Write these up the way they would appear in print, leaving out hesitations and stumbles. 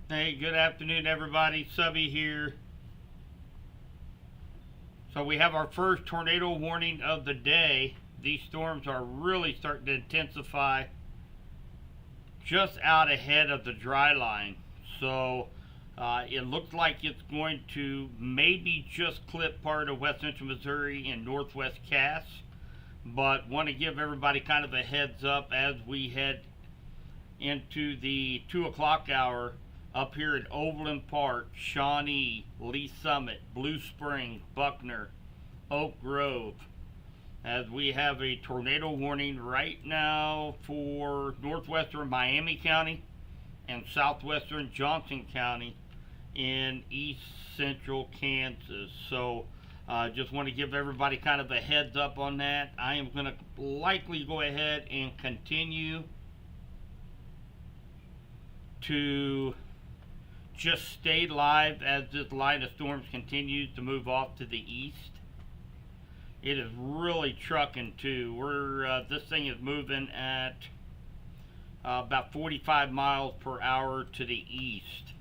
Hey, good afternoon, everybody. Subby here. So, we have our first tornado warning of the day. These storms are really starting to intensify just out ahead of the dry line. So, it looks like it's going to maybe just clip part of west central Missouri and northwest Cass. But want to give everybody kind of a heads up as we head into the 2 o'clock hour up here at Overland Park, Shawnee, Lee Summit, Blue Spring, Buckner, Oak Grove, as we have a tornado warning right now for northwestern Miami County and southwestern Johnson County in east central Kansas. So, just want to give everybody kind of a heads up on that. I am going to likely go ahead and continue to just stay live as this line of storms continues to move off to the east. It is really trucking too. This thing is moving at about 45 miles per hour to the east.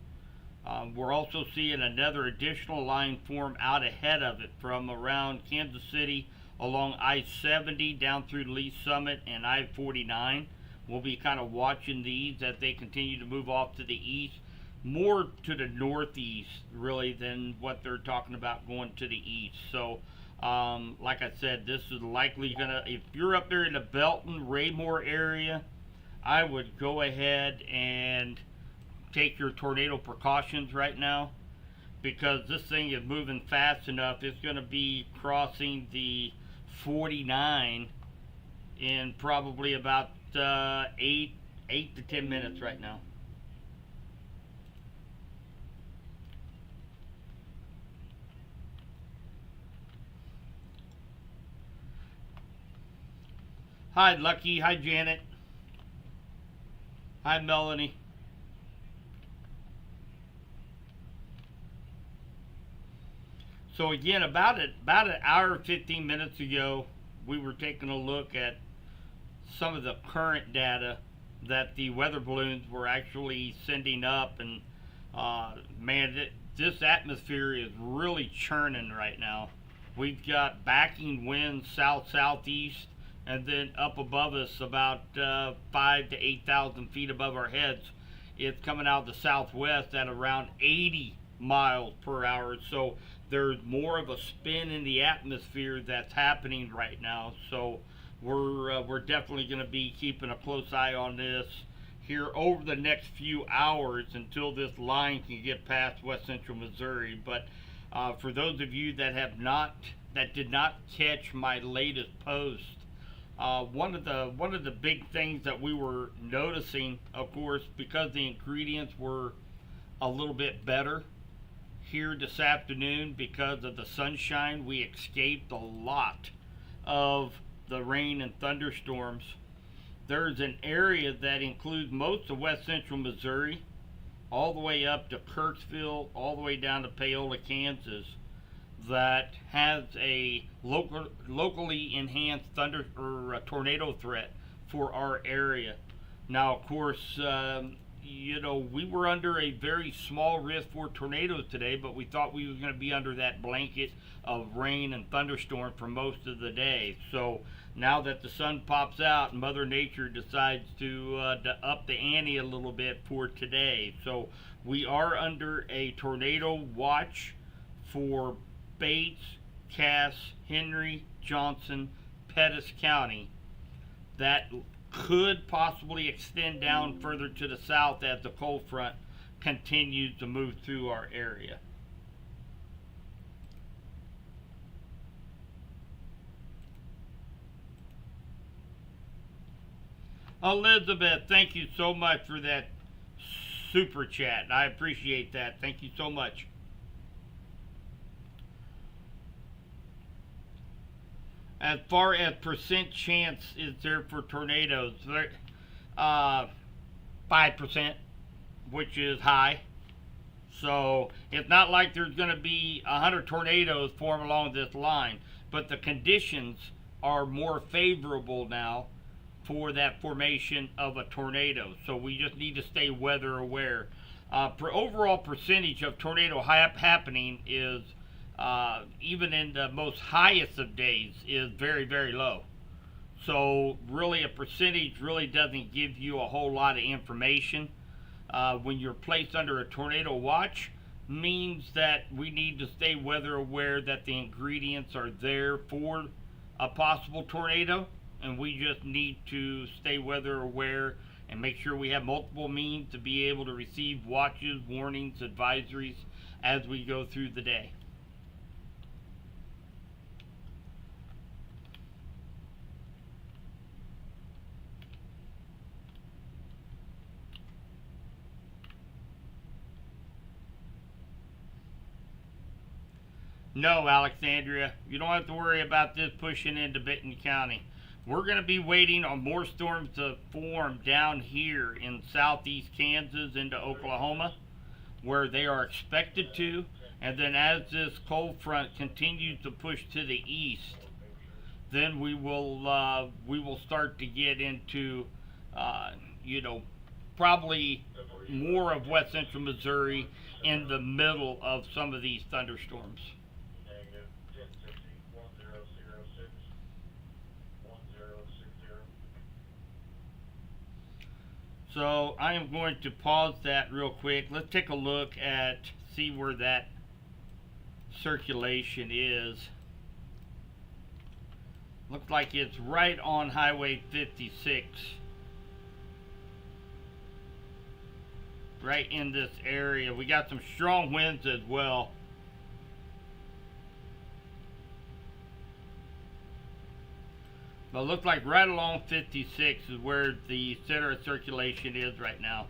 We're also seeing another additional line form out ahead of it from around Kansas City along I-70 down through Lee Summit and I-49. We'll be kind of watching these as they continue to move off to the east, more to the northeast really than what they're talking about going to the east. So, like I said, this is likely gonna, if you're up there in the Belton, Raymore area, I would go ahead and take your tornado precautions right now because this thing is moving fast enough. It's going to be crossing the 49 in probably about 8 to 10 minutes right now. Hi, Lucky. Hi, Janet. Hi, Melanie. So again, about an hour 15 minutes ago, we were taking a look at some of the current data that the weather balloons were actually sending up, and man, this atmosphere is really churning right now. We've got backing winds south southeast, and then up above us, about 5 to 8,000 feet above our heads, it's coming out of the southwest at around 80 miles per hour. So there's more of a spin in the atmosphere that's happening right now. So we're definitely going to be keeping a close eye on this here over the next few hours until this line can get past west central Missouri. But for those of you that did not catch my latest post, one of the big things that we were noticing, of course, because the ingredients were a little bit better here this afternoon because of the sunshine, we escaped a lot of the rain and thunderstorms. There's an area that includes most of west central Missouri, all the way up to Kirksville, all the way down to Paola, Kansas, that has a locally enhanced thunder or a tornado threat for our area. Now, of course, we were under a very small risk for tornadoes today, but we thought we were going to be under that blanket of rain and thunderstorm for most of the day. So now that the sun pops out, Mother Nature decides to up the ante a little bit for today. So we are under a tornado watch for Bates, Cass, Henry, Johnson, Pettis County. That could possibly extend down further to the south as the cold front continues to move through our area. Elizabeth, thank you so much for that super chat. I appreciate that. Thank you so much. As far as percent chance is there for tornadoes, 5%, which is high. So it's not like there's going to be 100 tornadoes form along this line, but the conditions are more favorable now for that formation of a tornado. So we just need to stay weather aware. Overall percentage of tornado happening is, even in the most highest of days, is very, very low. So really a percentage really doesn't give you a whole lot of information. When you're placed under a tornado watch, means that we need to stay weather aware, that the ingredients are there for a possible tornado, and we just need to stay weather aware and make sure we have multiple means to be able to receive watches, warnings, advisories as we go through the day. No, Alexandria, you don't have to worry about this pushing into Benton County. We're going to be waiting on more storms to form down here in southeast Kansas into Oklahoma, where they are expected to. And then as this cold front continues to push to the east, then we will start to get into, you know, probably more of west central Missouri in the middle of some of these thunderstorms. So I am going to pause that real quick. Let's take a look at, see where that circulation is. Looks like it's right on Highway 56. Right in this area. We got some strong winds as well. But it looks like right along 56 is where the center of circulation is right now.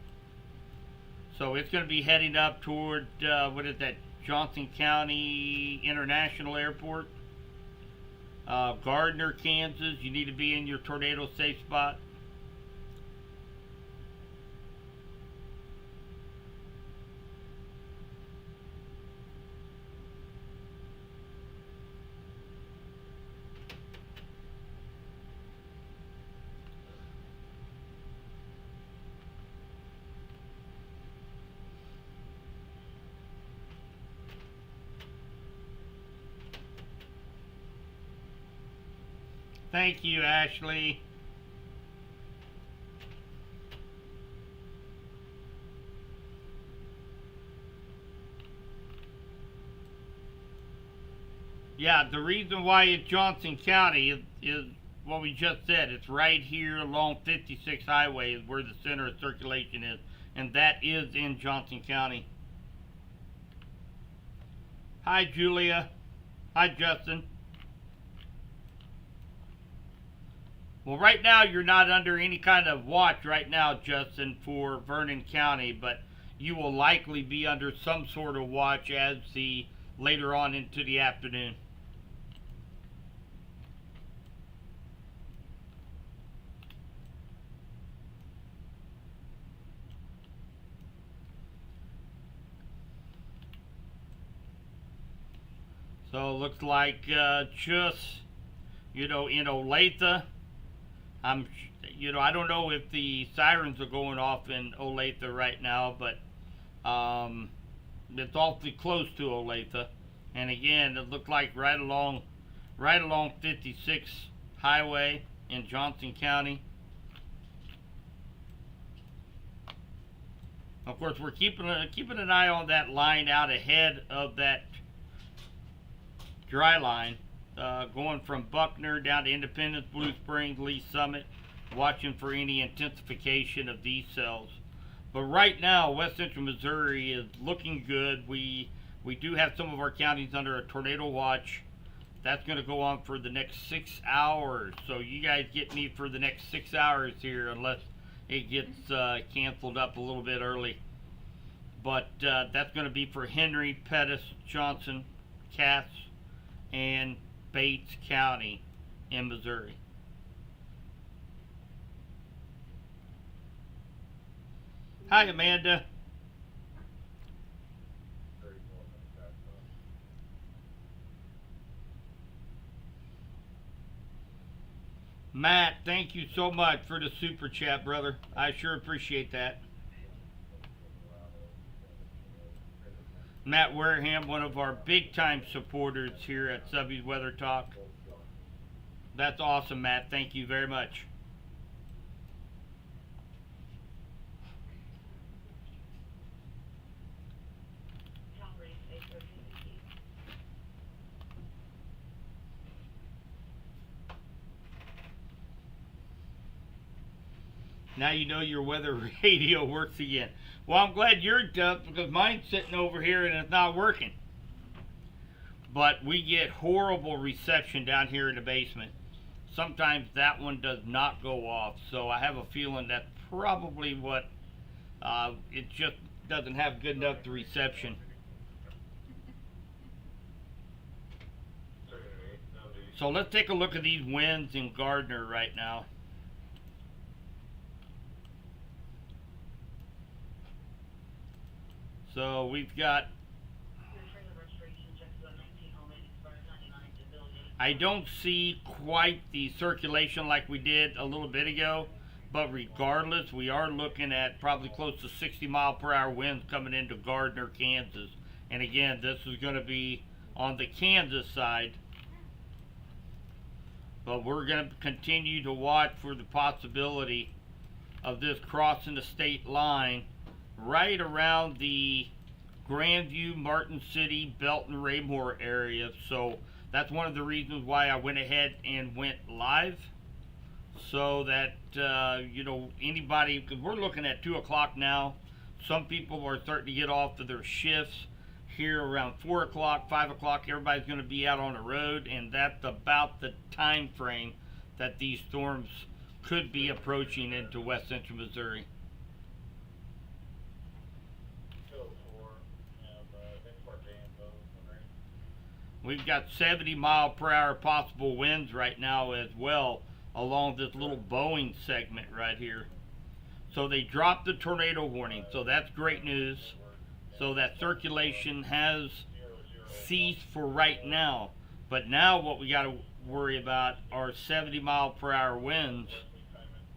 So it's going to be heading up toward, what is that, Johnson County International Airport. Gardner, Kansas, you need to be in your tornado safe spot. Thank you, Ashley. Yeah, the reason why it's Johnson County is what we just said. It's right here along 56 Highway is where the center of circulation is, and that is in Johnson County. Hi, Julia. Hi, Justin. Well, right now you're not under any kind of watch right now, Justin, for Vernon County, but you will likely be under some sort of watch as the later on into the afternoon. So it looks like just, you know, in Olathe, I don't know if the sirens are going off in Olathe right now, but it's awfully close to Olathe. And again, it looked like right along 56 Highway in Johnson County. Of course, we're keeping an eye on that line out ahead of that dry line, going from Buckner down to Independence, Blue Springs, Lee Summit, watching for any intensification of these cells. But right now, west central Missouri is looking good. We do have some of our counties under a tornado watch. That's going to go on for the next 6 hours. So you guys get me for the next 6 hours here, unless it gets canceled up a little bit early. But that's going to be for Henry, Pettis, Johnson, Cass, and Bates County in Missouri. Hi, Amanda. Matt, thank you so much for the super chat, brother. I sure appreciate that. Matt Wareham, one of our big time supporters here at Subby's Weather Talk. That's awesome, Matt. Thank you very much. Now you know your weather radio works again. Well, I'm glad you're done because mine's sitting over here and it's not working. But we get horrible reception down here in the basement. Sometimes that one does not go off, so I have a feeling that's probably what it just doesn't have good enough the reception. So let's take a look at these winds in Gardner right now. So we've got, I don't see quite the circulation like we did a little bit ago, but regardless, we are looking at probably close to 60-mile-per-hour winds coming into Gardner, Kansas. And again, this is going to be on the Kansas side, but we're going to continue to watch for the possibility of this crossing the state line right around the Grandview, Martin City, Belton, Raymore area. So that's one of the reasons why I went ahead and went live, so that anybody, because we're looking at 2 o'clock now. Some people are starting to get off of their shifts here around 4 o'clock, 5 o'clock. Everybody's going to be out on the road, and that's about the time frame that these storms could be approaching into west central Missouri. We've got 70-mile-per-hour possible winds right now as well along this little Boeing segment right here. So they dropped the tornado warning, so that's great news. So that circulation has ceased for right now. But now what we got to worry about are 70-mile-per-hour winds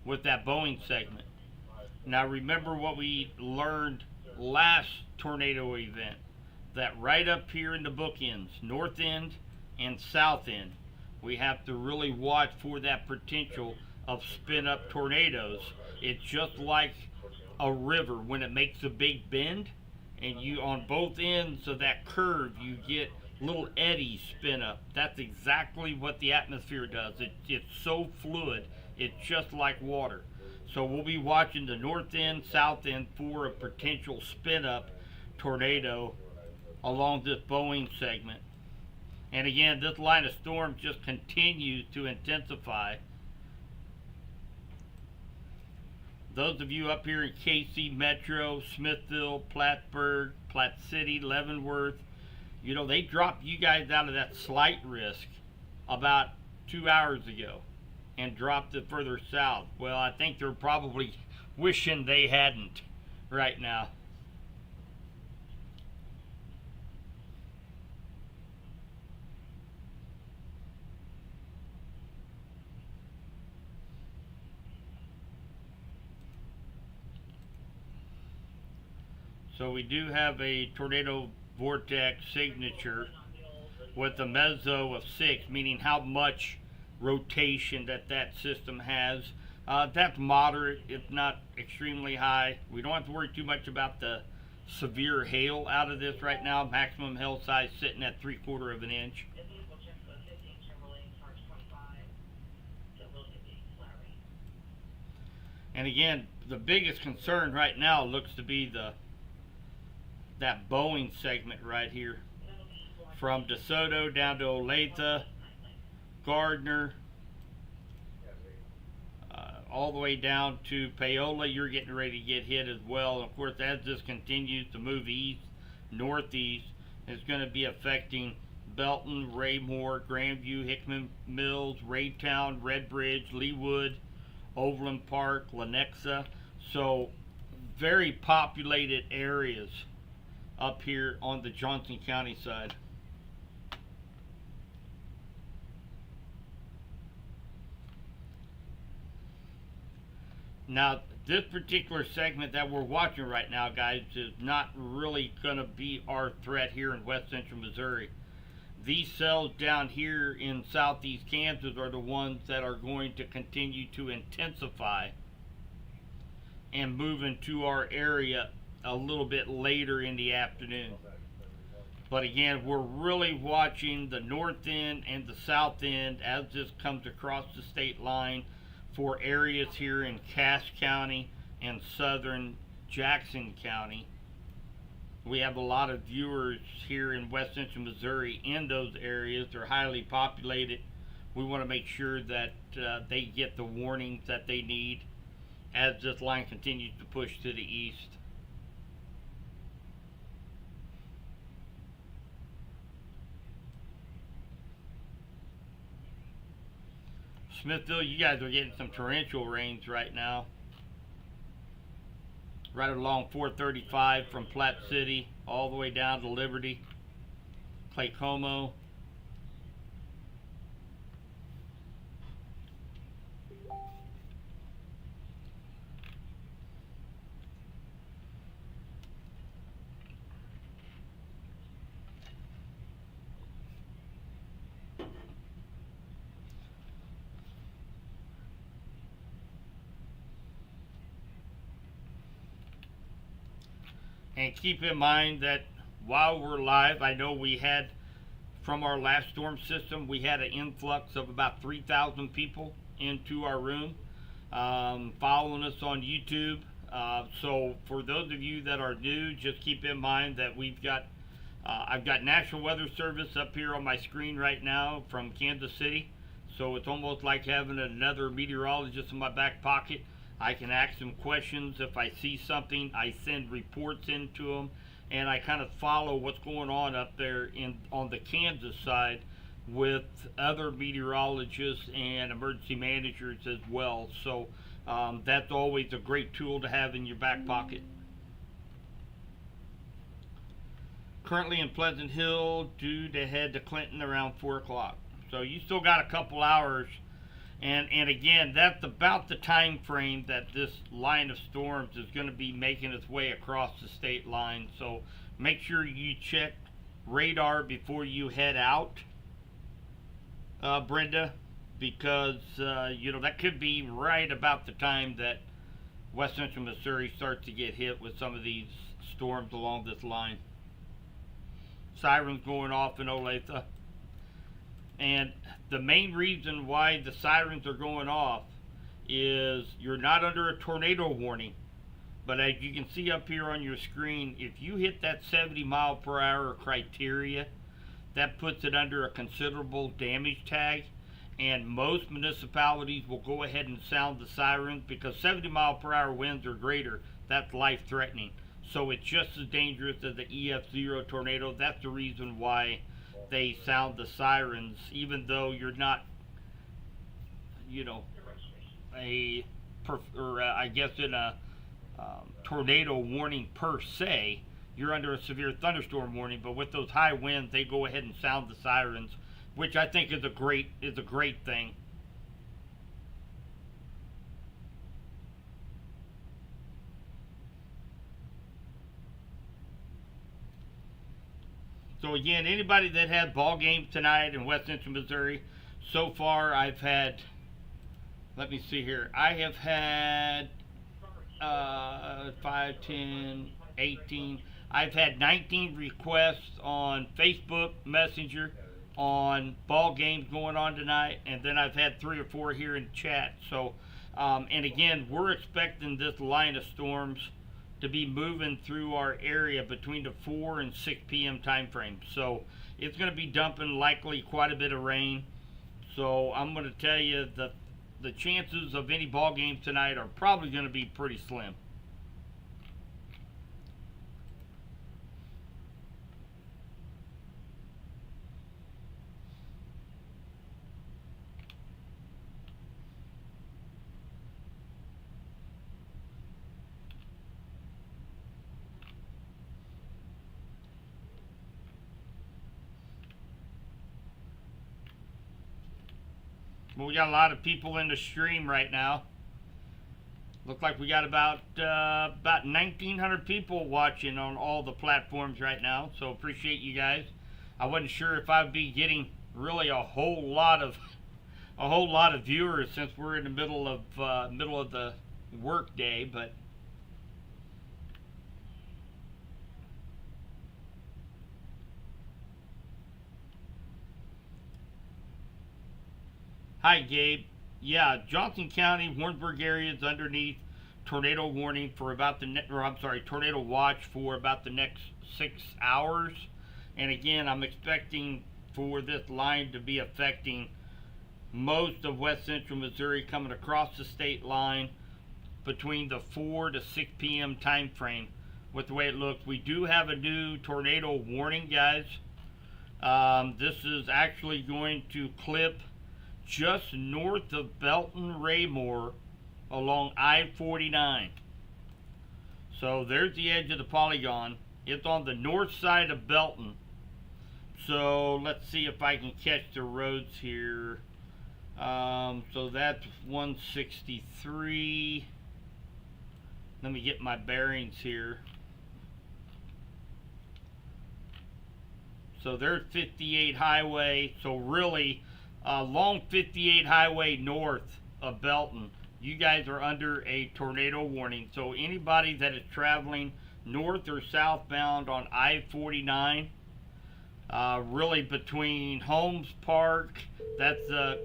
with that Boeing segment. Now remember what we learned last tornado event, that right up here in the bookends, north end and south end, we have to really watch for that potential of spin up tornadoes. It's just like a river when it makes a big bend, and you on both ends of that curve you get little eddies spin up. That's exactly what the atmosphere does. It's so fluid, it's just like water. So we'll be watching the north end, south end for a potential spin up tornado along this Boeing segment. And again, this line of storm just continues to intensify. Those of you up here in KC Metro, Smithville, Plattsburgh, Platte City, Leavenworth, they dropped you guys out of that slight risk about 2 hours ago and dropped it further south. Well, I think they're probably wishing they hadn't right now. So we do have a tornado vortex signature with a meso of 6, meaning how much rotation that system has. That's moderate, if not extremely high. We don't have to worry too much about the severe hail out of this right now. Maximum hail size sitting at 3/4 of an inch. And again, the biggest concern right now looks to be that Boeing segment right here, from DeSoto down to Olathe, Gardner, all the way down to Paola. You're getting ready to get hit as well. And of course, as this continues to move east, northeast, it's going to be affecting Belton, Raymore, Grandview, Hickman Mills, Raytown, Redbridge, Leewood, Overland Park, Lenexa. So very populated areas up here on the Johnson County side. Now, this particular segment that we're watching right now, guys, is not really going to be our threat here in west central Missouri. These cells down here in southeast Kansas are the ones that are going to continue to intensify and move into our area a little bit later in the afternoon. But again, we're really watching the north end and the south end as this comes across the state line for areas here in Cass County and southern Jackson County. We have a lot of viewers here in west central Missouri in those areas. They're highly populated. We want to make sure that they get the warnings that they need as this line continues to push to the east. Smithville, you guys are getting some torrential rains right now. Right along 435 from Platte City all the way down to Liberty, Claycomo. And keep in mind that while we're live, I know we had, from our last storm system, we had an influx of about 3,000 people into our room following us on YouTube. So for those of you that are new, just keep in mind that I've got National Weather Service up here on my screen right now from Kansas City. So it's almost like having another meteorologist in my back pocket. I can ask them questions. If I see something, I send reports into them, and I kind of follow what's going on up there on the Kansas side with other meteorologists and emergency managers as well. So that's always a great tool to have in your back pocket. Currently in Pleasant Hill, due to head to Clinton around 4 o'clock. So you still got a couple hours. And again, that's about the time frame that this line of storms is going to be making its way across the state line. So make sure you check radar before you head out, Brenda, because that could be right about the time that west central Missouri starts to get hit with some of these storms along this line. Sirens going off in Olathe. And the main reason why the sirens are going off is you're not under a tornado warning. But as you can see up here on your screen, if you hit that 70 mile per hour criteria, that puts it under a considerable damage tag. And most municipalities will go ahead and sound the sirens because 70 mile per hour winds or greater, that's life threatening. So it's just as dangerous as the EF0 tornado. That's the reason why they sound the sirens, even though you're not, I guess in a tornado warning per se. You're under a severe thunderstorm warning, but with those high winds, they go ahead and sound the sirens, which I think is a great thing. So again, anybody that had ball games tonight in west central Missouri, so far I've had, let me see here, I have had 5, 10, 18, I've had 19 requests on Facebook Messenger on ball games going on tonight, and then I've had 3 or 4 here in chat. So, and again, we're expecting this line of storms to be moving through our area between the 4 and 6 p.m. time frame. So it's going to be dumping likely quite a bit of rain. So I'm going to tell you that the chances of any ball games tonight are probably going to be pretty slim. Well, we got a lot of people in the stream right now. Looks like we got about 1,900 people watching on all the platforms right now. So appreciate you guys. I wasn't sure if I'd be getting really a whole lot of viewers since we're in the middle of the work day, but hi Gabe. Yeah, Johnson County, Warrensburg area is underneath tornado warning for about tornado watch for about the next 6 hours. And again, I'm expecting for this line to be affecting most of west central Missouri coming across the state line between the 4 to 6 p.m. time frame. With the way it looks, we do have a new tornado warning, guys. This is actually going to clip just north of Belton Raymore along I-49. So there's the edge of the polygon. It's on the north side of Belton. So let's see if I can catch the roads here. So that's 163. Let me get my bearings here. So there's 58 highway. So really, along 58 highway north of Belton, you guys are under a tornado warning. So anybody that is traveling north or southbound on I-49, really between Holmes Park, that's the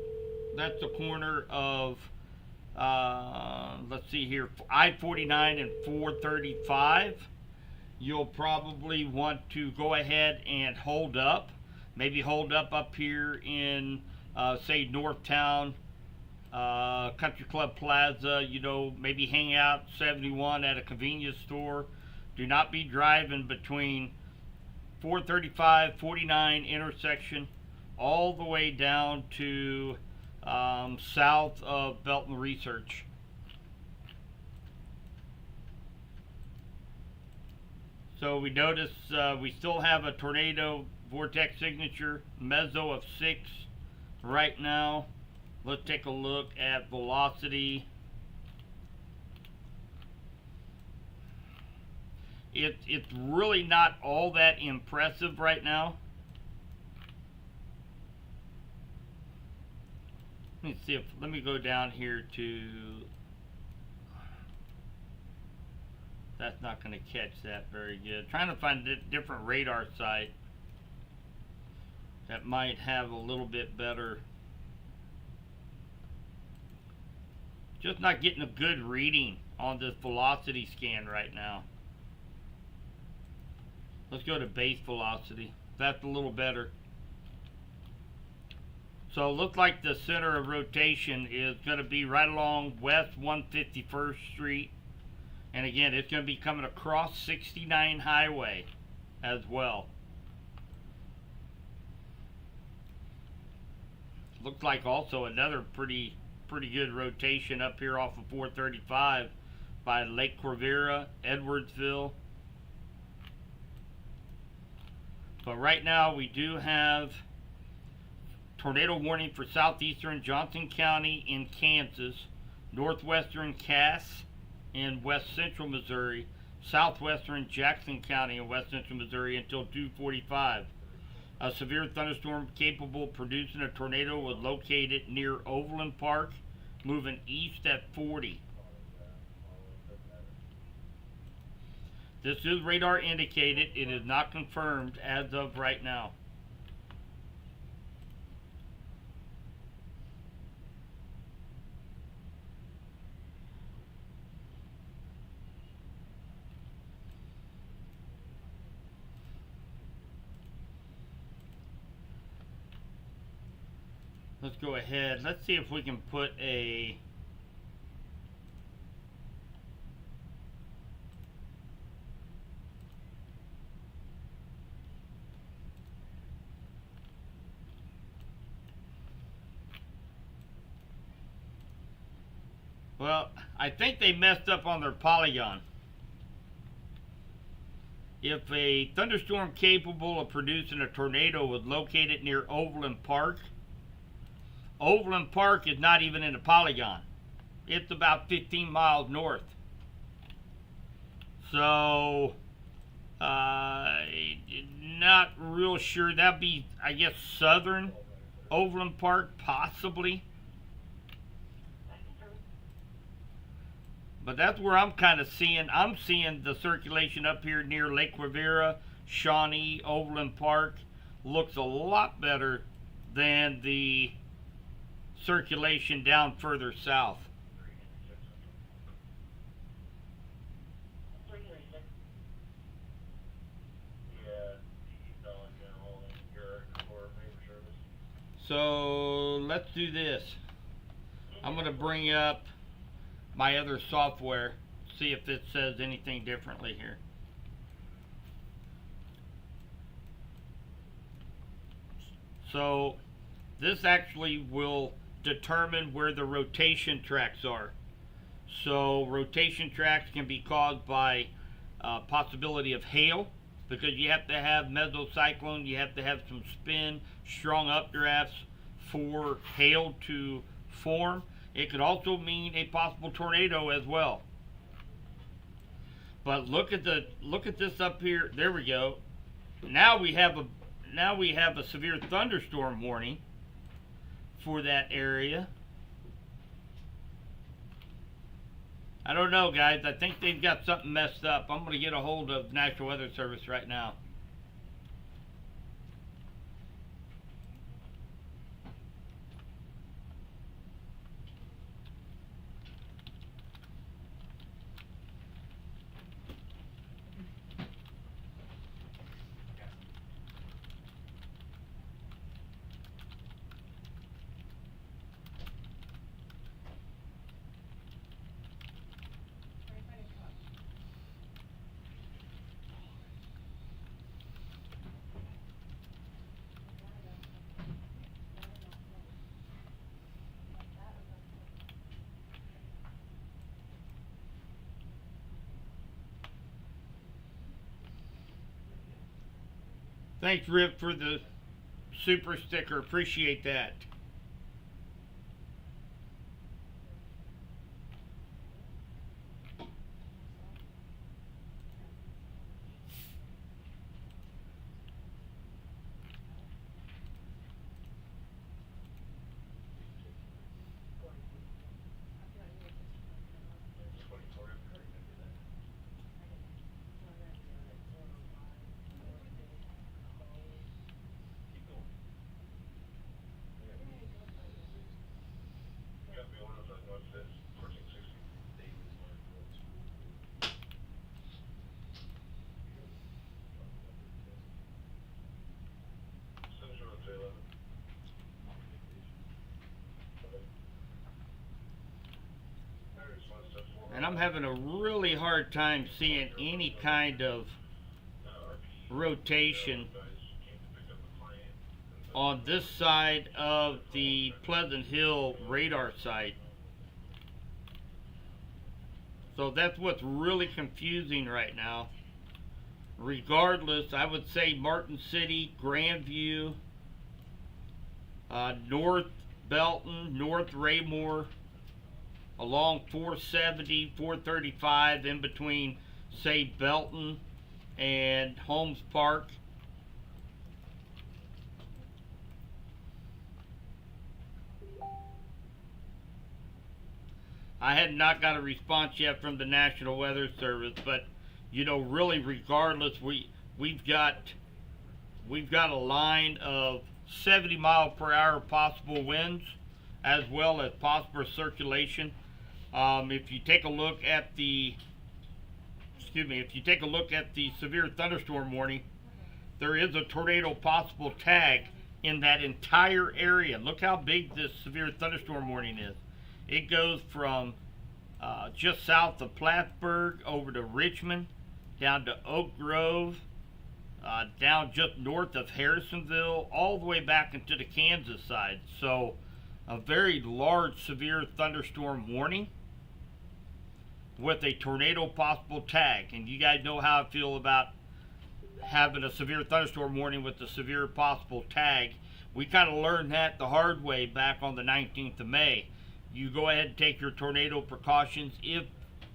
corner of let's see here, I-49 and 435. You'll probably want to go ahead and hold up, maybe hold up here in say Northtown, Country Club Plaza, you know, maybe hang out 71 at a convenience store. Do not be driving between 435, 49 intersection all the way down to south of Belton Research. So we notice we still have a tornado vortex signature, meso of 6 right now. Let's take a look at velocity. It's really not all that impressive right now. Let me go down here to, that's not going to catch that very good. Trying to find a different radar site that might have a little bit better. Just not getting a good reading on this velocity scan right now. Let's go to base velocity. That's a little better. So it looks like the center of rotation is going to be right along West 151st Street. And again, it's going to be coming across 69 Highway as well. Looks like also another pretty good rotation up here off of 435 by Lake Corvera, Edwardsville. But right now we do have tornado warning for southeastern Johnson County in Kansas, northwestern Cass in west central Missouri, southwestern Jackson County in west central Missouri until 2:45. A severe thunderstorm capable of producing a tornado was located near Overland Park, moving east at 40. This is radar indicated. It is not confirmed as of right now. Let's go ahead. Let's see if we can put a well, I think they messed up on their polygon. If a thunderstorm capable of producing a tornado was located near Overland Park, Overland Park is not even in the polygon. It's about 15 miles north. So, not real sure. That'd be, I guess, southern Overland Park, possibly. But that's where I'm kind of seeing. I'm seeing the circulation up here near Lake Rivera, Shawnee, Overland Park looks a lot better than the circulation down further south. So let's do this. I'm going to bring up my other software, see if it says anything differently here. So this actually will determine where the rotation tracks are. So rotation tracks can be caused by possibility of hail, because you have to have mesocyclone, you have to have some spin, strong updrafts for hail to form. It could also mean a possible tornado as well. But look at this up here. There we go. Now we have a severe thunderstorm warning for that area. I don't know, guys. I think they've got something messed up. I'm going to get a hold of National Weather Service right now. Thanks, Rip, for the super sticker. Appreciate that. And I'm having a really hard time seeing any kind of rotation on this side of the Pleasant Hill radar site. So that's what's really confusing right now. Regardless, I would say Martin City, Grandview, North Belton, North Raymore, along 470, 435, in between, say, Belton and Holmes Park. I had not got a response yet from the National Weather Service, but you know, really, regardless, we've got a line of 70 mile per hour possible winds, as well as possible circulation. If you take a look at the severe thunderstorm warning, there is a tornado possible tag in that entire area. Look how big this severe thunderstorm warning is. It goes from just south of Plattsburgh over to Richmond, down to Oak Grove, down just north of Harrisonville, all the way back into the Kansas side. So a very large severe thunderstorm warning with a tornado possible tag. And you guys know how I feel about having a severe thunderstorm warning with the severe possible tag. We kind of learned that the hard way back on the 19th of May. you go ahead and take your tornado precautions if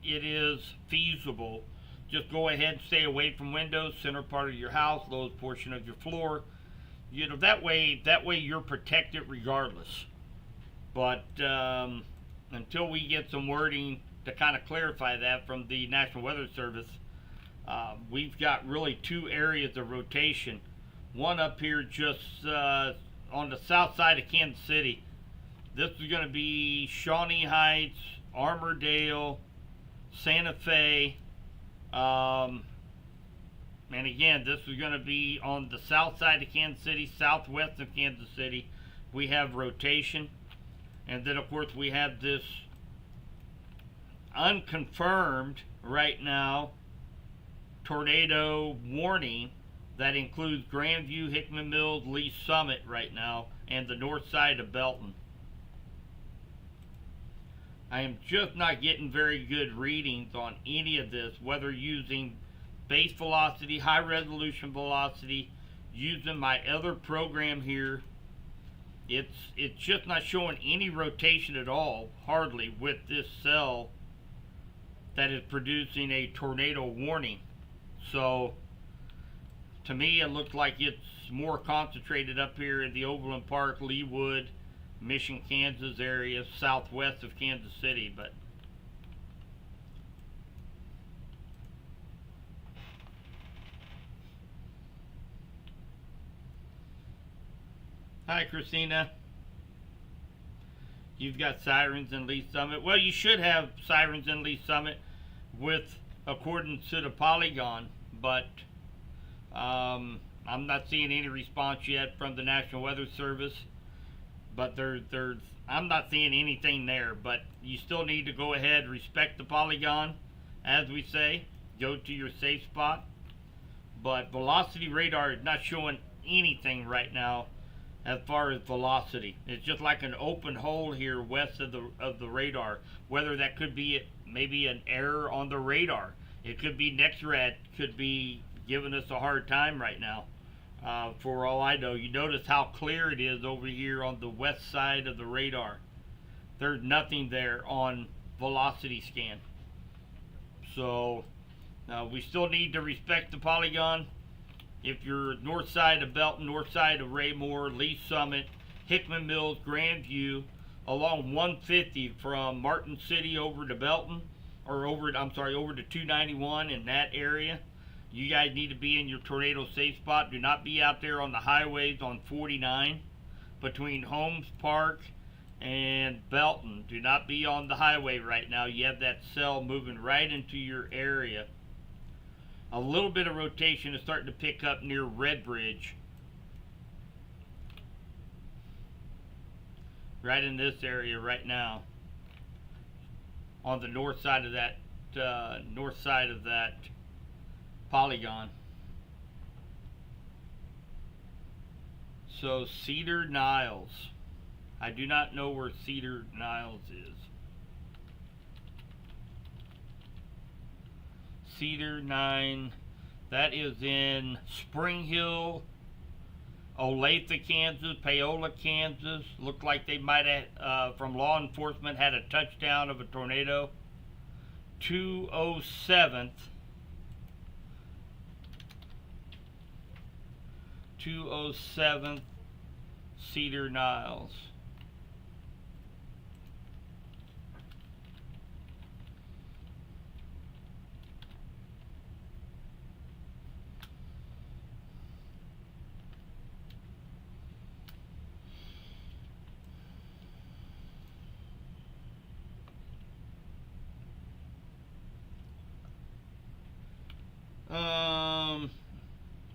it is feasible. Just go ahead and stay away from windows, center part of your house, lowest portion of your floor. You know, that way you're protected regardless. But until we get some wording to kind of clarify that from the National Weather Service, we've got really two areas of rotation. One up here just on the south side of Kansas City. This is going to be Shawnee Heights, Armourdale, Santa Fe. And again, this is going to be on the south side of Kansas City, southwest of Kansas City. We have rotation. And then, of course, we have this unconfirmed right now tornado warning that includes Grandview, Hickman Mills, Lee Summit right now, and the north side of Belton. I am just not getting very good readings on any of this, whether using base velocity, high resolution velocity, using my other program here. It's just not showing any rotation at all, hardly, with this cell that is producing a tornado warning. So to me, it looks like it's more concentrated up here in the Overland Park, Leawood, Mission, Kansas area, southwest of Kansas City. But hi, Christina. You've got sirens in Lee Summit. Well, you should have sirens in Lee Summit with accordance to the polygon, but I'm not seeing any response yet from the National Weather Service. But I'm not seeing anything there. But you still need to go ahead and respect the polygon, as we say. Go to your safe spot. But velocity radar is not showing anything right now as far as velocity. It's just like an open hole here west of the radar. Whether that could be maybe an error on the radar. It could be NexRad could be giving us a hard time right now. For all I know, you notice how clear it is over here on the west side of the radar. There's nothing there on velocity scan. So we still need to respect the polygon. If you're north side of Belton, north side of Raymore, Lee Summit, Hickman Mills, Grandview, along 150 from Martin City over to Belton, or over to 291 in that area, you guys need to be in your tornado safe spot. Do not be out there on the highways on 49 between Holmes Park and Belton. Do not be on the highway right now. You have that cell moving right into your area. A little bit of rotation is starting to pick up near Redbridge. Right in this area right now. On the north side of that polygon. So Cedar Niles. I do not know where Cedar Niles is. Cedar 9. That is in Spring Hill, Olathe, Kansas, Paola, Kansas. Looked like they might have, from law enforcement, had a touchdown of a tornado. 207th. 207th Cedar Niles.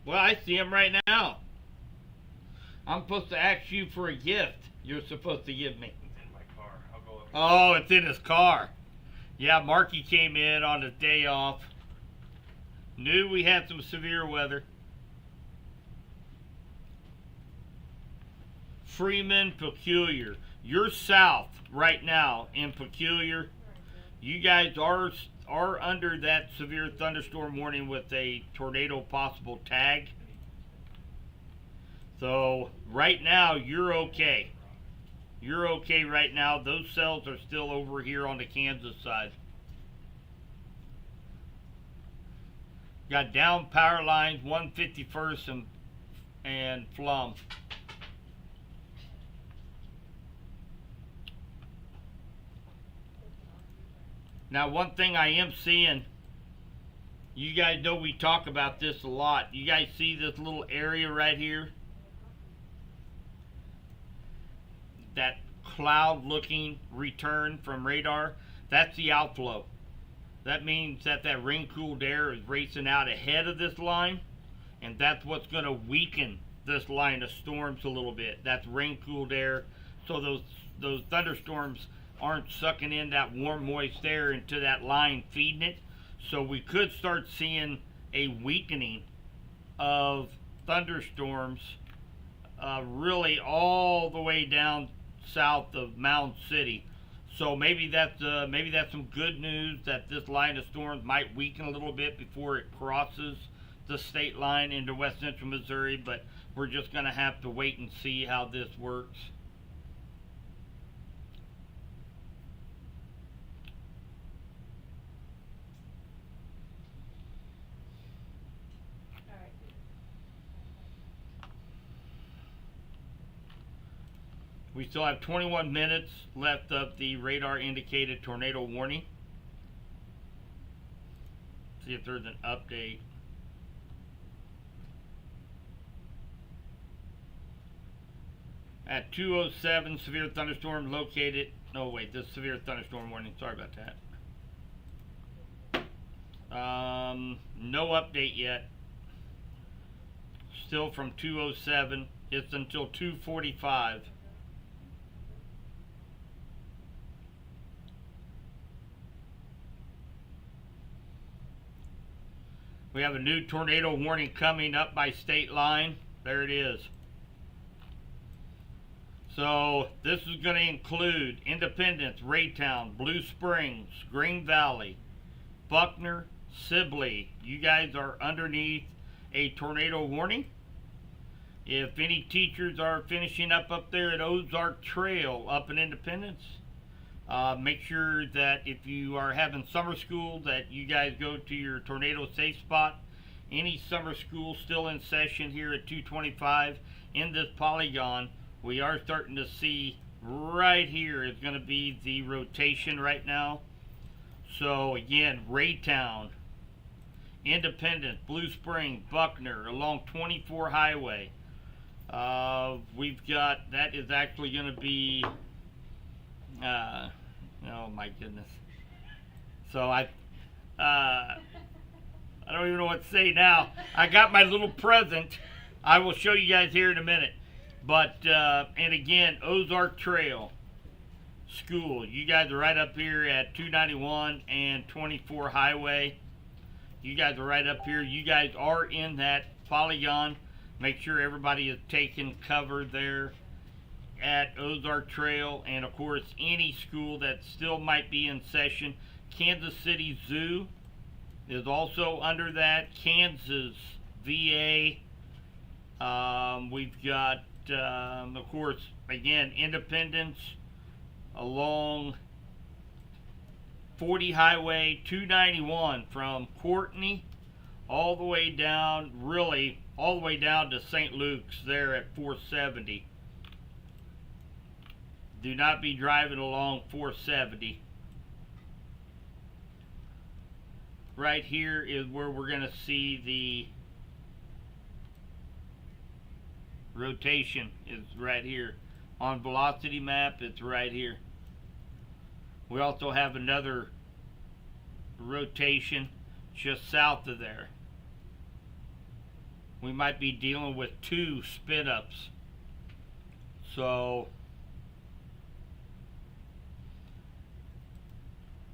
Well, I see him right now. I'm supposed to ask you for a gift you're supposed to give me. It's in my car. I'll go up. Oh, it's in his car. Yeah, Marky came in on his day off. Knew we had some severe weather. Freeman, Peculiar. You're south right now in Peculiar. You guys are under that severe thunderstorm warning with a tornado possible tag. So right now you're okay. you're okay right now. Those cells are still over here on the Kansas side. Got down power lines 151st and Flum. Now, one thing I am seeing, you guys know we talk about this a lot. You guys see this little area right here? That cloud looking return from radar? That's the outflow. That means that rain cooled air is racing out ahead of this line, and that's what's going to weaken this line of storms a little bit. That's rain cooled air, so those thunderstorms aren't sucking in that warm moist air into that line, feeding it. So we could start seeing a weakening of thunderstorms really all the way down south of Mound City. So maybe that's some good news, that this line of storms might weaken a little bit before it crosses the state line into west central Missouri, but we're just going to have to wait and see how this works. We still have 21 minutes left of the radar indicated tornado warning. See if there's an update. At 2:07, severe thunderstorm located. No, wait, this severe thunderstorm warning. Sorry about that. No update yet. Still from 2:07. It's until 2:45. We have a new tornado warning coming up by state line. There it is. So this is going to include Independence, Raytown, Blue Springs, Green Valley, Buckner, Sibley. You guys are underneath a tornado warning. If any teachers are finishing up there at Ozark Trail up in Independence, make sure that if you are having summer school, that you guys go to your tornado safe spot. Any summer school still in session here at 225 in this polygon, we are starting to see right here is going to be the rotation right now. So again, Raytown, Independence, Blue Spring, Buckner along 24 highway. We've got, that is actually going to be oh my goodness. So I don't even know what to say now. I got my little present. I will show you guys here in a minute. But and again, Ozark Trail School. You guys are right up here at 291 and 24 highway. You guys are right up here. You guys are in that polygon. Make sure everybody is taking cover there at Ozark Trail, and of course any school that still might be in session. Kansas City Zoo is also under that. Kansas VA. We've got of course again Independence along 40 highway, 291 from Courtney all the way down, really all the way down to St. Luke's there at 470. Do not be driving along 470. Right here is where we're going to see the rotation, is right here. On velocity map, it's right here. We also have another rotation just south of there. We might be dealing with 2 spin ups. So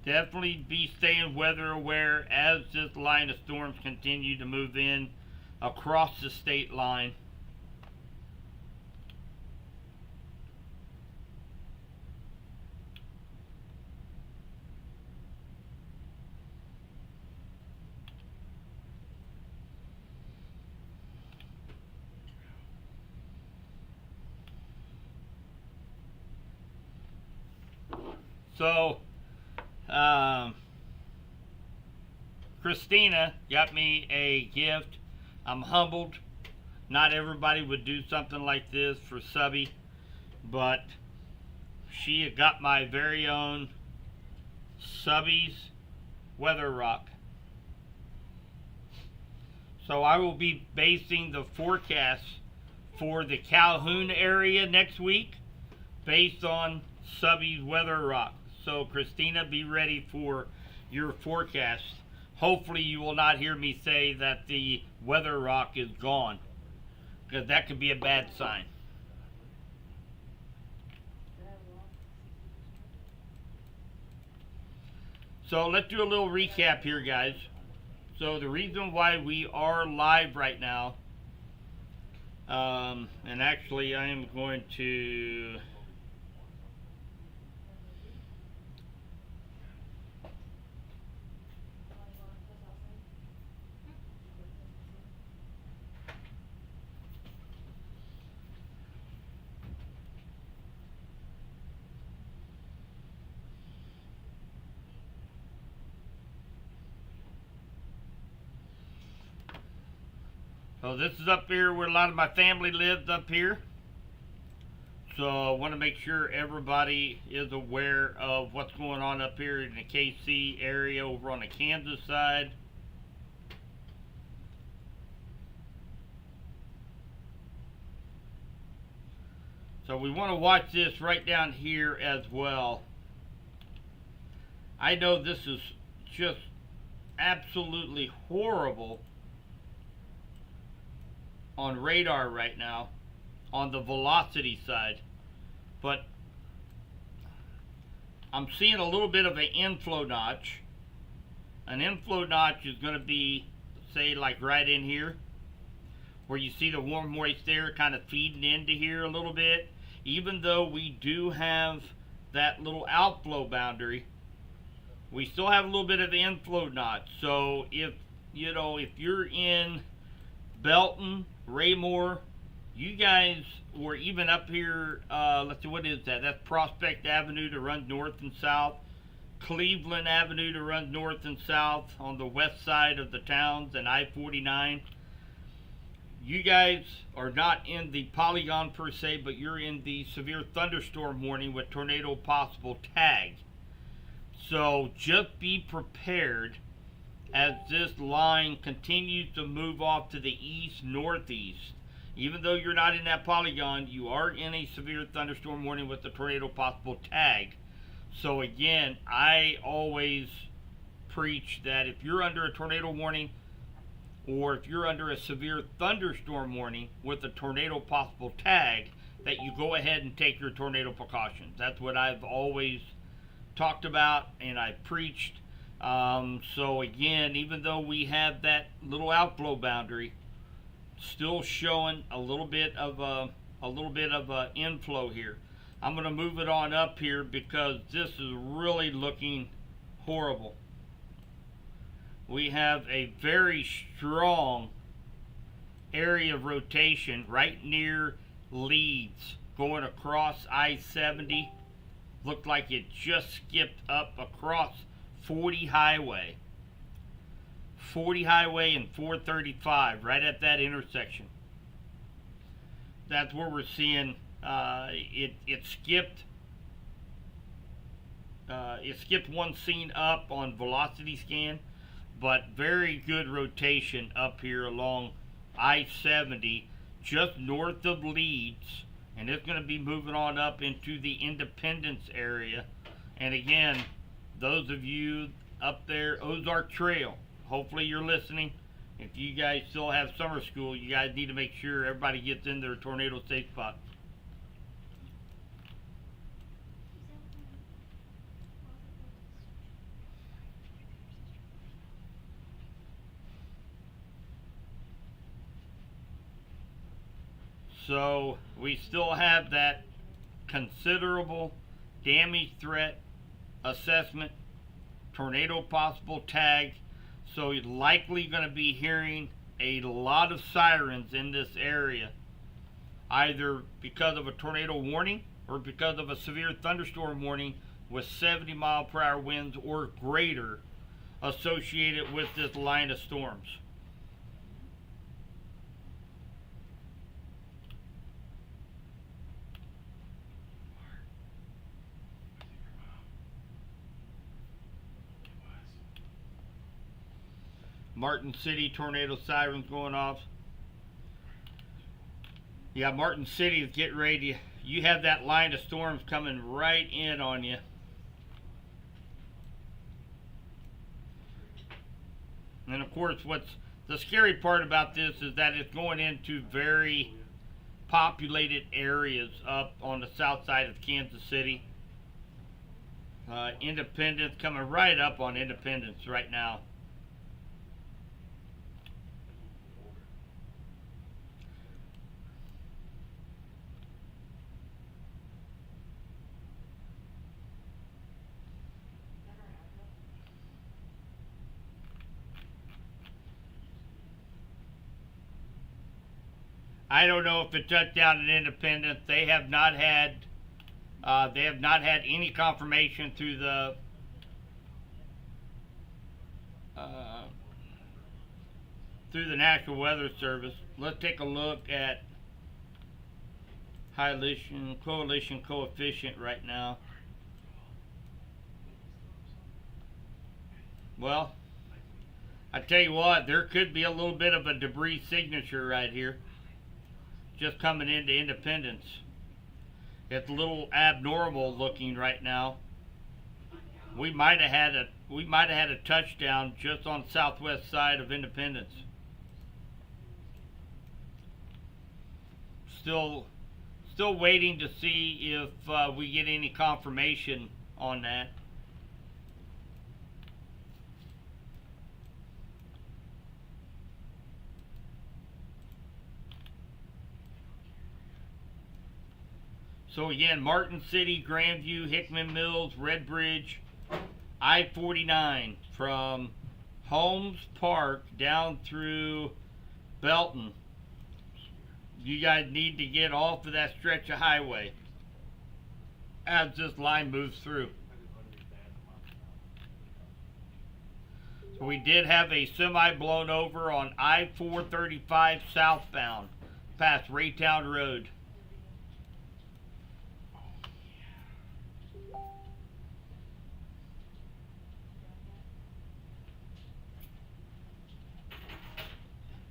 definitely be staying weather aware as this line of storms continue to move in across the state line. So, um, Christina got me a gift. I'm humbled. Not everybody would do something like this for Subby, but she had got my very own Subby's Weather Rock. So I will be basing the forecast for the Calhoun area next week based on Subby's Weather Rock. So Christina, be ready for your forecast. Hopefully you will not hear me say that the Weather Rock is gone, because that could be a bad sign. So let's do a little recap here, guys. So the reason why we are live right now, and actually I am going to so this is up here where a lot of my family lives up here. So I want to make sure everybody is aware of what's going on up here in the KC area over on the Kansas side. So we want to watch this right down here as well. I know this is just absolutely horrible on radar right now on the velocity side, but I'm seeing a little bit of an inflow notch. An inflow notch is going to be, say, like right in here where you see the warm moist air kind of feeding into here a little bit. Even though we do have that little outflow boundary, we still have a little bit of the inflow notch. So if you're in Belton, Raymore, you guys were even up here, let's see, what is that? That's Prospect Avenue that runs north and south. Cleveland Avenue that runs north and south on the west side of the towns, and I-49. You guys are not in the polygon per se, but you're in the severe thunderstorm warning with tornado possible tag. So just be prepared as this line continues to move off to the east-northeast. Even though you're not in that polygon, you are in a severe thunderstorm warning with the tornado possible tag. So again, I always preach that if you're under a tornado warning, or if you're under a severe thunderstorm warning with a tornado possible tag, that you go ahead and take your tornado precautions. That's what I've always talked about and I preached. So again, even though we have that little outflow boundary, still showing a little bit of a inflow here. I'm going to move it on up here because this is really looking horrible. We have a very strong area of rotation right near Leeds going across I-70. Looked like it just skipped up across 40 highway. 40 highway and 435 right at that intersection. That's where we're seeing it skipped one scene up on velocity scan, but very good rotation up here along I-70 just north of Leeds, and it's going to be moving on up into the Independence area. And again, those of you up there, Ozark Trail, hopefully you're listening. If you guys still have summer school, you guys need to make sure everybody gets in their tornado safe spot. So we still have that considerable damage threat assessment, tornado possible tag. So you're likely going to be hearing a lot of sirens in this area, either because of a tornado warning or because of a severe thunderstorm warning with 70-mile-per-hour winds or greater associated with this line of storms. Martin City tornado sirens going off. Yeah, Martin City is getting ready. You have that line of storms coming right in on you. And of course, what's the scary part about this is that it's going into very populated areas up on the south side of Kansas City. Independence, coming right up on Independence right now. I don't know if it touched down in Independence. They have not had any confirmation through the National Weather Service. Let's take a look at coalition coefficient right now. Well, I tell you what, there could be a little bit of a debris signature right here, just coming into Independence. It's a little abnormal looking right now. We might have had a touchdown just on the southwest side of Independence. Still waiting to see if we get any confirmation on that. So again, Martin City, Grandview, Hickman Mills, Red Bridge, I-49 from Holmes Park down through Belton. You guys need to get off of that stretch of highway as this line moves through. So we did have a semi blown over on I-435 southbound past Raytown Road.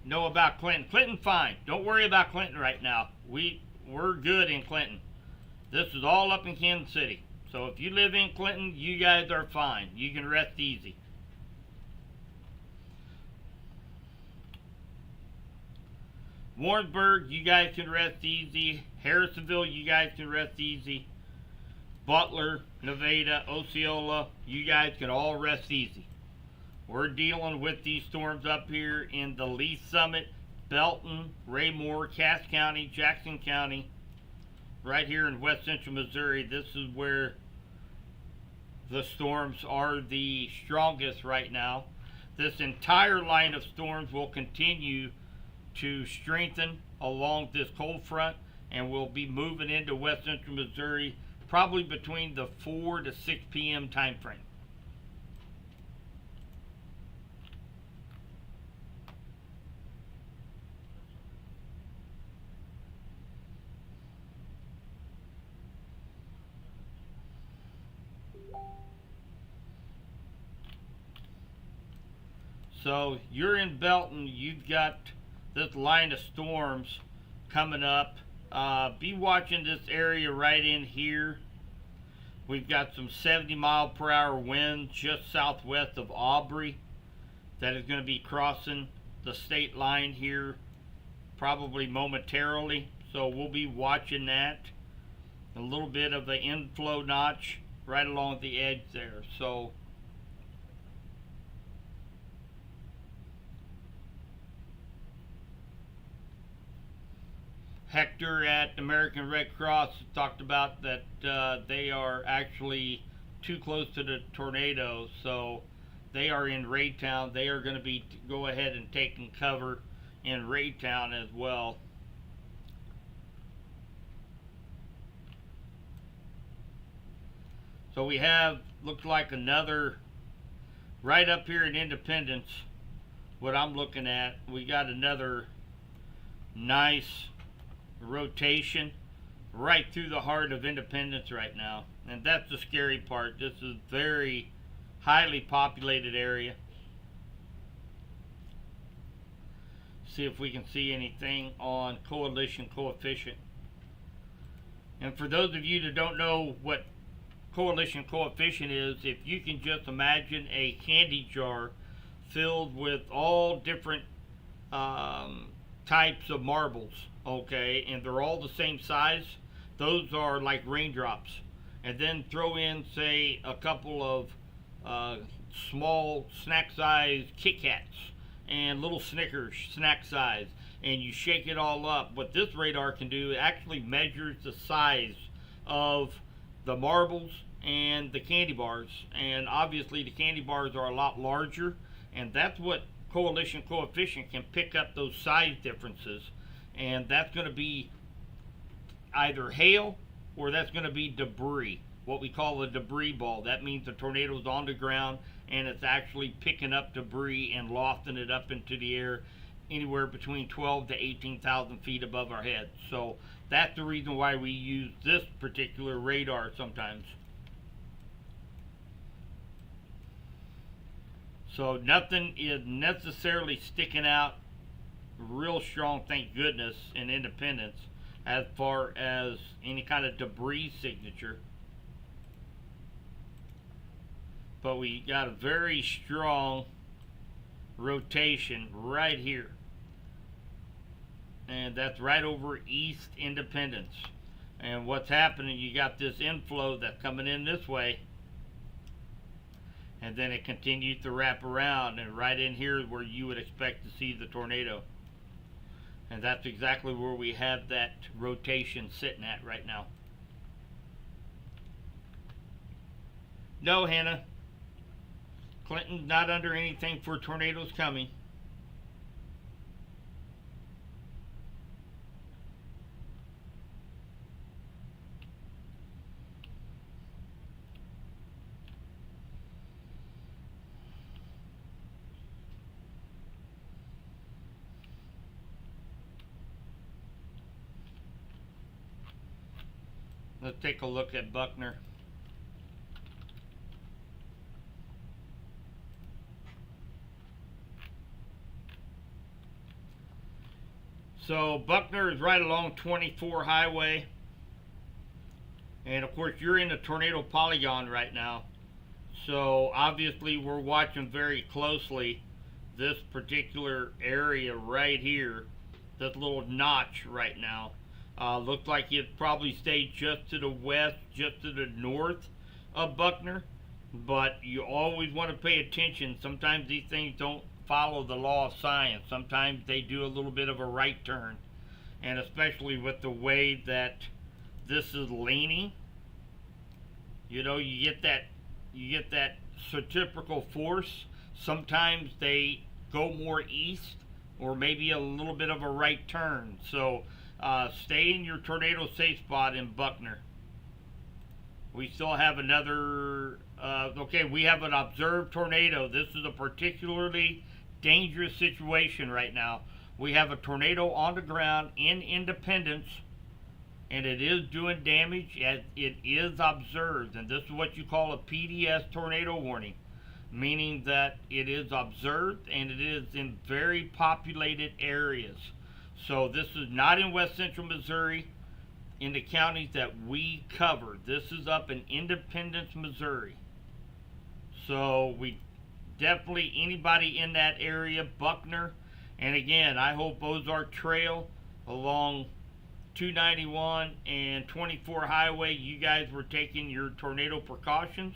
Know about Clinton. Clinton fine. Don't worry about Clinton right now. We're good in Clinton. This is all up in Kansas City. So if you live in Clinton, you guys are fine. You can rest easy. Warrensburg, you guys can rest easy. Harrisonville, you guys can rest easy. Butler, Nevada, Osceola, you guys can all rest easy. We're dealing with these storms up here in the Lee Summit, Belton, Raymore, Cass County, Jackson County, right here in west central Missouri. This is where the storms are the strongest right now. This entire line of storms will continue to strengthen along this cold front and will be moving into west central Missouri probably between the 4 to 6 p.m. time frame. So you're in Belton, you've got this line of storms coming up. Be watching this area right in here. We've got some 70-mile-per-hour winds just southwest of Aubrey that is going to be crossing the state line here probably momentarily. So we'll be watching that. A little bit of the inflow notch right along the edge there. So Hector at American Red Cross talked about that they are actually too close to the tornado, so they are in Raytown. They are going to be go ahead and taking cover in Raytown as well. So we have, looks like another, right up here in Independence, what I'm looking at, we got another nice rotation right through the heart of Independence right now. And that's the scary part. This is a very highly populated area. See if we can see anything on coalition coefficient. And for those of you that don't know what coalition coefficient is, if you can just imagine a candy jar filled with all different types of marbles, okay, and they're all the same size, those are like raindrops. And then throw in, say, a couple of small snack size Kit Kats and little Snickers snack size, and you shake it all up. What this radar can do, it actually measures the size of the marbles and the candy bars, and obviously the candy bars are a lot larger, and that's what coalition coefficient can pick up, those size differences. And that's going to be either hail or that's going to be debris, what we call a debris ball. That means the tornado is on the ground and it's actually picking up debris and lofting it up into the air anywhere between 12 to 18,000 feet above our heads. So that's the reason why we use this particular radar sometimes. So nothing is necessarily sticking out real strong, thank goodness, in Independence as far as any kind of debris signature. But we got a very strong rotation right here. And that's right over East Independence. And what's happening, you got this inflow that's coming in this way. And then it continues to wrap around, and right in here is where you would expect to see the tornado. And that's exactly where we have that rotation sitting at right now. No, Hannah. Clinton's not under anything for tornadoes coming. Let's take a look at Buckner. So Buckner is right along 24 highway. And of course you're in the tornado polygon right now. So obviously we're watching very closely this particular area right here. This little notch right now. Looks like it probably stayed just to the west, just to the north of Buckner. But you always want to pay attention. Sometimes these things don't follow the law of science. Sometimes they do a little bit of a right turn. And especially with the way that this is leaning, you know, you get that centrifugal force. Sometimes they go more east or maybe a little bit of a right turn. So stay in your tornado safe spot in Buckner. We still have another, okay, we have an observed tornado. This is a particularly dangerous situation right now. We have a tornado on the ground in Independence, and it is doing damage as it is observed. And this is what you call a PDS tornado warning, meaning that it is observed and it is in very populated areas. So this is not in west central Missouri in the counties that we cover. This is up in Independence, Missouri. So we definitely, anybody in that area, Buckner, and again, I hope Ozark Trail along 291 and 24 highway, you guys were taking your tornado precautions.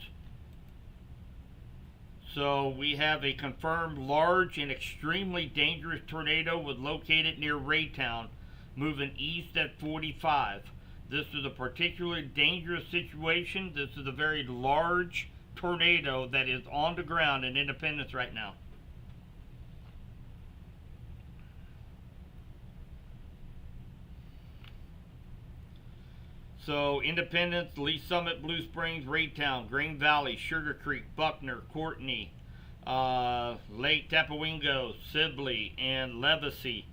So we have a confirmed large and extremely dangerous tornado was located near Raytown, moving east at 45. This is a particularly dangerous situation. This is a very large tornado that is on the ground in Independence right now. So Independence, Lee Summit, Blue Springs, Raytown, Green Valley, Sugar Creek, Buckner, Courtney, Lake Tapawingo, Sibley, and Levacy.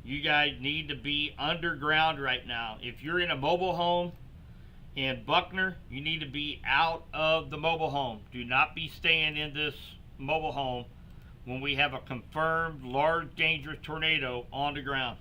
You guys need to be underground right now. If you're in a mobile home in Buckner, you need to be out of the mobile home. Do not be staying in this mobile home when we have a confirmed large dangerous tornado on the ground.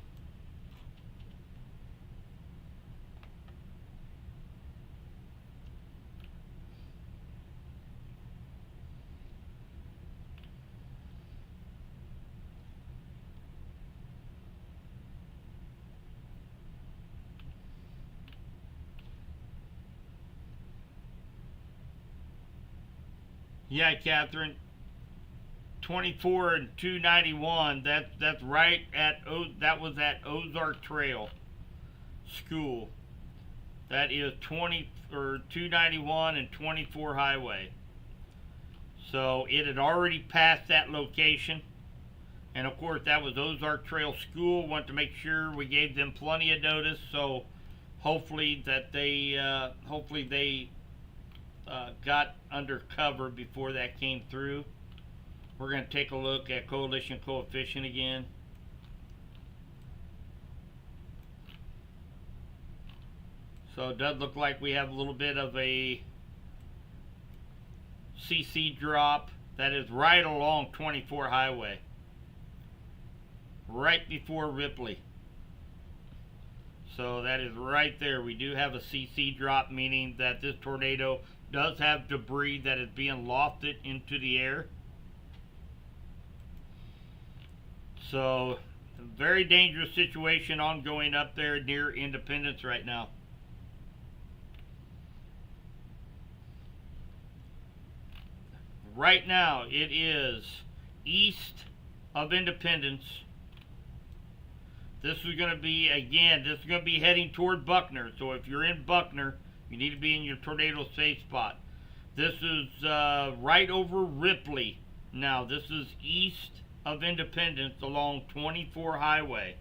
Yeah, Catherine. 24 and 291. That's right at that was at Ozark Trail School. That is 20 or 291 and 24 highway. So it had already passed that location, and of course that was Ozark Trail School. Want to make sure we gave them plenty of notice. So hopefully they got under cover before that came through. We're going to take a look at coalition coefficient again. So it does look like we have a little bit of a CC drop. That is right along 24 highway. Right before Ripley. So that is right there. We do have a CC drop, meaning that this tornado does have debris that is being lofted into the air. So, very dangerous situation ongoing up there near Independence right now. Right now, it is east of Independence. This is going to be, again, this is going to be heading toward Buckner. So if you're in Buckner, you need to be in your tornado safe spot. This is right over Ripley. Now, this is east of Independence along 24 highway.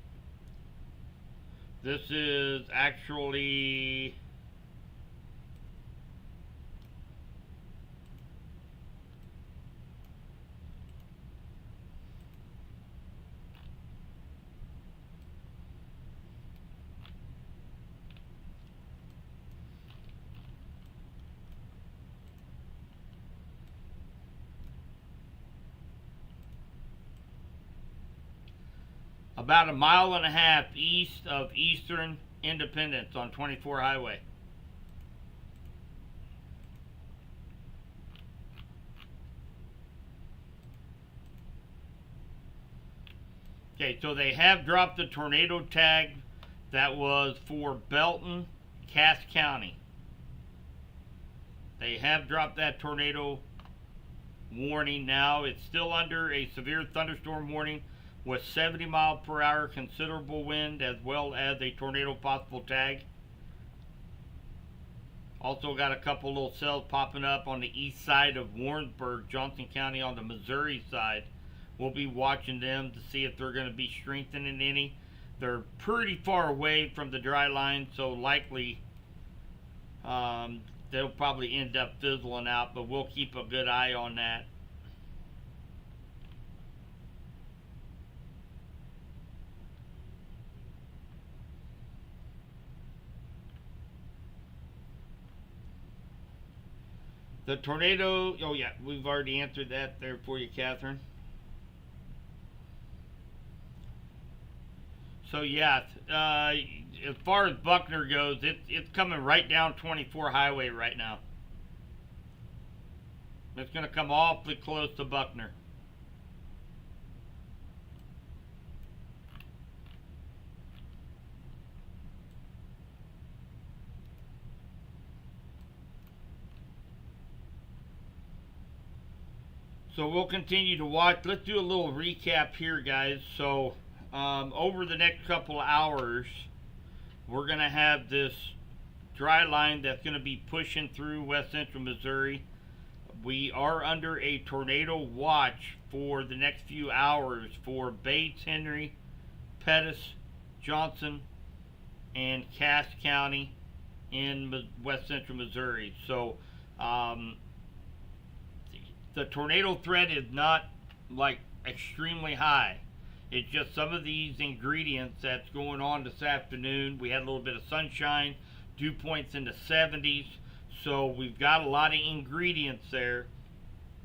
This is actually about a mile and a half east of eastern Independence on 24 highway. Okay, so they have dropped the tornado tag that was for Belton, Cass County. They have dropped that tornado warning now. It's still under a severe thunderstorm warning with 70 mile per hour considerable wind, as well as a tornado possible tag. Also got a couple little cells popping up on the east side of Warrensburg, Johnson County on the Missouri side. We'll be watching them to see if they're going to be strengthening any. They're pretty far away from the dry line, so likely they'll probably end up fizzling out, but we'll keep a good eye on that. The tornado, oh yeah, we've already answered that there for you, Catherine. So yeah, as far as Buckner goes, it's coming right down 24 highway right now. It's going to come awfully close to Buckner. So we'll continue to watch. Let's do a little recap here, guys. So over the next couple of hours, we're going to have this dry line that's going to be pushing through west central Missouri. We are under a tornado watch for the next few hours for Bates, Henry, Pettis, Johnson, and Cass County. in west central Missouri. So um, the tornado threat is not like extremely high. It's just some of these ingredients that's going on this afternoon. We had a little bit of sunshine, dew points in the 70s. So we've got a lot of ingredients there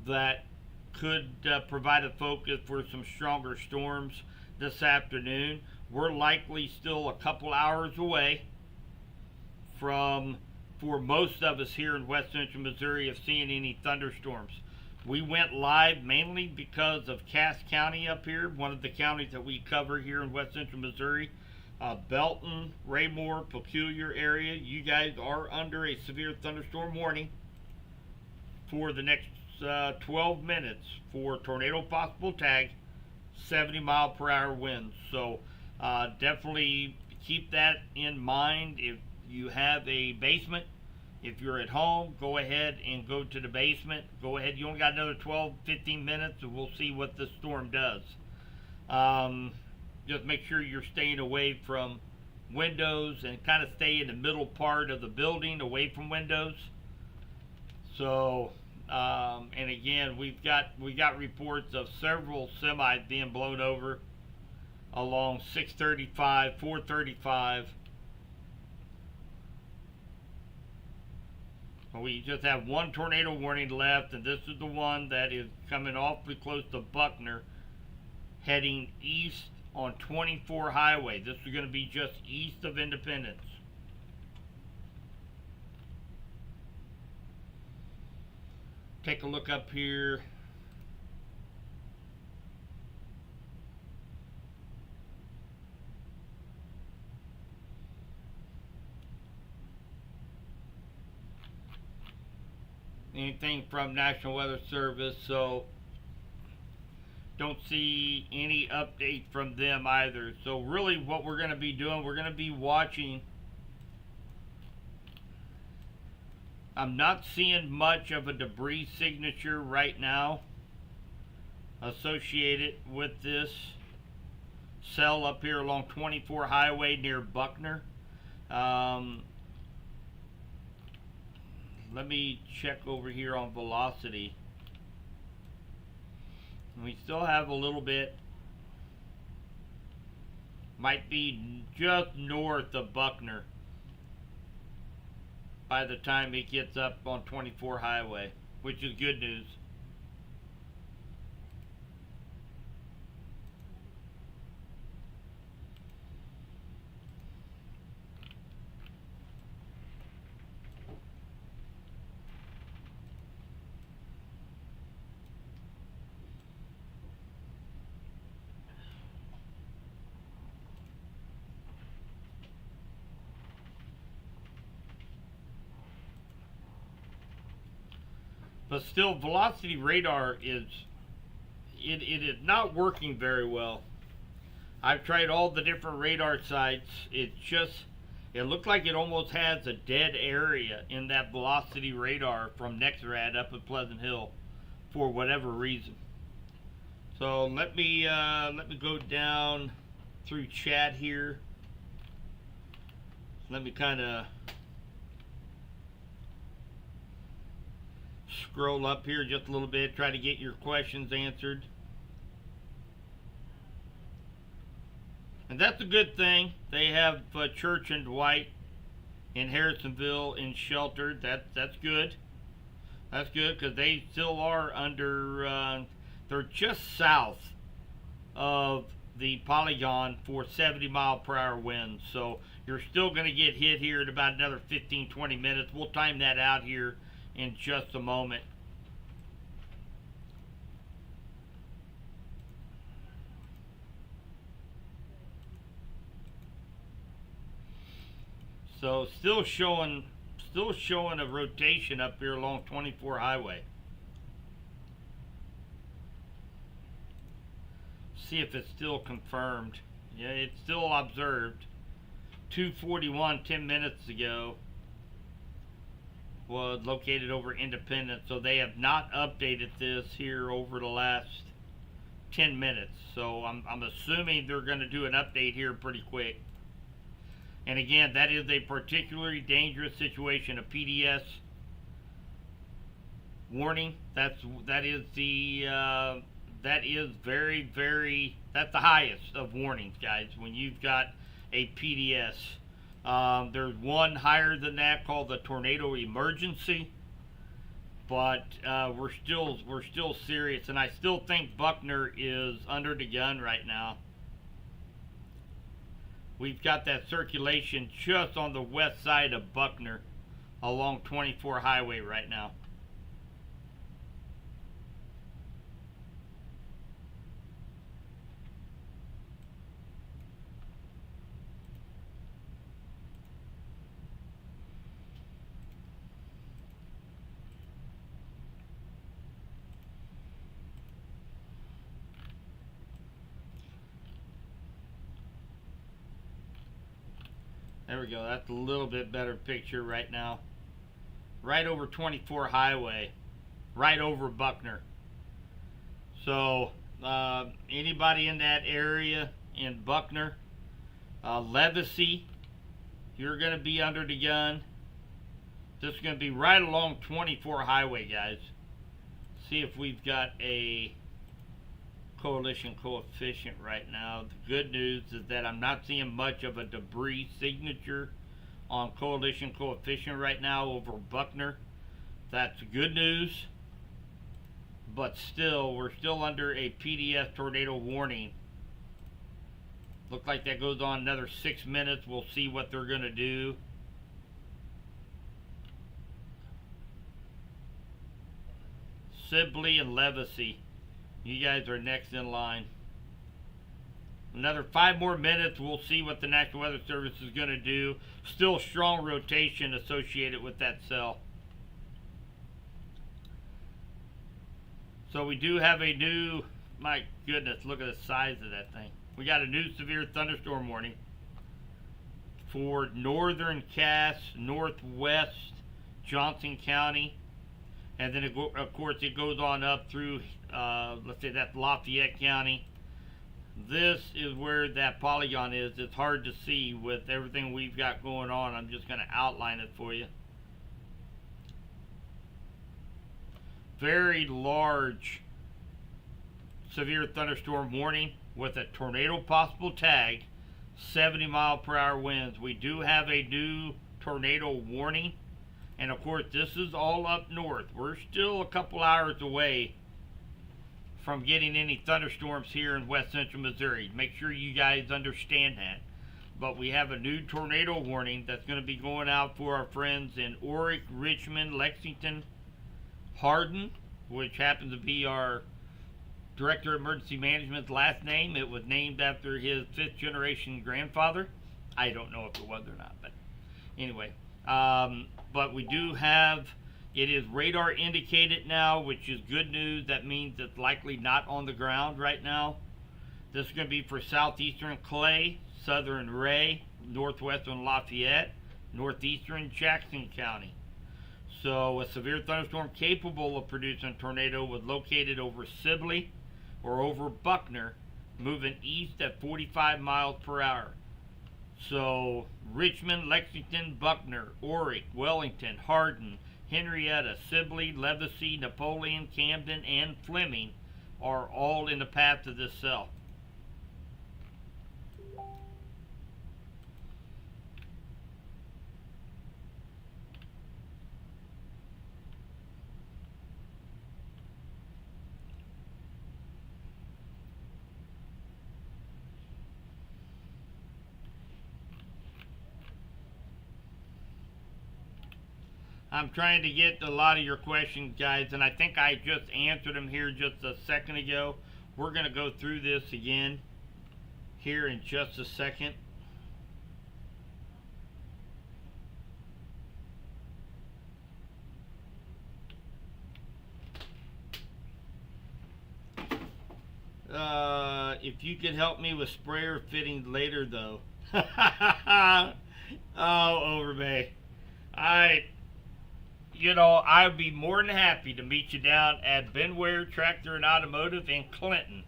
that could provide a focus for some stronger storms this afternoon. We're likely still a couple hours away from, for most of us here in west central Missouri, of seeing any thunderstorms. We went live mainly because of Cass County up here, one of the counties that we cover here in west central Missouri. Belton, Raymore, Peculiar area, you guys are under a severe thunderstorm warning for the next 12 minutes for tornado possible tag, 70-mile-per-hour winds. So definitely keep that in mind. If you have a basement, if you're at home, go ahead and go to the basement. Go ahead. You only got another 12-15 minutes, and we'll see what the storm does. Just make sure you're staying away from windows and kind of stay in the middle part of the building, away from windows. So, and again, we got reports of several semis being blown over along 635, 435. We just have one tornado warning left, and this is the one that is coming awfully close to Buckner, heading east on 24 Highway. This is going to be just east of Independence. Take a look up here. Anything from National Weather Service, so don't see any update from them either. So really what we're going to be doing, we're going to be watching. I'm not seeing much of a debris signature right now associated with this cell up here along 24 Highway near Buckner. Let me check over here on velocity. We still have a little bit, might be just north of Buckner by the time it gets up on 24 Highway, which is good news. But still, velocity radar is it is not working very well. I've tried all the different radar sites. It looked like it almost has a dead area in that velocity radar from NexRad up at Pleasant Hill for whatever reason. So let me go down through chat here. Let me kind of scroll up here just a little bit, try to get your questions answered. And that's a good thing. They have Church and Dwight in Harrisonville in shelter. That's good. That's good because they still are under. They're just south of the polygon for 70-mile-per-hour winds. So you're still going to get hit here in about another 15-20 minutes. We'll time that out here in just a moment. So still showing a rotation up here along 24 Highway. See if it's still confirmed. Yeah, it's still observed. 241 10 minutes ago was located over Independence, so they have not updated this here over the last 10 minutes. So I'm assuming they're going to do an update here pretty quick. And again, that is a particularly dangerous situation, a PDS warning. That is the that is that's the highest of warnings, guys. When you've got a PDS, there's one higher than that called the tornado emergency, but we're still serious, and I still think Buckner is under the gun right now. We've got that circulation just on the west side of Buckner along 24 highway right now. There we go. That's a little bit better picture right now. Right over 24 highway. Right over Buckner. So, anybody in that area in Buckner, Levacy, you're going to be under the gun. This is going to be right along 24 highway, guys. See if we've got a coalition coefficient right now. The good news is that I'm not seeing much of a debris signature on coalition coefficient right now over Buckner. That's good news, but still, we're still under a PDS tornado warning. Looks like that goes on another 6 minutes. We'll see what they're going to do. Sibley and Levacy, you guys are next in line. Another 5 more minutes, we'll see what the National Weather Service is going to do. Still strong rotation associated with that cell. So we do have a new, my goodness, look at the size of that thing. We got a new severe thunderstorm warning for northern Cass, northwest Johnson County. And then, of course, it goes on up through, let's say that's Lafayette County. This is where that polygon is. It's hard to see with everything we've got going on. I'm just going to outline it for you. Very large severe thunderstorm warning with a tornado possible tag, 70-mile-per-hour winds. We do have a new tornado warning. And of course, this is all up north. We're still a couple hours away from getting any thunderstorms here in west central Missouri. Make sure you guys understand that. But we have a new tornado warning that's going to be going out for our friends in Orick, Richmond, Lexington, Hardin, which happens to be our Director of Emergency Management's last name. It was named after his 5th generation grandfather. I don't know if it was or not, but anyway. But we do have, it is radar indicated now, which is good news. That means it's likely not on the ground right now. This is going to be for southeastern Clay, southern Ray, northwestern Lafayette, northeastern Jackson County. So a severe thunderstorm capable of producing a tornado was located over Sibley or over Buckner, moving east at 45 miles per hour. So Richmond, Lexington, Buckner, Orick, Wellington, Hardin, Henrietta, Sibley, Levacy, Napoleon, Camden, and Fleming are all in the path of this cell. I'm trying to get a lot of your questions, guys, and I think I just answered them here just a second ago. We're going to go through this again here in just a second. If you could help me with sprayer fittings later, though. Oh, Overbay. I'd be more than happy to meet you down at Ben Ware Tractor and Automotive in Clinton.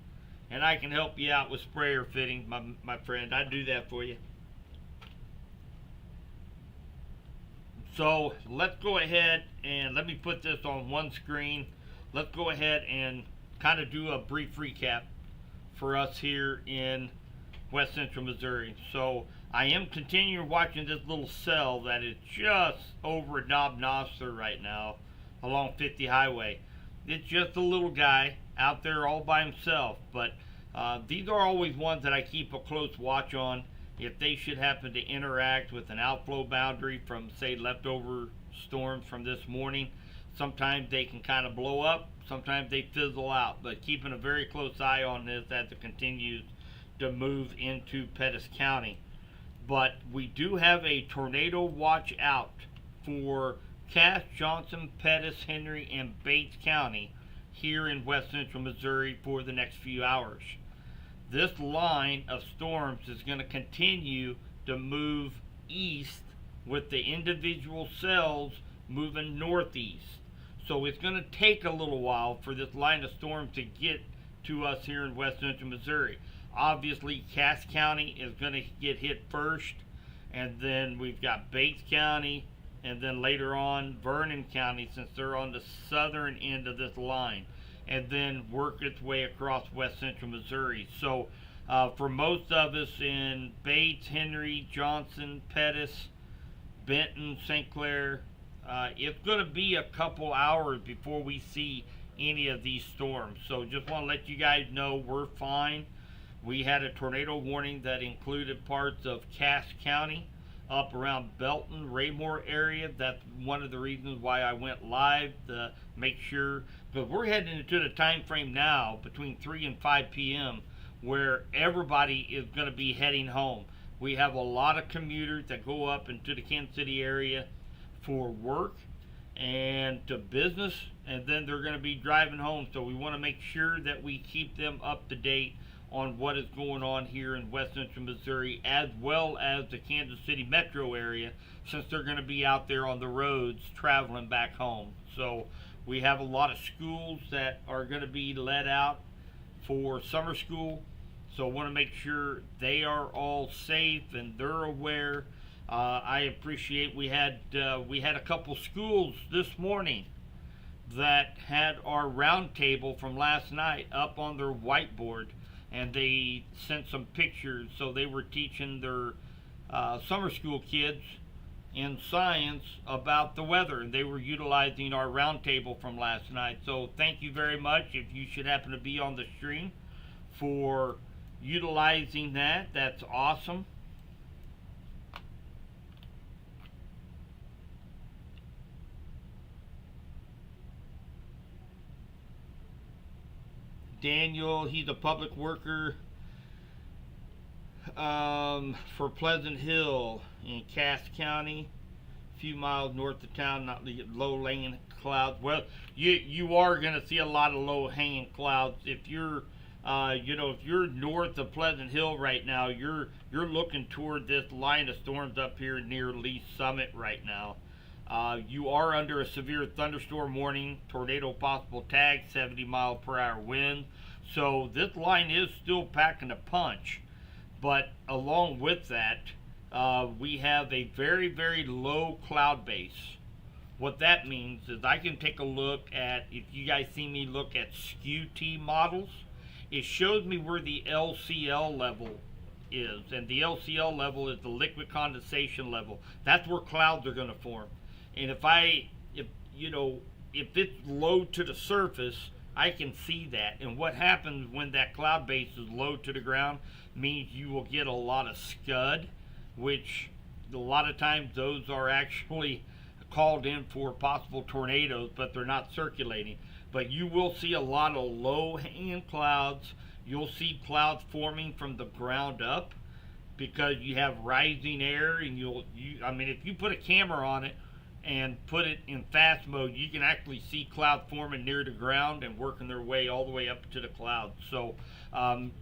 And I can help you out with sprayer fittings, my friend. I'd do that for you. So let's go ahead and let me put this on one screen. Let's go ahead and kind of do a brief recap for us here in West Central Missouri. So I am continuing watching this little cell that is just over at Knob Noster right now along 50 Highway. It's just a little guy out there all by himself, but these are always ones that I keep a close watch on. If they should happen to interact with an outflow boundary from, say, leftover storms from this morning, sometimes they can kind of blow up, sometimes they fizzle out. But keeping a very close eye on this as it continues to move into Pettis County. But we do have a tornado watch out for Cass, Johnson, Pettis, Henry, and Bates County here in West Central Missouri for the next few hours. This line of storms is going to continue to move east with the individual cells moving northeast. So it's going to take a little while for this line of storms to get to us here in West Central Missouri. Obviously, Cass County is going to get hit first, and then we've got Bates County, and then later on Vernon County, since they're on the southern end of this line, and then work its way across West Central Missouri. So for most of us in Bates, Henry, Johnson, Pettis, Benton, St. Clair, it's going to be a couple hours before we see any of these storms. So just want to let you guys know we're fine. We had a tornado warning that included parts of Cass County up around Belton, Raymore area. That's one of the reasons why I went live, to make sure, because we're heading into the time frame now between 3 and 5 p.m. where everybody is going to be heading home. We have a lot of commuters that go up into the Kansas City area for work and to business, and then they're going to be driving home. So we want to make sure that we keep them up to date on what is going on here in West Central Missouri, as well as the Kansas City metro area, since they're going to be out there on the roads traveling back home. So we have a lot of schools that are going to be let out for summer school, so I want to make sure they are all safe and they're aware. I appreciate we had a couple schools this morning that had our round table from last night up on their whiteboard, and they sent some pictures. So they were teaching their summer school kids in science about the weather, and they were utilizing our roundtable from last night. So thank you very much. If you should happen to be on the stream for utilizing that, that's awesome. Daniel, he's a public worker for Pleasant Hill in Cass County, a few miles north of town. Not low-hanging clouds. Well, you are going to see a lot of low-hanging clouds if you're if you're north of Pleasant Hill right now. You're looking toward this line of storms up here near Lee Summit right now. You are under a severe thunderstorm warning, tornado possible tag, 70-mile-per-hour wind. So this line is still packing a punch. But along with that, we have a very, very low cloud base. What that means is I can take a look at, if you guys see me look at SKU-T models, it shows me where the LCL level is. And the LCL level is the liquid condensation level. That's where clouds are going to form. And if it's low to the surface, I can see that. And what happens when that cloud base is low to the ground means you will get a lot of scud, which a lot of times those are actually called in for possible tornadoes, but they're not circulating. But you will see a lot of low-hanging clouds. You'll see clouds forming from the ground up because you have rising air, and if you put a camera on it and put it in fast mode, you can actually see clouds forming near the ground and working their way all the way up to the clouds. So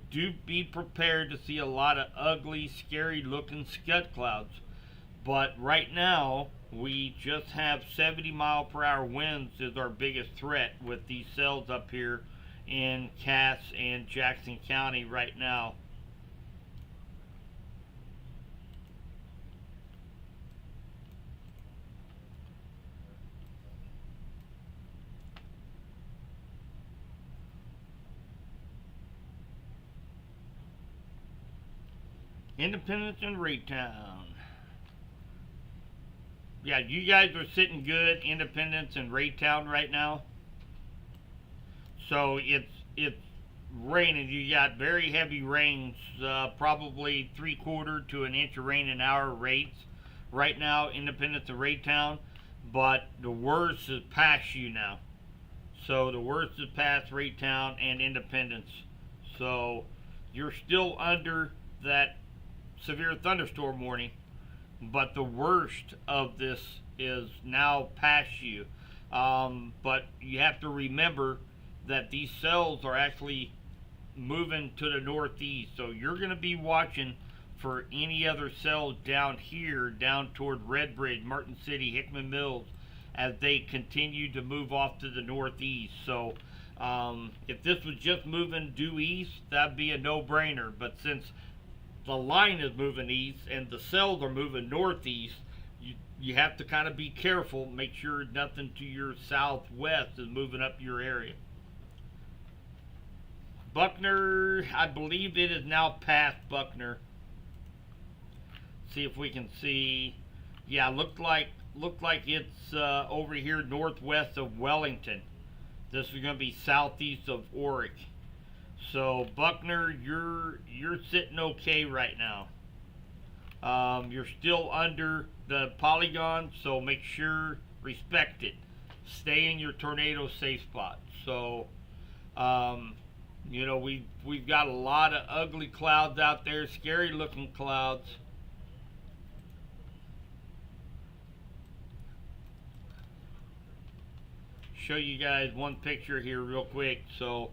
do be prepared to see a lot of ugly, scary looking scud clouds. But right now, we just have 70-mile-per-hour winds is our biggest threat with these cells up here in Cass and Jackson County right now. Independence and Raytown. Yeah, you guys are sitting good, Independence and Raytown right now. So it's raining. You got very heavy rains, probably 3/4 to an inch of rain an hour rates right now, Independence and Raytown. But the worst is past you now. So the worst is past Raytown and Independence. So you're still under that severe thunderstorm warning, but the worst of this is now past you. But you have to remember that these cells are actually moving to the northeast, so you're going to be watching for any other cells down here, down toward Redbridge, Martin City, Hickman Mills, as they continue to move off to the northeast. So if this was just moving due east, that'd be a no-brainer. But since the line is moving east and the cells are moving northeast, you have to kind of be careful. Make sure nothing to your southwest is moving up your area. Buckner, I believe it is now past Buckner. See if we can see. Yeah, looked like it's over here northwest of Wellington. This is going to be southeast of Orick. So Buckner, you're sitting okay right now. You're still under the polygon, so make sure respect it. Stay in your tornado safe spot. So, you know, we've got a lot of ugly clouds out there, scary looking clouds. Show you guys one picture here real quick. So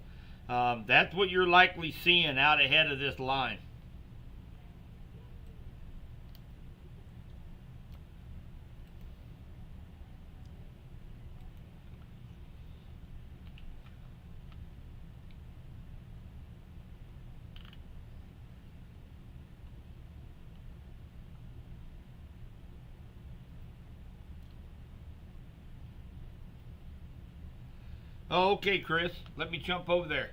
that's what you're likely seeing out ahead of this line. Oh, okay, Chris. Let me jump over there.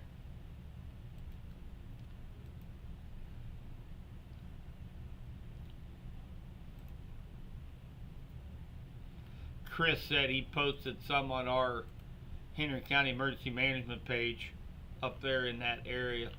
Chris said he posted some on our Henry County Emergency Management page up there in that area.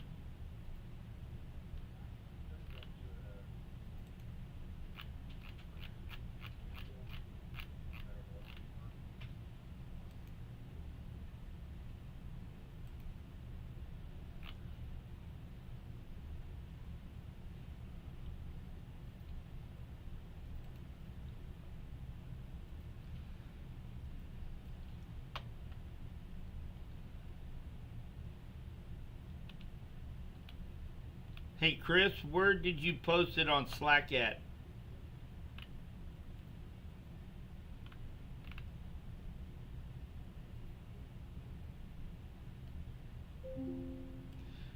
Hey, Chris, where did you post it on Slack at?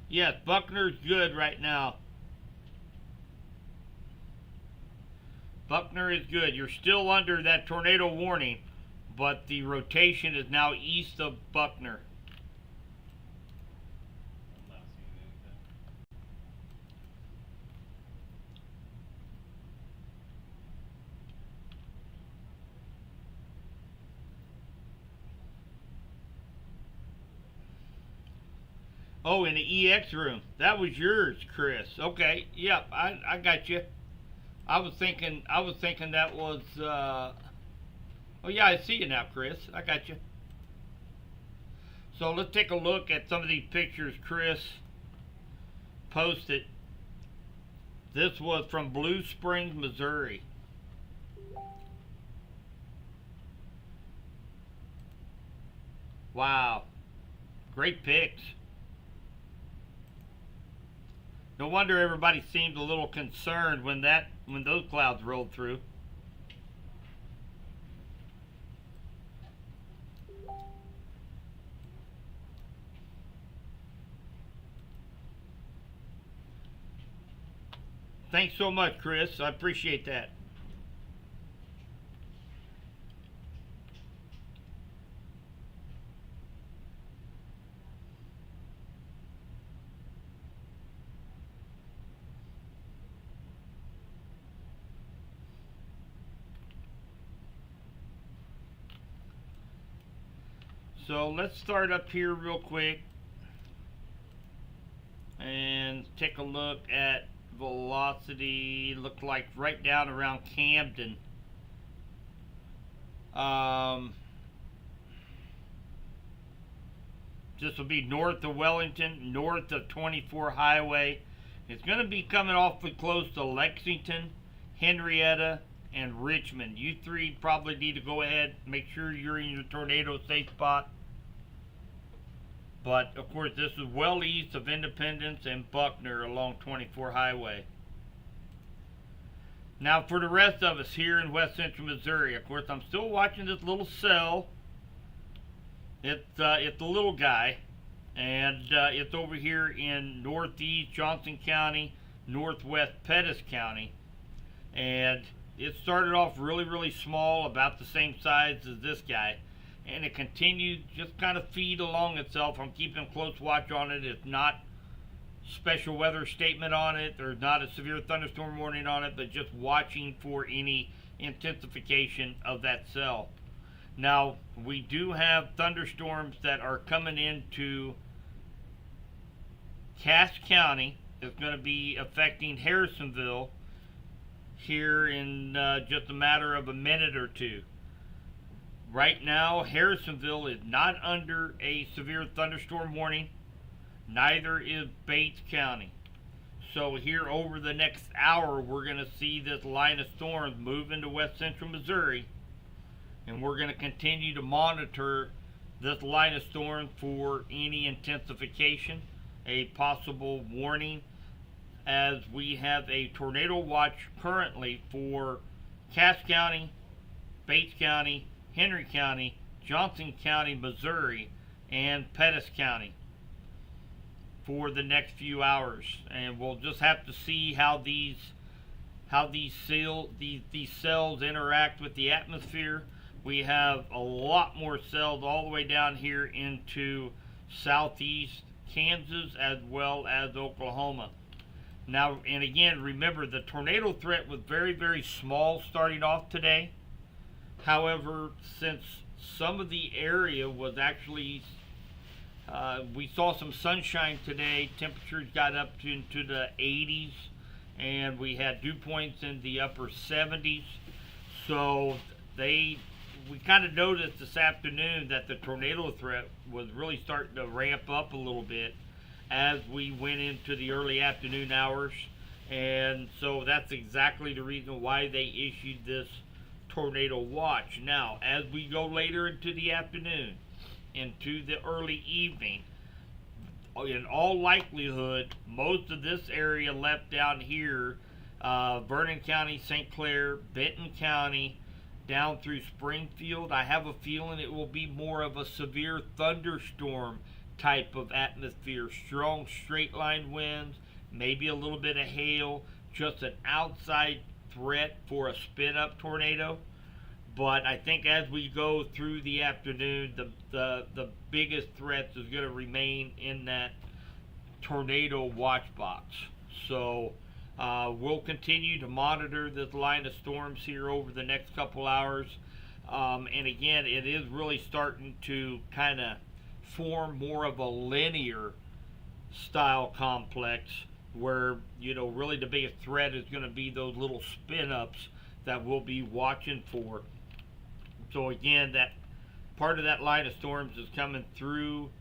Yes, Buckner's good right now. Buckner is good. You're still under that tornado warning, but the rotation is now east of Buckner. Oh, in the EX room. That was yours, Chris. Okay. Yep, I got you. I was thinking that was oh yeah, I see you now, Chris. I got you. So let's take a look at some of these pictures Chris posted. This was from Blue Springs, Missouri. Wow. Great pics. No wonder everybody seemed a little concerned when those clouds rolled through. Thanks so much, Chris. I appreciate that. So let's start up here real quick and take a look at velocity. Look like right down around Camden. This will be north of Wellington, north of 24 Highway. It's going to be coming awfully close to Lexington, Henrietta, and Richmond. You three probably need to go ahead, make sure you're in your tornado safe spot. But of course, this is well east of Independence and Buckner along 24 Highway. Now for the rest of us here in West Central Missouri, of course, I'm still watching this little cell. It's the little guy, and it's over here in northeast Johnson County, northwest Pettis County, and it started off really small, about the same size as this guy, and it continued just kind of feed along itself. I'm keeping close watch on it. It's not special weather statement on it. There's not a severe thunderstorm warning on it, but just watching for any intensification of that cell. Now, we do have thunderstorms that are coming into Cass County. It's going to be affecting Harrisonville here in just a matter of a minute or two. Right now, Harrisonville is not under a severe thunderstorm warning. Neither is Bates County. So here over the next hour, we're going to see this line of storms move into West Central Missouri. And we're going to continue to monitor this line of storm for any intensification, a possible warning, as we have a tornado watch currently for Cass County, Bates County, Henry County, Johnson County, Missouri, and Pettis County for the next few hours. And we'll just have to see how these cells interact with the atmosphere. We have a lot more cells all the way down here into southeast Kansas as well as Oklahoma. Now, and again, remember the tornado threat was very small starting off today. However, since some of the area was actually, we saw some sunshine today, temperatures got up into the 80s, and we had dew points in the upper 70s. So we kind of noticed this afternoon that the tornado threat was really starting to ramp up a little bit as we went into the early afternoon hours. And so that's exactly the reason why they issued this tornado watch. Now, as we go later into the afternoon, into the early evening, in all likelihood, most of this area left down here, Vernon County, St. Clair, Benton County, down through Springfield, I have a feeling it will be more of a severe thunderstorm type of atmosphere. Strong straight line winds, maybe a little bit of hail, just an outside threat for a spin up tornado. But I think as we go through the afternoon, the biggest threats is going to remain in that tornado watch box. So we'll continue to monitor this line of storms here over the next couple hours. And again, it is really starting to kind of form more of a linear style complex where, you know, really the biggest threat is going to be those little spin ups that we'll be watching for. So again, that part of that line of storms is coming through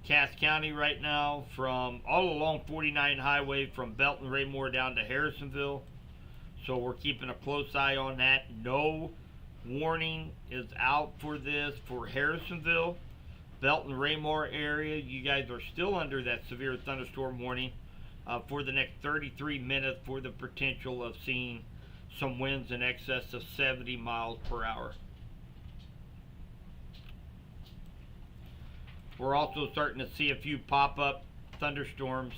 Cass County right now, from all along 49 Highway from Belton Raymore down to Harrisonville. So we're keeping a close eye on that. No warning is out for this for Harrisonville. Belton Raymore area, you guys are still under that severe thunderstorm warning for the next 33 minutes for the potential of seeing some winds in excess of 70 miles per hour. We're also starting to see a few pop-up thunderstorms.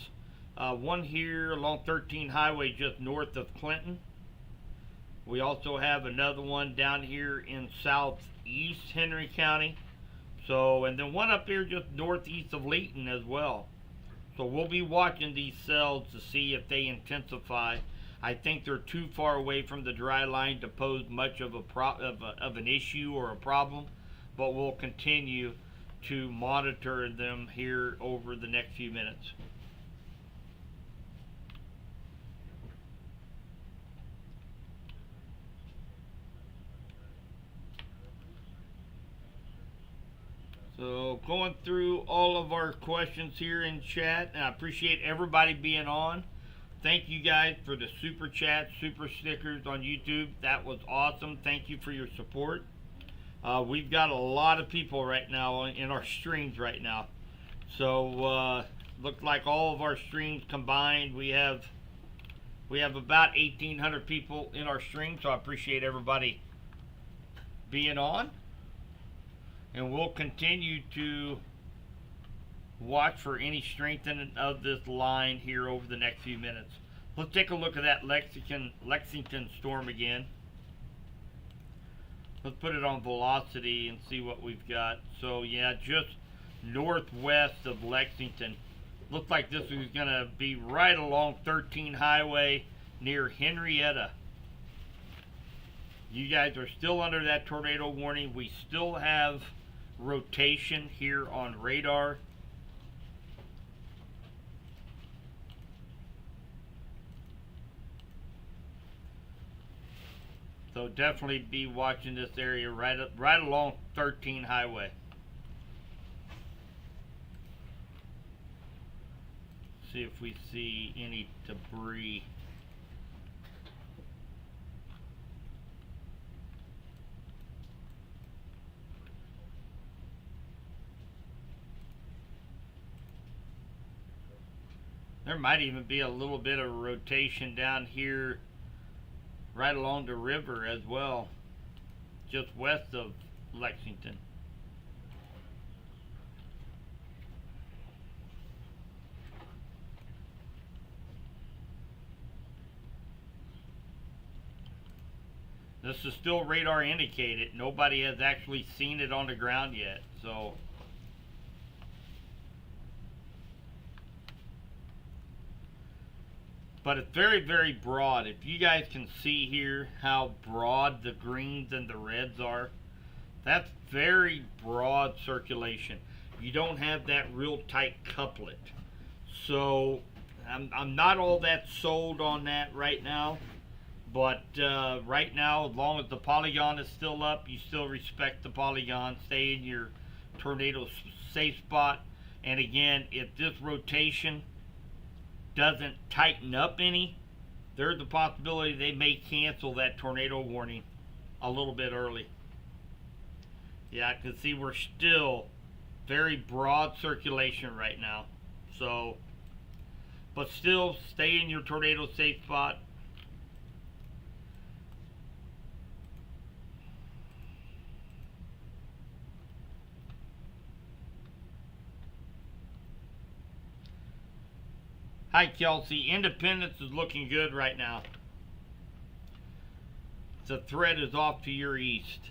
One here along 13 Highway just north of Clinton. We also have another one down here in southeast Henry County. So, and then one up here just northeast of Leeton as well. So we'll be watching these cells to see if they intensify. I think they're too far away from the dry line to pose much of an issue or a problem. but we'll continue to monitor them here over the next few minutes. So going through all of our questions here in chat, and I appreciate everybody being on. Thank you guys for the super chat, super stickers on YouTube. That was awesome. Thank you for your support. We've got a lot of people right now in our streams right now. So look like all of our streams combined, we have about 1,800 people in our stream. So I appreciate everybody being on. And we'll continue to watch for any strengthening of this line here over the next few minutes. Let's take a look at that Lexington storm again. Let's put it on velocity and see what we've got. So yeah, just northwest of Lexington. Looks like this is going to be right along 13 Highway near Henrietta. You guys are still under that tornado warning. We still have rotation here on radar. So definitely be watching this area right along 13 Highway. See if we see any debris. There might even be a little bit of rotation down here right along the river as well, just west of Lexington. This is still radar indicated. Nobody has actually seen it on the ground yet, so but it's very, very broad. If you guys can see here how broad the greens and the reds are, that's very broad circulation. You don't have that real tight couplet. So I'm not all that sold on that right now. But right now, as long as the polygon is still up, you still respect the polygon. Stay in your tornado safe spot. And again, if this rotation doesn't tighten up any, there's a possibility they may cancel that tornado warning a little bit early. Yeah, I can see we're still very broad circulation right now. So, but still stay in your tornado safe spot. Hi Kelsey, Independence is looking good right now. The threat is off to your east.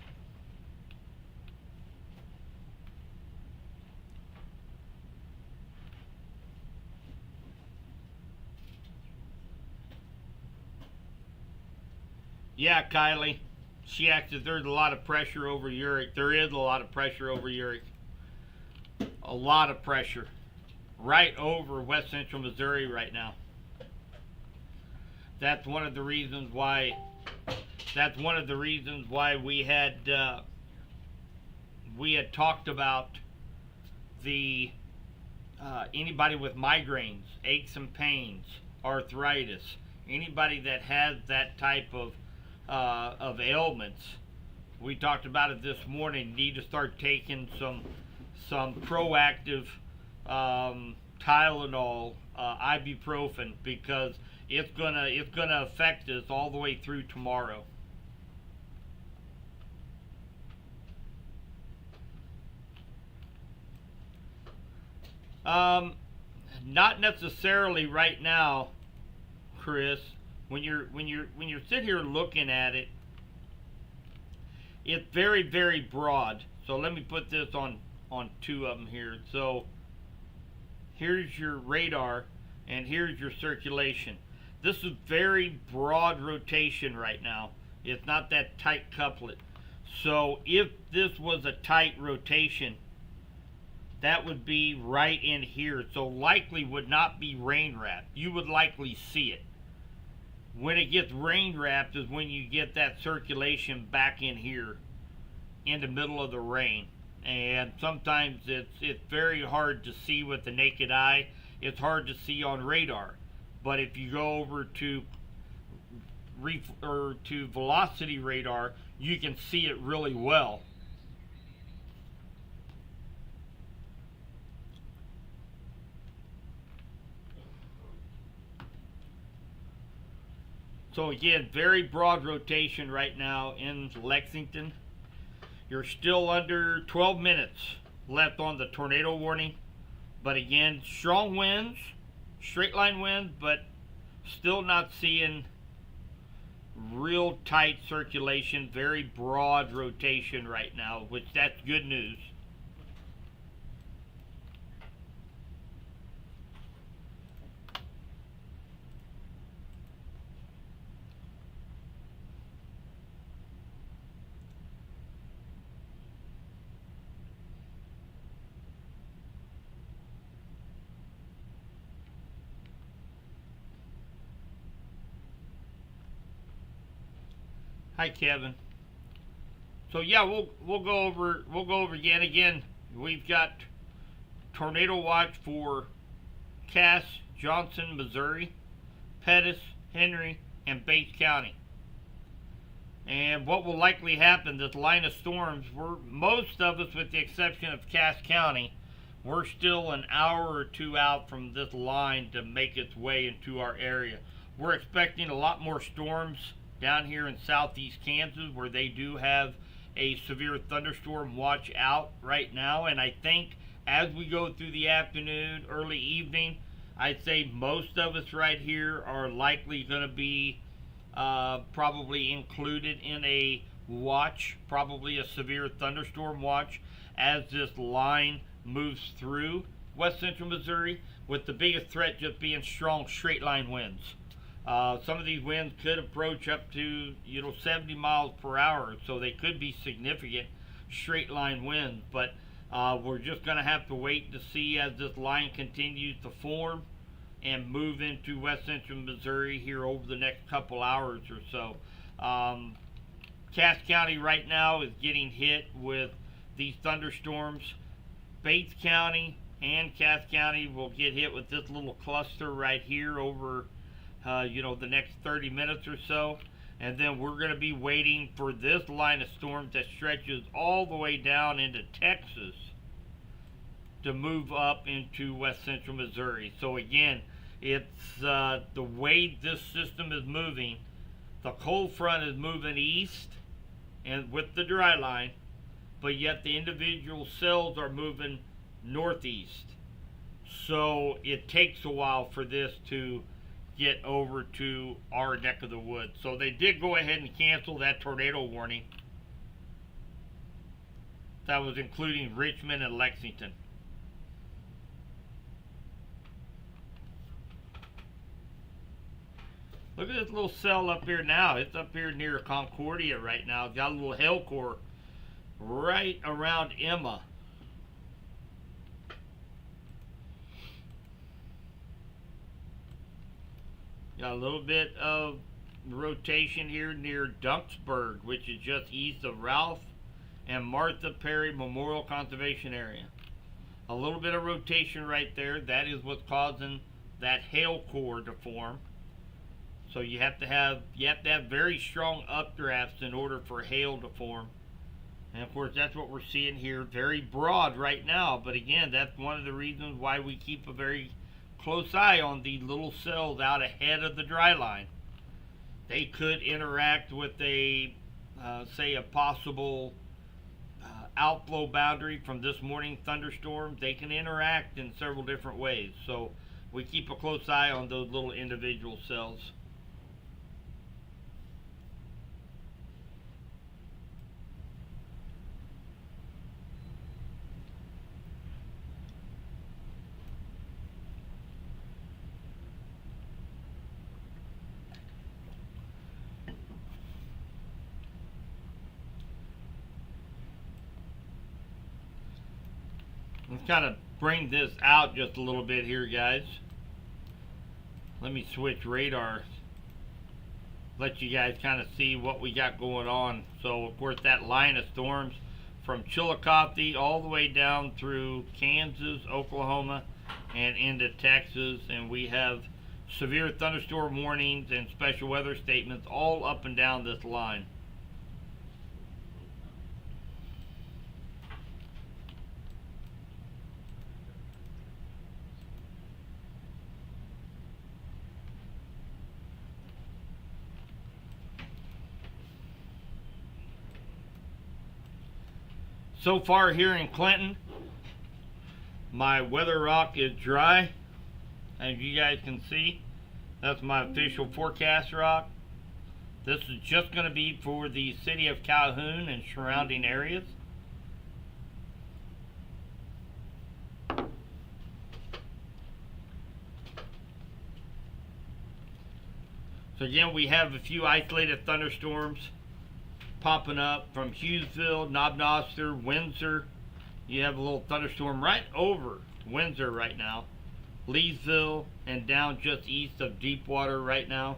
Yeah, Kylie. She acts there's a lot of pressure over Uric. There is a lot of pressure over Uric. A lot of pressure. Right over west central Missouri right now. That's one of the reasons why we had talked about the anybody with migraines, aches and pains, arthritis, anybody that has that type of ailments. We talked about it this morning. Need to start taking some proactive Tylenol, ibuprofen, because it's gonna affect us all the way through tomorrow. Not necessarily right now, Chris. When you're sitting here looking at it, it's very, very broad. So let me put this on two of them here. So here's your radar and here's your circulation. This is very broad rotation right now. It's not that tight couplet. So if this was a tight rotation, that would be right in here. So likely would not be rain wrapped. You would likely see it. When it gets rain wrapped is when you get that circulation back in here in the middle of the rain. And sometimes it's very hard to see with the naked eye. It's hard to see on radar. But if you go over to velocity radar, you can see it really well. So again, very broad rotation right now in Lexington. You're still under 12 minutes left on the tornado warning. But again, strong winds, straight line winds, but still not seeing real tight circulation, very broad rotation right now, which that's good news. Hi, Kevin. So yeah, we'll go over again. We've got tornado watch for Cass, Johnson, Missouri, Pettis, Henry, and Bates County. And what will likely happen, this line of storms, most of us, with the exception of Cass County, we're still an hour or two out from this line to make its way into our area. We're expecting a lot more storms down here in southeast Kansas, where they do have a severe thunderstorm watch out right now. And I think as we go through the afternoon, early evening, I'd say most of us right here are likely going to be probably included in a watch, probably a severe thunderstorm watch, as this line moves through west central Missouri, with the biggest threat just being strong straight line winds. Some of these winds could approach up to 70 miles per hour, so they could be significant straight line winds. But we're just going to have to wait to see as this line continues to form and move into west central Missouri here over the next couple hours or so. Cass County right now is getting hit with these thunderstorms. Bates County and Cass County will get hit with this little cluster right here over the next 30 minutes or so. And then we're going to be waiting for this line of storms that stretches all the way down into Texas to move up into west central Missouri. So again, it's the way this system is moving. The cold front is moving east and with the dry line, but yet the individual cells are moving northeast. So it takes a while for this to get over to our neck of the woods. So they did go ahead and cancel that tornado warning. That was including Richmond and Lexington. Look at this little cell up here now. It's up here near Concordia right now. It's got a little hail core right around Emma. Got a little bit of rotation here near Dunksburg, which is just east of Ralph and Martha Perry Memorial Conservation Area. A little bit of rotation right there. That is what's causing that hail core to form. So you have to have very strong updrafts in order for hail to form. And of course that's what we're seeing here, very broad right now. But again, that's one of the reasons why we keep a very close eye on these little cells out ahead of the dry line. They could interact with a possible outflow boundary from this morning thunderstorm. They can interact in several different ways. So we keep a close eye on those little individual cells. Let's kind of bring this out just a little bit here, guys. Let me switch radar. Let you guys kind of see what we got going on. So, of course, that line of storms from Chillicothe all the way down through Kansas, Oklahoma, and into Texas. And we have severe thunderstorm warnings and special weather statements all up and down this line. So far here in Clinton, my weather rock is dry. As you guys can see, that's my official forecast rock. This is just going to be for the city of Calhoun and surrounding areas. So again, we have a few isolated thunderstorms popping up from Hughesville, Knob Noster, Windsor. You have a little thunderstorm right over Windsor right now. Leesville and down just east of Deepwater right now.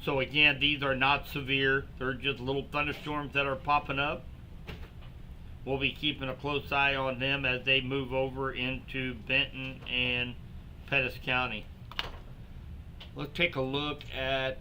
So again, these are not severe. They're just little thunderstorms that are popping up. We'll be keeping a close eye on them as they move over into Benton and Pettis County. Let's take a look at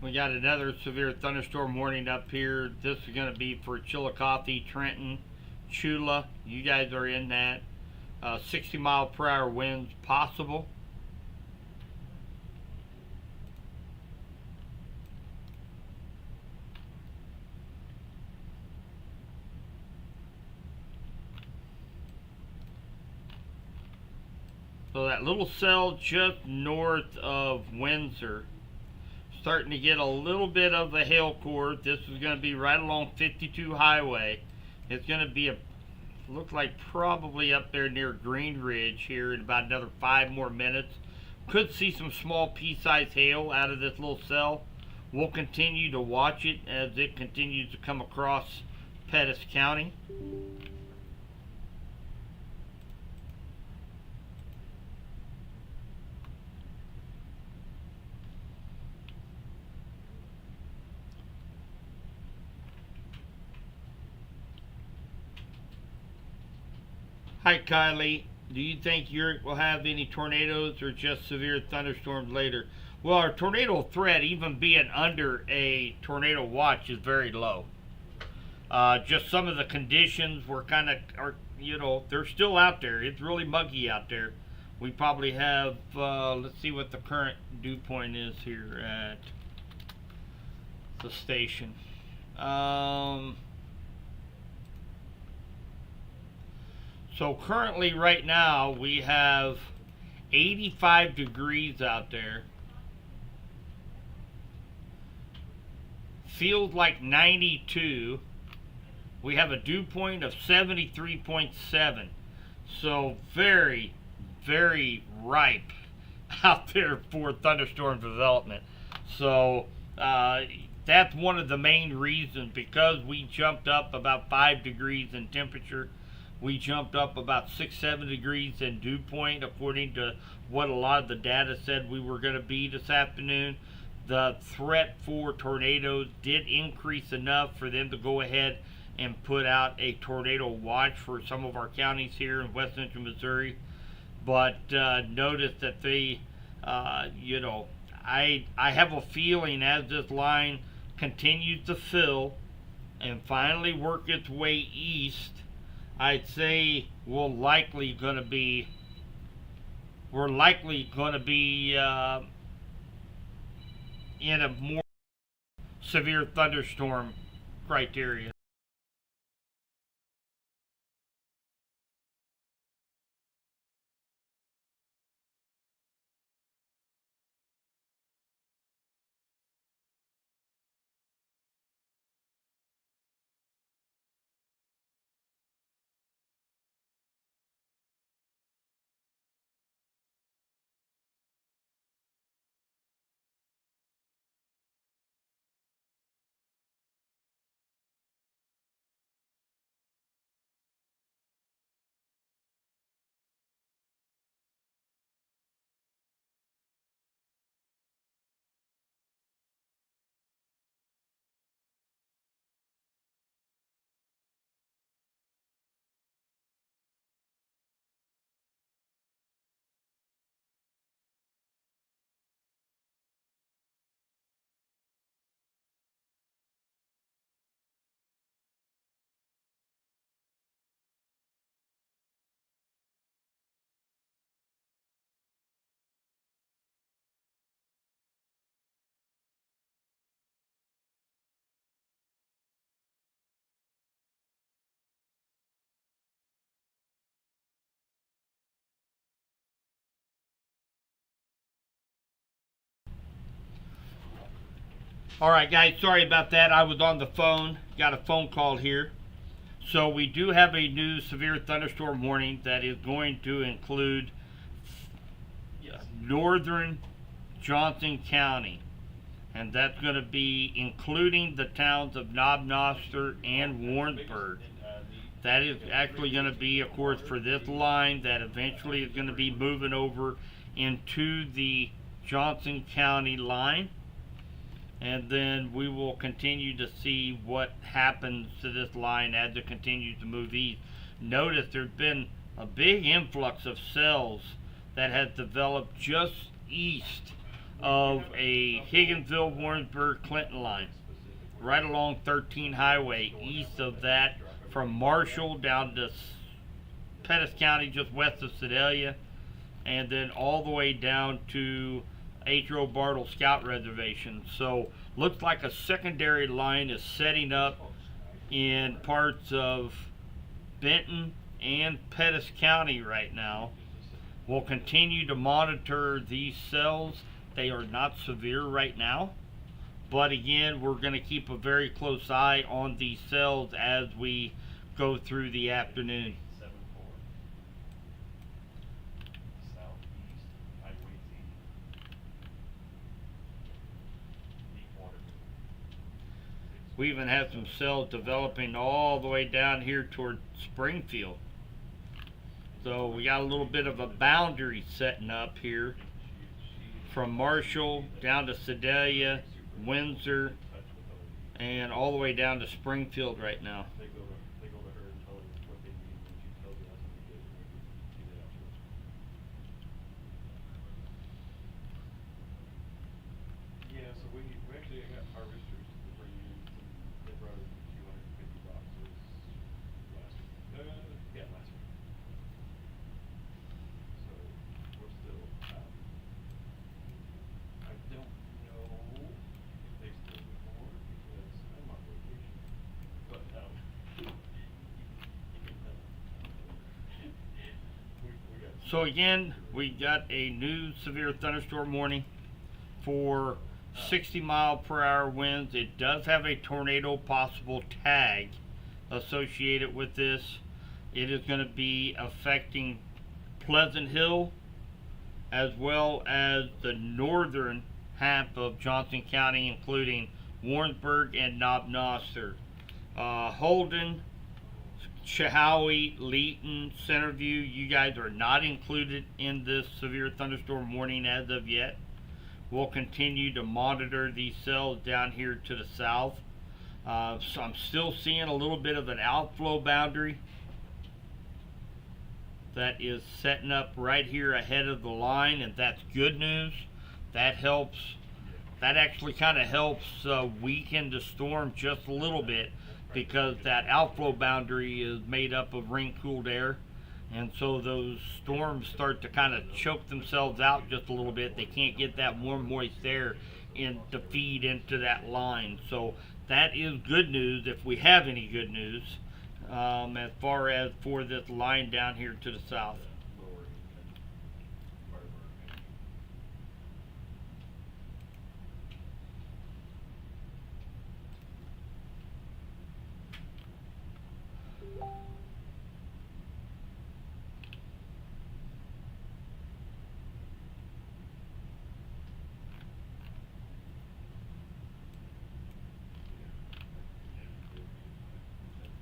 we got another severe thunderstorm warning up here. This is going to be for Chillicothe, Trenton, Chula. You guys are in that. 60-mile-per-hour winds possible. So that little cell just north of Windsor, starting to get a little bit of a hail core. This is going to be right along 52 Highway. It's going to be looks like probably up there near Green Ridge here in about another 5 more minutes. Could see some small pea-sized hail out of this little cell. We'll continue to watch it as it continues to come across Pettis County. Hi Kylie, do you think Uric will have any tornadoes or just severe thunderstorms later? Well, our tornado threat, even being under a tornado watch, is very low. Just some of the conditions were they're still out there. It's really muggy out there. We probably have, let's see what the current dew point is here at the station. So currently right now we have 85 degrees out there. Feels like 92. We have a dew point of 73.7. So very, very ripe out there for thunderstorm development. So that's one of the main reasons, because we jumped up about 5 degrees in temperature. We jumped up about 6, 7 degrees in dew point, according to what a lot of the data said we were going to be this afternoon. The threat for tornadoes did increase enough for them to go ahead and put out a tornado watch for some of our counties here in west central Missouri. But notice that they, I have a feeling as this line continues to fill and finally work its way east, I'd say we're likely going to be in a more severe thunderstorm criteria. All right, guys, sorry about that. I was on the phone, got a phone call here. So we do have a new severe thunderstorm warning that is going to include northern Johnson County, and that's going to be including the towns of Knob Noster and Warrensburg. That is actually going to be, of course, for this line that eventually is going to be moving over into the Johnson County line. And then we will continue to see what happens to this line as it continues to move east. Notice there's been a big influx of cells that has developed just east of a Higginsville, Warrensburg, Clinton line, right along 13 Highway, east of that, from Marshall down to Pettis County, just west of Sedalia, and then all the way down to H.O. Bartle Scout Reservation. So looks like a secondary line is setting up in parts of Benton and Pettis County right now. We'll continue to monitor these cells. They are not severe right now, but again, we're going to keep a very close eye on these cells as we go through the afternoon. We even have some cells developing all the way down here toward Springfield. So we got a little bit of a boundary setting up here from Marshall down to Sedalia, Windsor, and all the way down to Springfield right now. So again, we got a new severe thunderstorm warning for 60-mile-per-hour winds. It does have a tornado possible tag associated with this. It is going to be affecting Pleasant Hill as well as the northern half of Johnson County, including Warrensburg and Knob Noster. Holden, Chehowee, Leeton, Centerview, you guys are not included in this severe thunderstorm warning as of yet. We'll continue to monitor these cells down here to the south. So I'm still seeing a little bit of an outflow boundary that is setting up right here ahead of the line, and that's good news. That helps. That actually kind of helps weaken the storm just a little bit, because that outflow boundary is made up of rain-cooled air, and so those storms start to kind of choke themselves out just a little bit. They can't get that warm, moist air in to feed into that line. So that is good news, if we have any good news, as far as for this line down here to the south.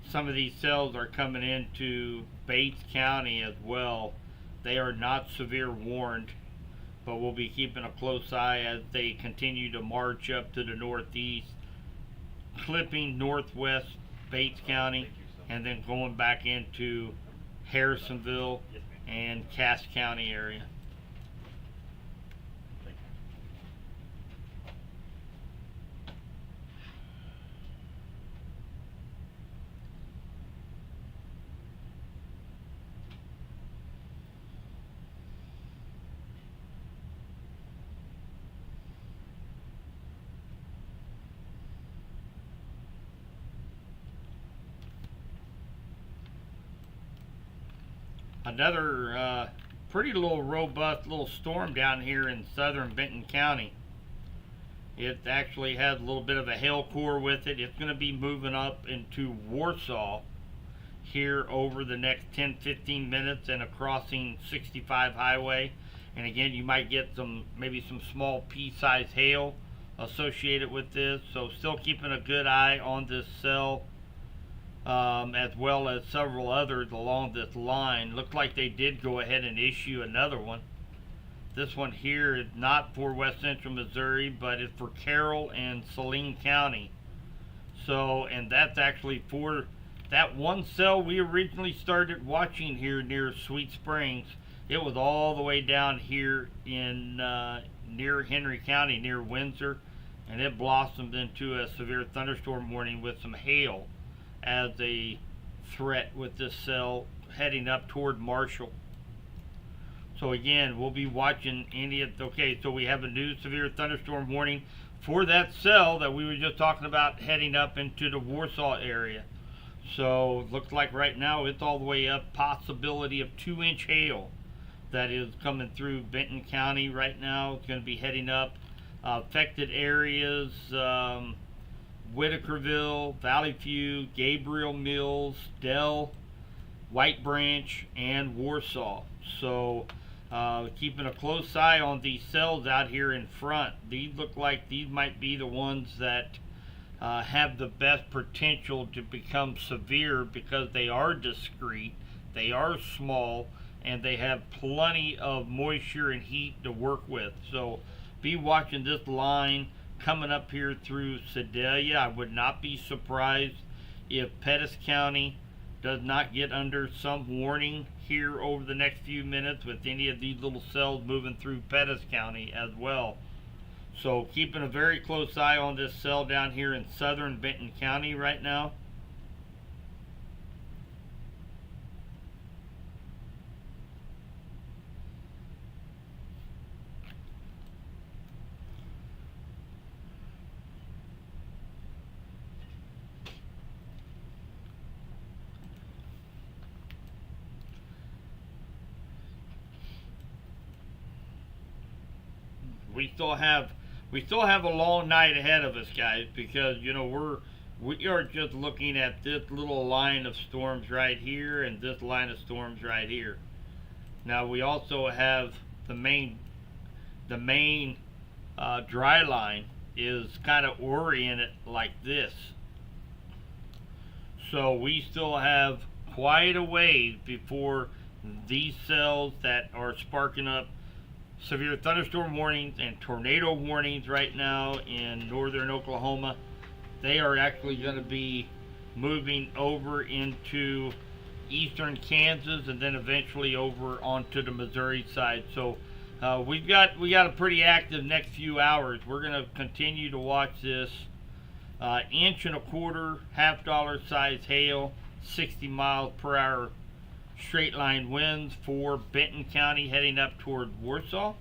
Some of these cells are coming into Bates County as well. They are not severe warned, but we'll be keeping a close eye as they continue to march up to the northeast, clipping northwest Bates County, and then going back into Harrisonville and Cass County area. Another pretty little robust little storm down here in southern Benton County. It actually has a little bit of a hail core with it. It's going to be moving up into Warsaw here over the next 10-15 minutes and crossing 65 highway. And again, you might get maybe some small pea-sized hail associated with this. So still keeping a good eye on this cell, as well as several others along this line. Looks like they did go ahead and issue another one. This one here is not for West Central Missouri, but it's for Carroll and Saline County. So, and that's actually for that one cell we originally started watching here near Sweet Springs. It was all the way down here in near Henry County, near Windsor, and it blossomed into a severe thunderstorm warning with some hail as a threat with this cell heading up toward Marshall. So again, we'll be watching any of, okay, so we have a new severe thunderstorm warning for that cell that we were just talking about heading up into the Warsaw area. So looks like right now it's all the way up, possibility of 2-inch hail that is coming through Benton County right now. It's going to be heading up. Affected areas, Whitakerville, Valley View, Gabriel Mills, Dell, White Branch, and Warsaw. So keeping a close eye on these cells out here in front. These look like these might be the ones that have the best potential to become severe, because they are discrete, they are small, and they have plenty of moisture and heat to work with. So be watching this line coming up here through Sedalia. I would not be surprised if Pettis County does not get under some warning here over the next few minutes with any of these little cells moving through Pettis County as well. So keeping a very close eye on this cell down here in southern Benton County right now. We still have a long night ahead of us, guys, because you know We are just looking at this little line of storms right here and this line of storms right here. Now we also have the main dry line is kind of oriented like this. So we still have quite a ways before these cells that are sparking up severe thunderstorm warnings and tornado warnings right now in northern Oklahoma, they are actually going to be moving over into eastern Kansas and then eventually over onto the Missouri side. So we got a pretty active next few hours. We're going to continue to watch this inch and a quarter, $half size hail, 60 miles per hour straight line winds for Benton County heading up toward Warsaw.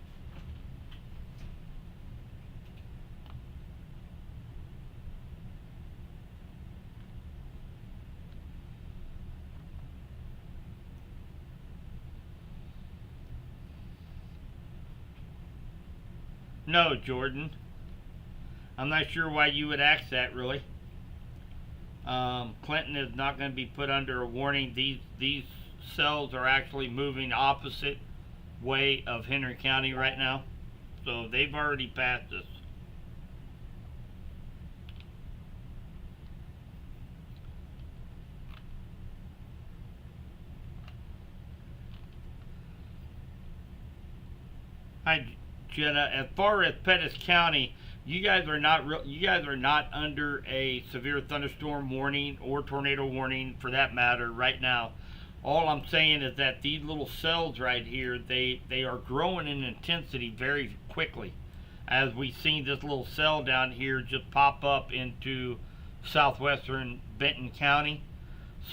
No, Jordan. I'm not sure why you would ask that, really. Clinton is not going to be put under a warning. These cells are actually moving opposite way of Henry County right now, so they've already passed us. Hi, Jenna. As far as Pettis County, you guys are not under a severe thunderstorm warning or tornado warning for that matter right now. All I'm saying is that these little cells right here, they are growing in intensity very quickly. As we've seen this little cell down here just pop up into southwestern Benton County.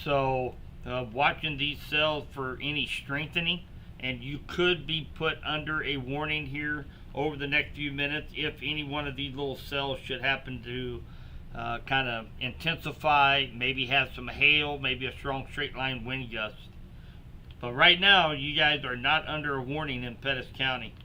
So watching these cells for any strengthening, and you could be put under a warning here over the next few minutes if any one of these little cells should happen to kind of intensify, maybe have some hail, maybe a strong straight line wind gust. But right now, you guys are not under a warning in Pettis County.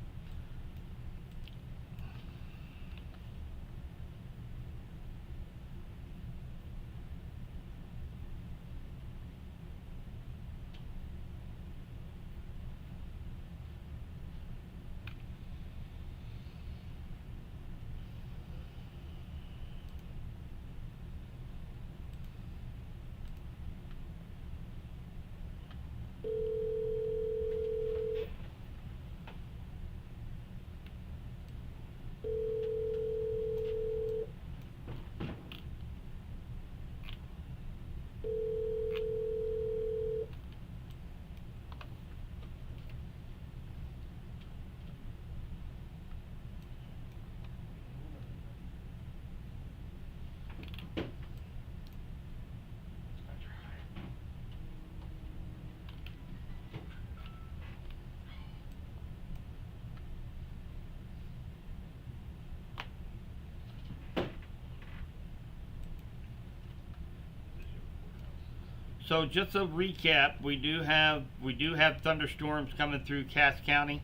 So just a recap, we do have thunderstorms coming through Cass County.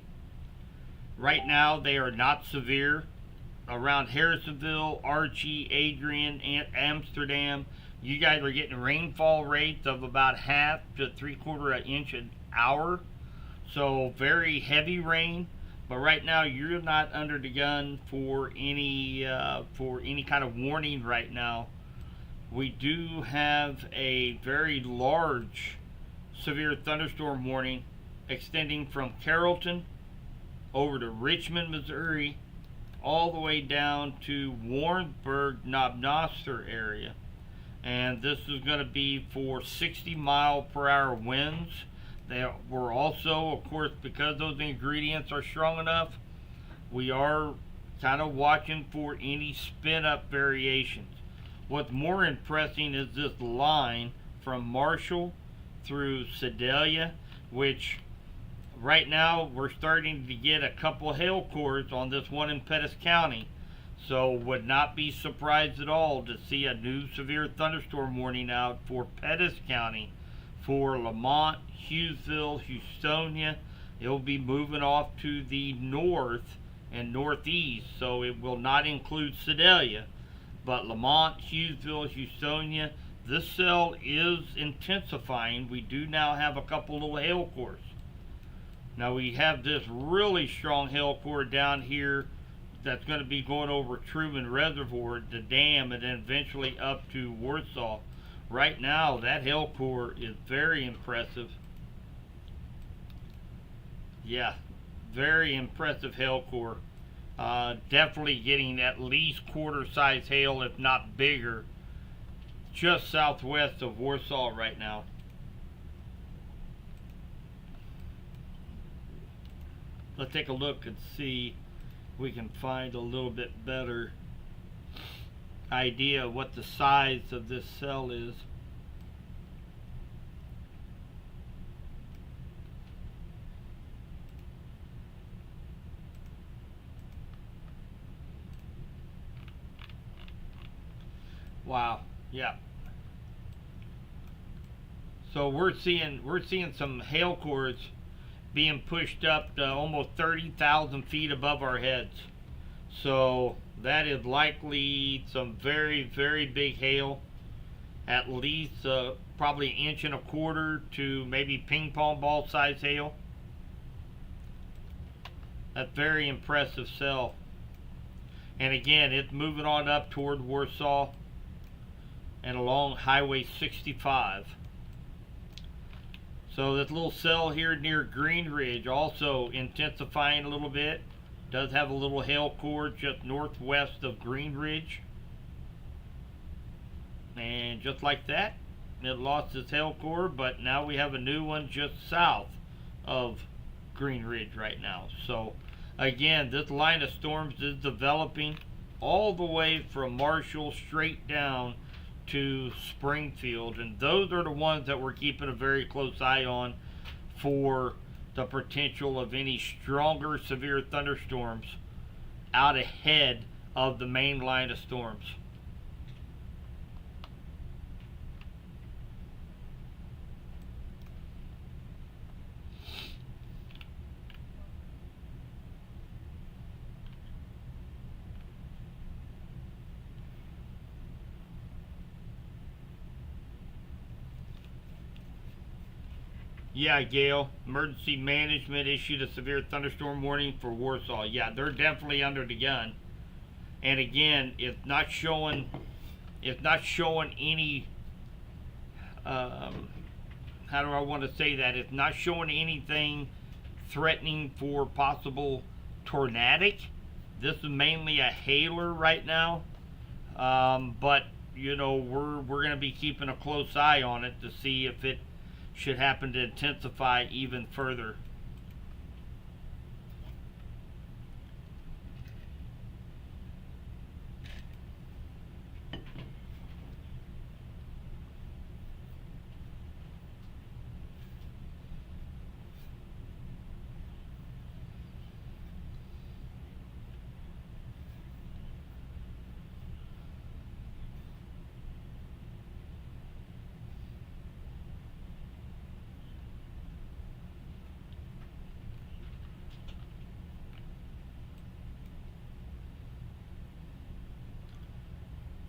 Right now they are not severe. Around Harrisonville, Archie, Adrian, and Amsterdam, you guys are getting rainfall rates of about half to 3/4 inch an hour. So very heavy rain. But right now you're not under the gun for any kind of warning right now. We do have a very large severe thunderstorm warning extending from Carrollton over to Richmond, Missouri, all the way down to Warrensburg, Knob-Noster area. And this is going to be for 60-mile-per-hour winds. They were also, of course, because those ingredients are strong enough, we are kind of watching for any spin-up variations. What's more impressive is this line from Marshall through Sedalia, which right now we're starting to get a couple hail cores on this one in Pettis County. So would not be surprised at all to see a new severe thunderstorm warning out for Pettis County, for Lamont, Hughesville, Houstonia. It will be moving off to the north and northeast, so it will not include Sedalia. But Lamont, Hughesville, Hewsonia, this cell is intensifying. We do now have a couple little hail cores. Now we have this really strong hail core down here that's going to be going over Truman Reservoir, the dam, and then eventually up to Warsaw. Right now, that hail core is very impressive. Yeah, very impressive hail core. Definitely getting at least quarter size hail, if not bigger, just southwest of Warsaw right now. Let's take a look and see if we can find a little bit better idea of what the size of this cell is. Wow, yeah. So we're seeing some hail cores being pushed up to almost 30,000 feet above our heads. So that is likely some very, very big hail. At least probably an inch and a quarter to maybe ping pong ball size hail. That's very impressive cell. And again, it's moving on up toward Warsaw and along Highway 65. So this little cell here near Green Ridge also intensifying a little bit. Does have a little hail core just northwest of Green Ridge. And just like that, it lost its hail core, but now we have a new one just south of Green Ridge right now. So again, this line of storms is developing all the way from Marshall straight down to Springfield, and those are the ones that we're keeping a very close eye on for the potential of any stronger severe thunderstorms out ahead of the main line of storms. Yeah, Gail, emergency management issued a severe thunderstorm warning for Warsaw. Yeah, they're definitely under the gun. And again, it's not showing any how do I want to say that? It's not showing anything threatening for possible tornadic. This is mainly a hailer right now. But you know, we're going to be keeping a close eye on it to see if it should happen to intensify even further.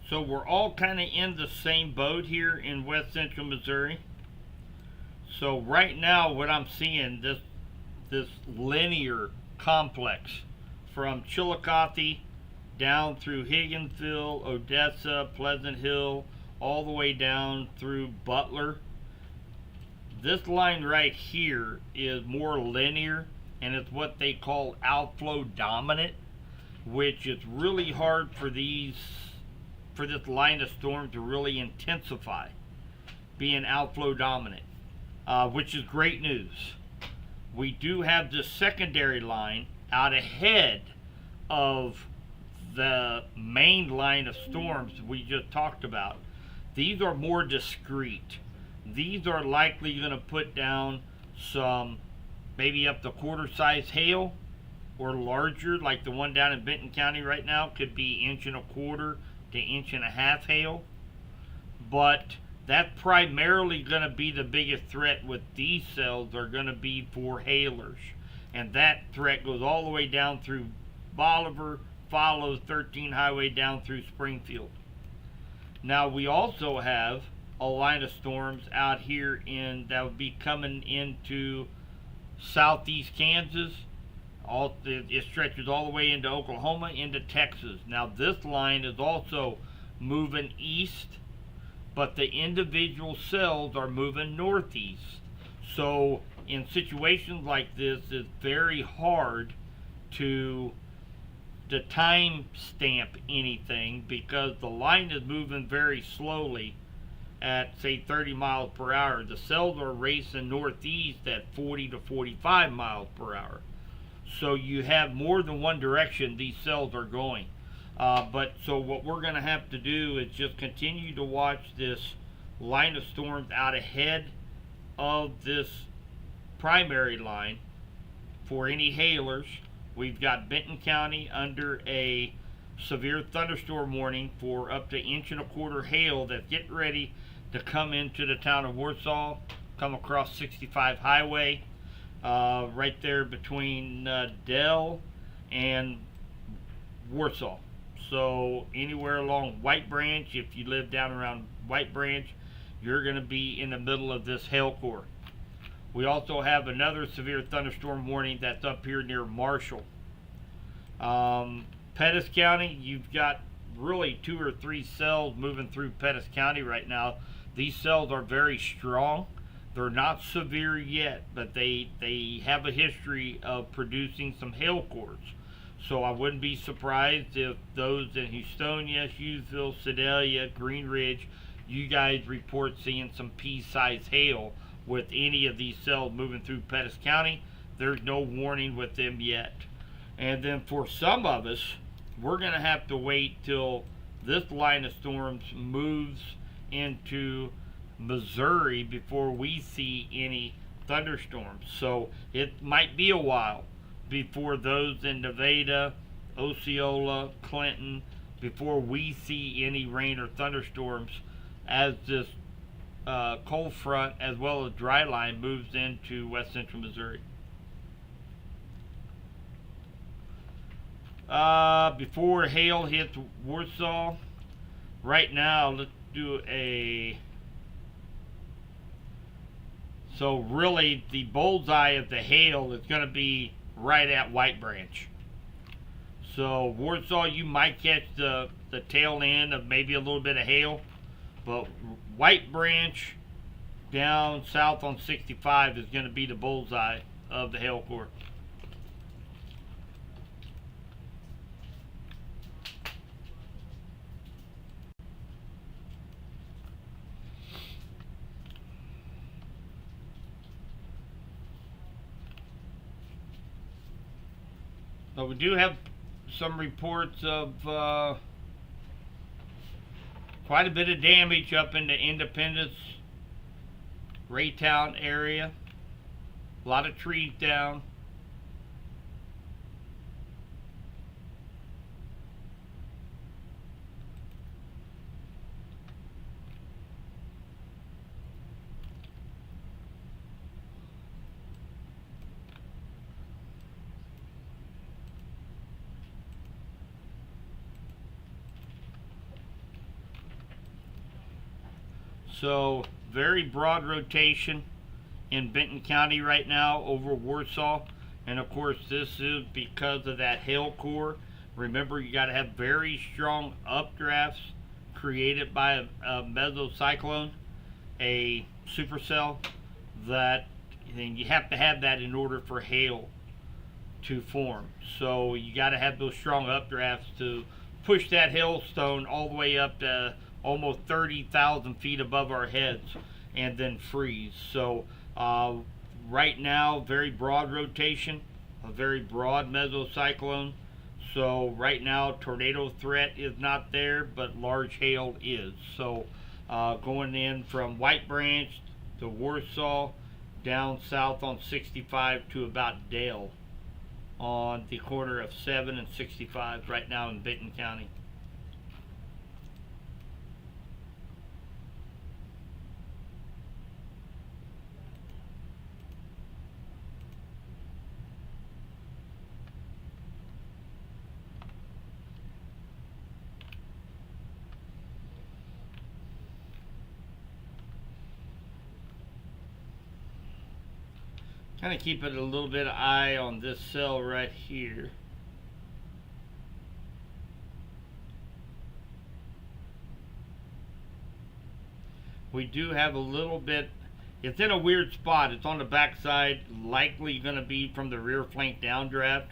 So we're all kind of in the same boat here in west central Missouri. So right now what I'm seeing, this linear complex from Chillicothe down through Higginsville, Odessa, Pleasant Hill, all the way down through Butler. This line right here is more linear, and it's what they call outflow dominant, which is really hard for this line of storm to really intensify, being outflow dominant, which is great news. We do have this secondary line out ahead of the main line of storms we just talked about. These are more discreet. These are likely going to put down some maybe up to quarter size hail or larger, like the one down in Benton County right now could be inch and a quarter to inch and a half hail. But that's primarily going to be the biggest threat with these cells are going to be for hailers, and that threat goes all the way down through Bolivar, follows 13 Highway down through Springfield. Now we also have a line of storms out here in that would be coming into southeast Kansas. It stretches all the way into Oklahoma, into Texas. Now this line is also moving east, but the individual cells are moving northeast. So in situations like this, it's very hard to time stamp anything because the line is moving very slowly at say 30 miles per hour. The cells are racing northeast at 40 to 45 miles per hour. So you have more than one direction these cells are going. But so what we're going to have to do is just continue to watch this line of storms out ahead of this primary line for any hailers. We've got Benton County under a severe thunderstorm warning for up to 1.25 inch hail that's getting ready to come into the town of Warsaw, come across 65 highway, right there between Dell and Warsaw. So anywhere along White Branch, if you live down around White Branch, you're going to be in the middle of this hail core. We also have another severe thunderstorm warning that's up here near Marshall. Pettis County, you've got really 2 or 3 cells moving through Pettis County right now. These cells are very strong. They're not severe yet, but they have a history of producing some hail cores. So I wouldn't be surprised if those in Houstonia, Hughesville, Sedalia, Green Ridge, you guys report seeing some pea-sized hail with any of these cells moving through Pettis County. There's no warning with them yet. And then for some of us, we're going to have to wait till this line of storms moves into Missouri before we see any thunderstorms. So it might be a while before those in Nevada, Osceola, Clinton, before we see any rain or thunderstorms as this cold front as well as dry line moves into west central Missouri. Before hail hits Warsaw, right now let's do so really the bullseye of the hail is going to be right at White Branch. So Warsaw, you might catch the tail end of maybe a little bit of hail, but White Branch down south on 65 is going to be the bullseye of the hail core. But we do have some reports of quite a bit of damage up in the Independence, Raytown area. A lot of trees down. So very broad rotation in Benton County right now over Warsaw, and of course this is because of that hail core. Remember, you got to have very strong updrafts created by a mesocyclone, a supercell, that and you have to have that in order for hail to form. So you got to have those strong updrafts to push that hailstone all the way up to almost 30,000 feet above our heads and then freeze. So right now, very broad rotation, a very broad mesocyclone. So right now, tornado threat is not there, but large hail is. So going in from White Branch to Warsaw, down south on 65 to about Dale on the corner of 7 and 65 right now in Benton County. Kind of keeping a little bit of eye on this cell right here. We do have a little bit, it's in a weird spot. It's on the back side, likely going to be from the rear flank downdraft.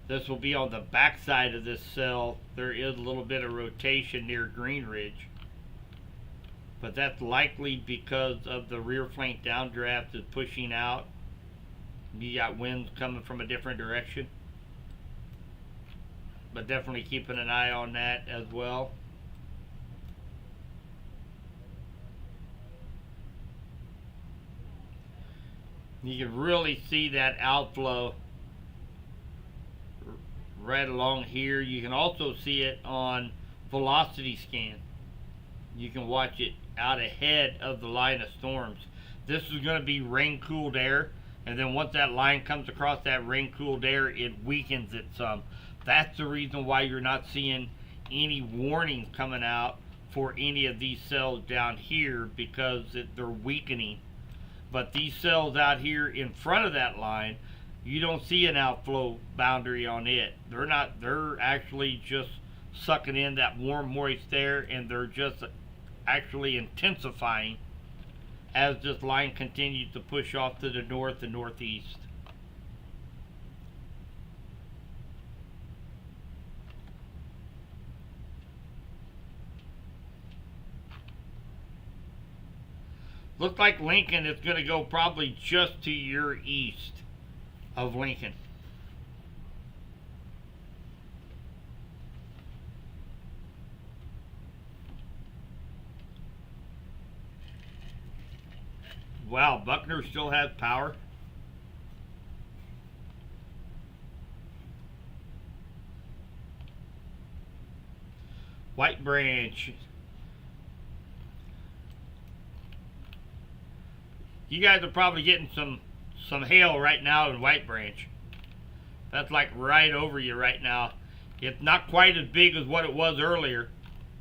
This will be on the back side of this cell. There is a little bit of rotation near Green Ridge, but that's likely because of the rear flank downdraft is pushing out. You got winds coming from a different direction, but definitely keeping an eye on that as well. You can really see that outflow right along here. You can also see it on velocity scan. You can watch it out ahead of the line of storms. This is going to be rain cooled air, and then once that line comes across that rain cooled air, it weakens it some. That's the reason why you're not seeing any warning coming out for any of these cells down here, because they're weakening. But these cells out here in front of that line, you don't see an outflow boundary on it. They're actually just sucking in that warm moist air, and they're just actually intensifying as this line continues to push off to the north and northeast. Looks like Lincoln is going to go probably just to your east of Lincoln. Wow, Buckner still has power. White Branch. You guys are probably getting some hail right now in White Branch. That's like right over you right now. It's not quite as big as what it was earlier,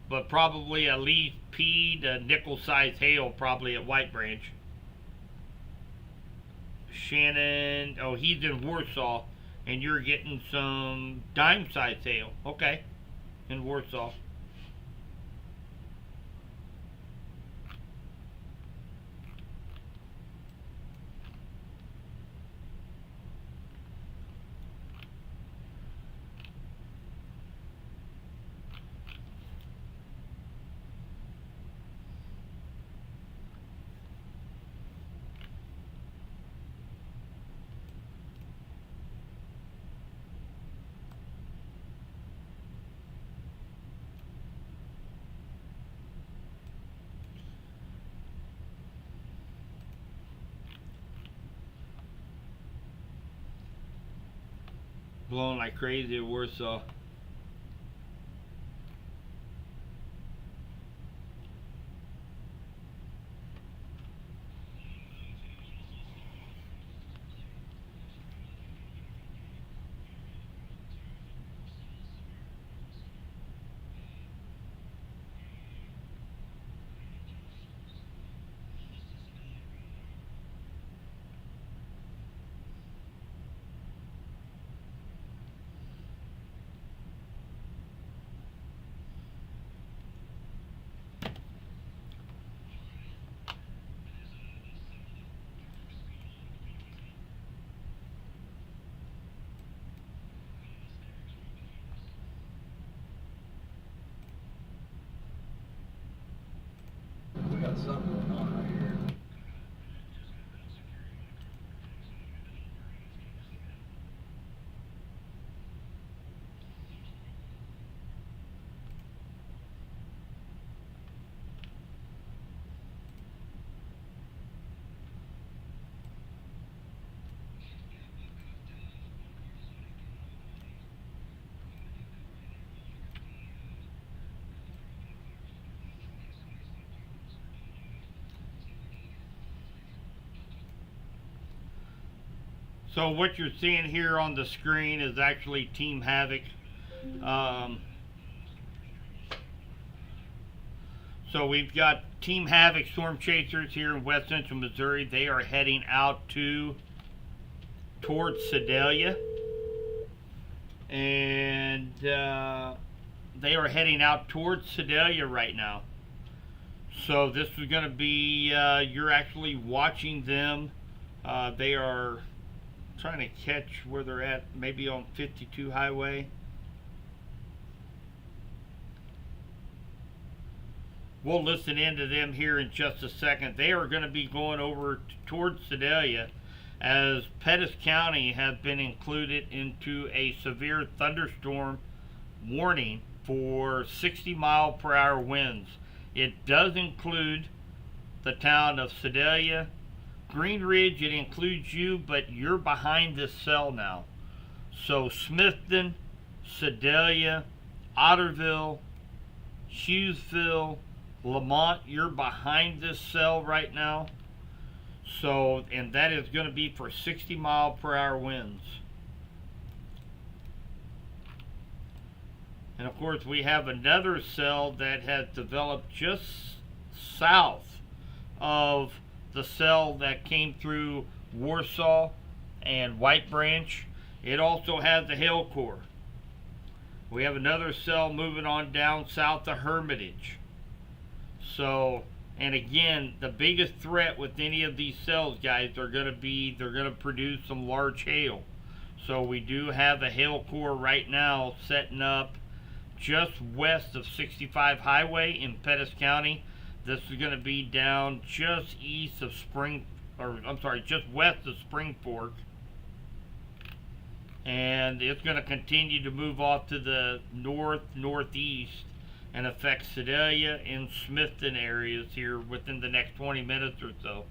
but probably at least pea to nickel size hail probably at White Branch. Shannon, oh, he's in Warsaw, and you're getting some dime size hail. Okay, in Warsaw. Blowing like crazy at Warsaw. We got something going on right here. So what you're seeing here on the screen is actually Team Havoc. So we've got Team Havoc Storm Chasers here in West Central Missouri. They are heading out to towards Sedalia, and they are heading out towards Sedalia right now. So this is going to be, you're actually watching them. They are trying to catch where they're at, maybe on 52 highway. We'll listen in to them here in just a second. They are going to be going over towards Sedalia, as Pettis County has been included into a severe thunderstorm warning for 60-mile-per-hour winds. It does include the town of Sedalia. Green Ridge, it includes you, but you're behind this cell now. So Smithton, Sedalia, Otterville, Hughesville, Lamont, you're behind this cell right now. So, and that is going to be for 60-mile-per-hour winds. And of course, we have another cell that has developed just south of the cell that came through Warsaw and White Branch. It also has the hail core. We have another cell moving on down south of Hermitage. So, and again, the biggest threat with any of these cells, guys, they're going to produce some large hail. So we do have a hail core right now setting up just west of 65 Highway in Pettis County. This is going to be down just east of just west of Spring Fork. And it's going to continue to move off to the northeast and affect Sedalia and Smithton areas here within the next 20 minutes or so.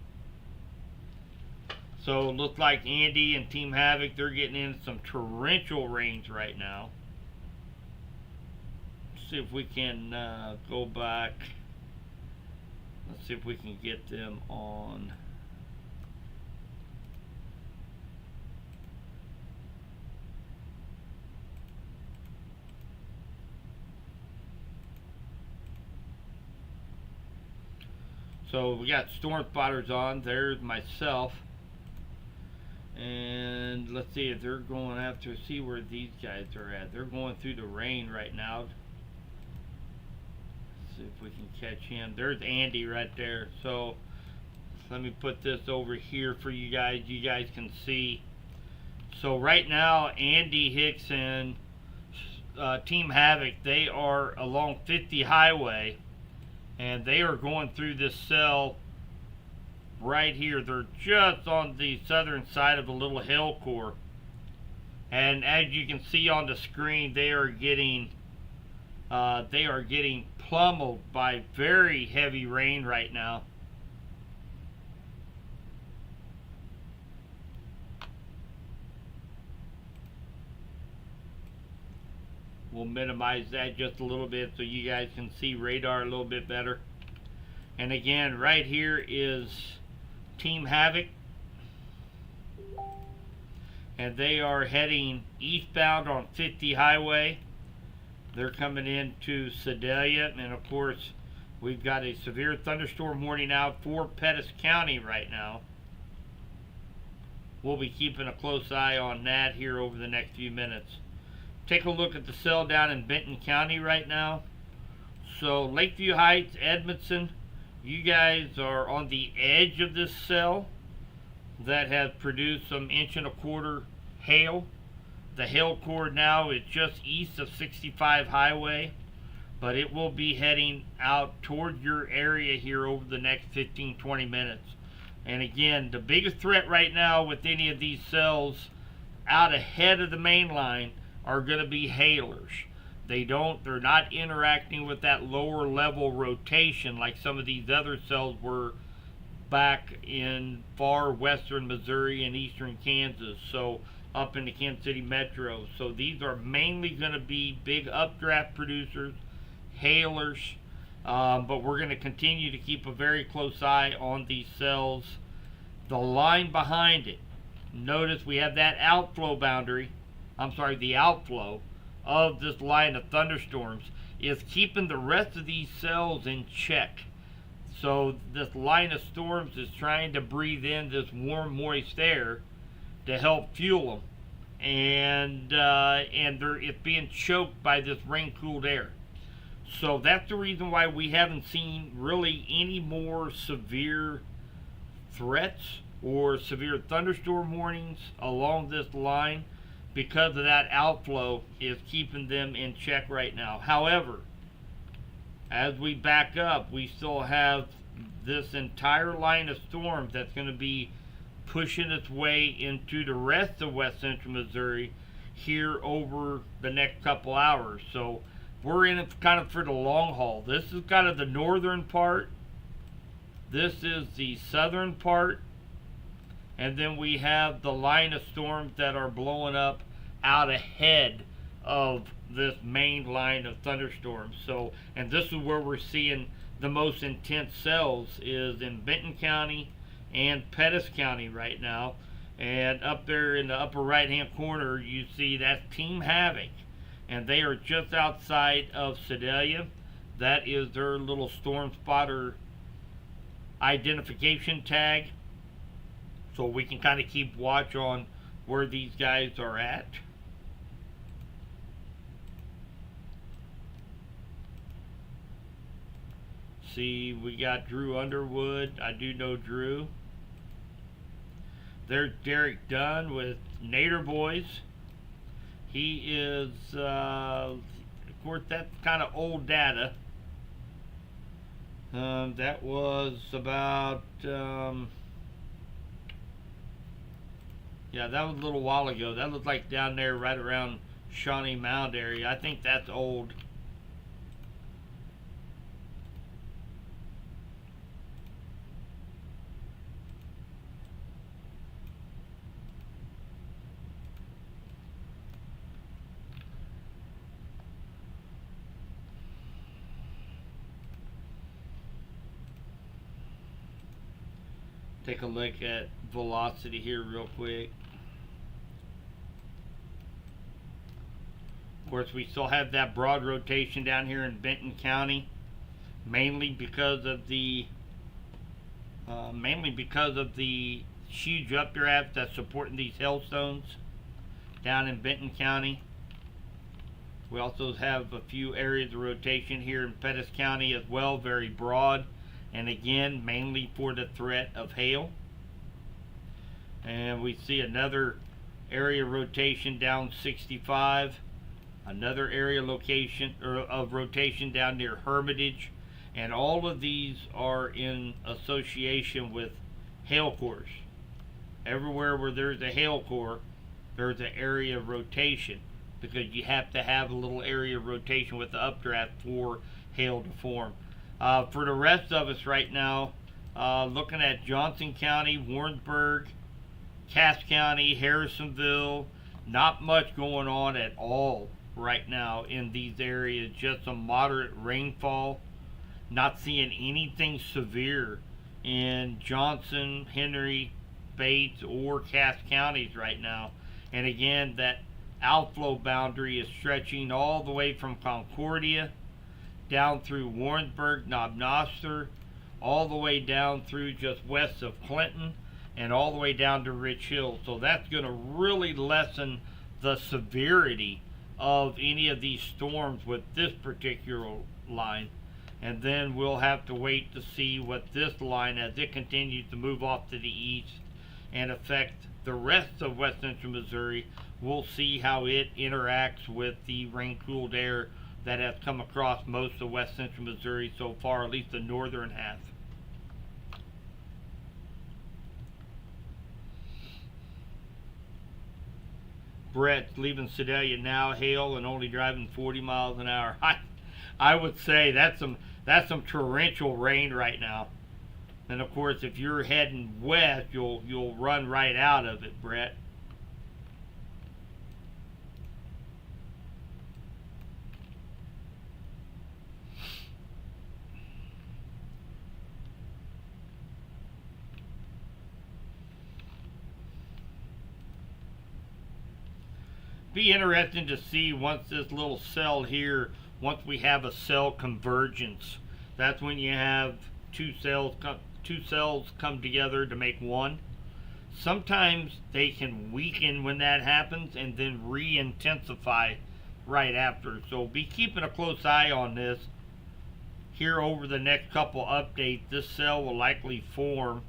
So it looks like Andy and Team Havoc, they're getting in some torrential rains right now. Let's see if we can go back. Let's see if we can get them on. So we got storm spotters on. There's myself. And let's see if they're going after, see where these guys are at. They're going through the rain right now. Let's see if we can catch him. There's Andy right there. So let me put this over here for you guys. You guys can see. So right now, Andy Hicks and Team Havoc, they are along 50 Highway. And they are going through this cell right here. They're just on the southern side of the little hail core. And as you can see on the screen, they are getting pummeled by very heavy rain right now. We'll minimize that just a little bit so you guys can see radar a little bit better. And again, right here is Team Havoc. And they are heading eastbound on 50 Highway. They're coming into Sedalia. And of course, we've got a severe thunderstorm warning out for Pettis County right now. We'll be keeping a close eye on that here over the next few minutes. Take a look at the cell down in Benton County right now. So Lakeview Heights, Edmondson, you guys are on the edge of this cell that has produced some 1.25 inch hail. The hail core now is just east of 65 Highway, but it will be heading out toward your area here over the next 15-20 minutes. And again, the biggest threat right now with any of these cells out ahead of the main line are going to be hailers. They're not interacting with that lower level rotation like some of these other cells were back in far western Missouri and eastern Kansas, so up in the Kansas City metro. So these are mainly going to be big updraft producers, hailers, but we're going to continue to keep a very close eye on these cells. The line behind it, notice we have that outflow boundary. The outflow of this line of thunderstorms is keeping the rest of these cells in check. So this line of storms is trying to breathe in this warm, moist air, to help fuel them, and it's being choked by this rain-cooled air. So that's the reason why we haven't seen really any more severe threats or severe thunderstorm warnings along this line, because of that outflow is keeping them in check right now. However, as we back up, we still have this entire line of storms that's going to be pushing its way into the rest of west central Missouri here over the next couple hours. So we're in it kind of for the long haul. This is kind of the northern part. This is the southern part. And then we have the line of storms that are blowing up out ahead of this main line of thunderstorms. So, and this is where we're seeing the most intense cells, is in Benton County and Pettis County right now. And up there in the upper right hand corner, you see that's Team Havoc, and they are just outside of Sedalia. That is their little storm spotter identification tag, so we can kind of keep watch on where these guys are at. See, we got Drew Underwood. I do know Drew. There's Derek Dunn with Nader Boys. He is, of course, that's kind of old data. That was about, yeah, that was a little while ago. That was like down there right around Shawnee Mound area. I think that's old. Take a look at velocity here real quick. Of course, we still have that broad rotation down here in Benton County, mainly because of the huge updrafts that's supporting these hailstones down in Benton County. We also have a few areas of rotation here in Pettis County as well, very broad, and again mainly for the threat of hail. And we see another area rotation down 65, another area of rotation down near Hermitage, and all of these are in association with hail cores. Everywhere where there's a hail core, there's an area of rotation, because you have to have a little area of rotation with the updraft for hail to form. For the rest of us right now, looking at Johnson County, Warrensburg, Cass County, Harrisonville, not much going on at all right now in these areas. Just some moderate rainfall. Not seeing anything severe in Johnson, Henry, Bates, or Cass counties right now. And again, that outflow boundary is stretching all the way from Concordia down through Warrensburg, Knob Noster, all the way down through just west of Clinton, and all the way down to Rich Hill. So that's going to really lessen the severity of any of these storms with this particular line. And then we'll have to wait to see what this line, as it continues to move off to the east and affect the rest of west central Missouri, we'll see how it interacts with the rain-cooled air that has come across most of west central Missouri so far, at least the northern half. Brett's leaving Sedalia now, hail, and only driving 40 miles an hour. I would say that's some torrential rain right now. And of course, if you're heading west, you'll run right out of it, Brett. Be interesting to see once this little cell here, once we have a cell convergence. That's when you have two cells come together to make one. sometimes they can weaken when that happens and then re-intensify right after. So be keeping a close eye on this. Here over the next couple updates, this cell will likely form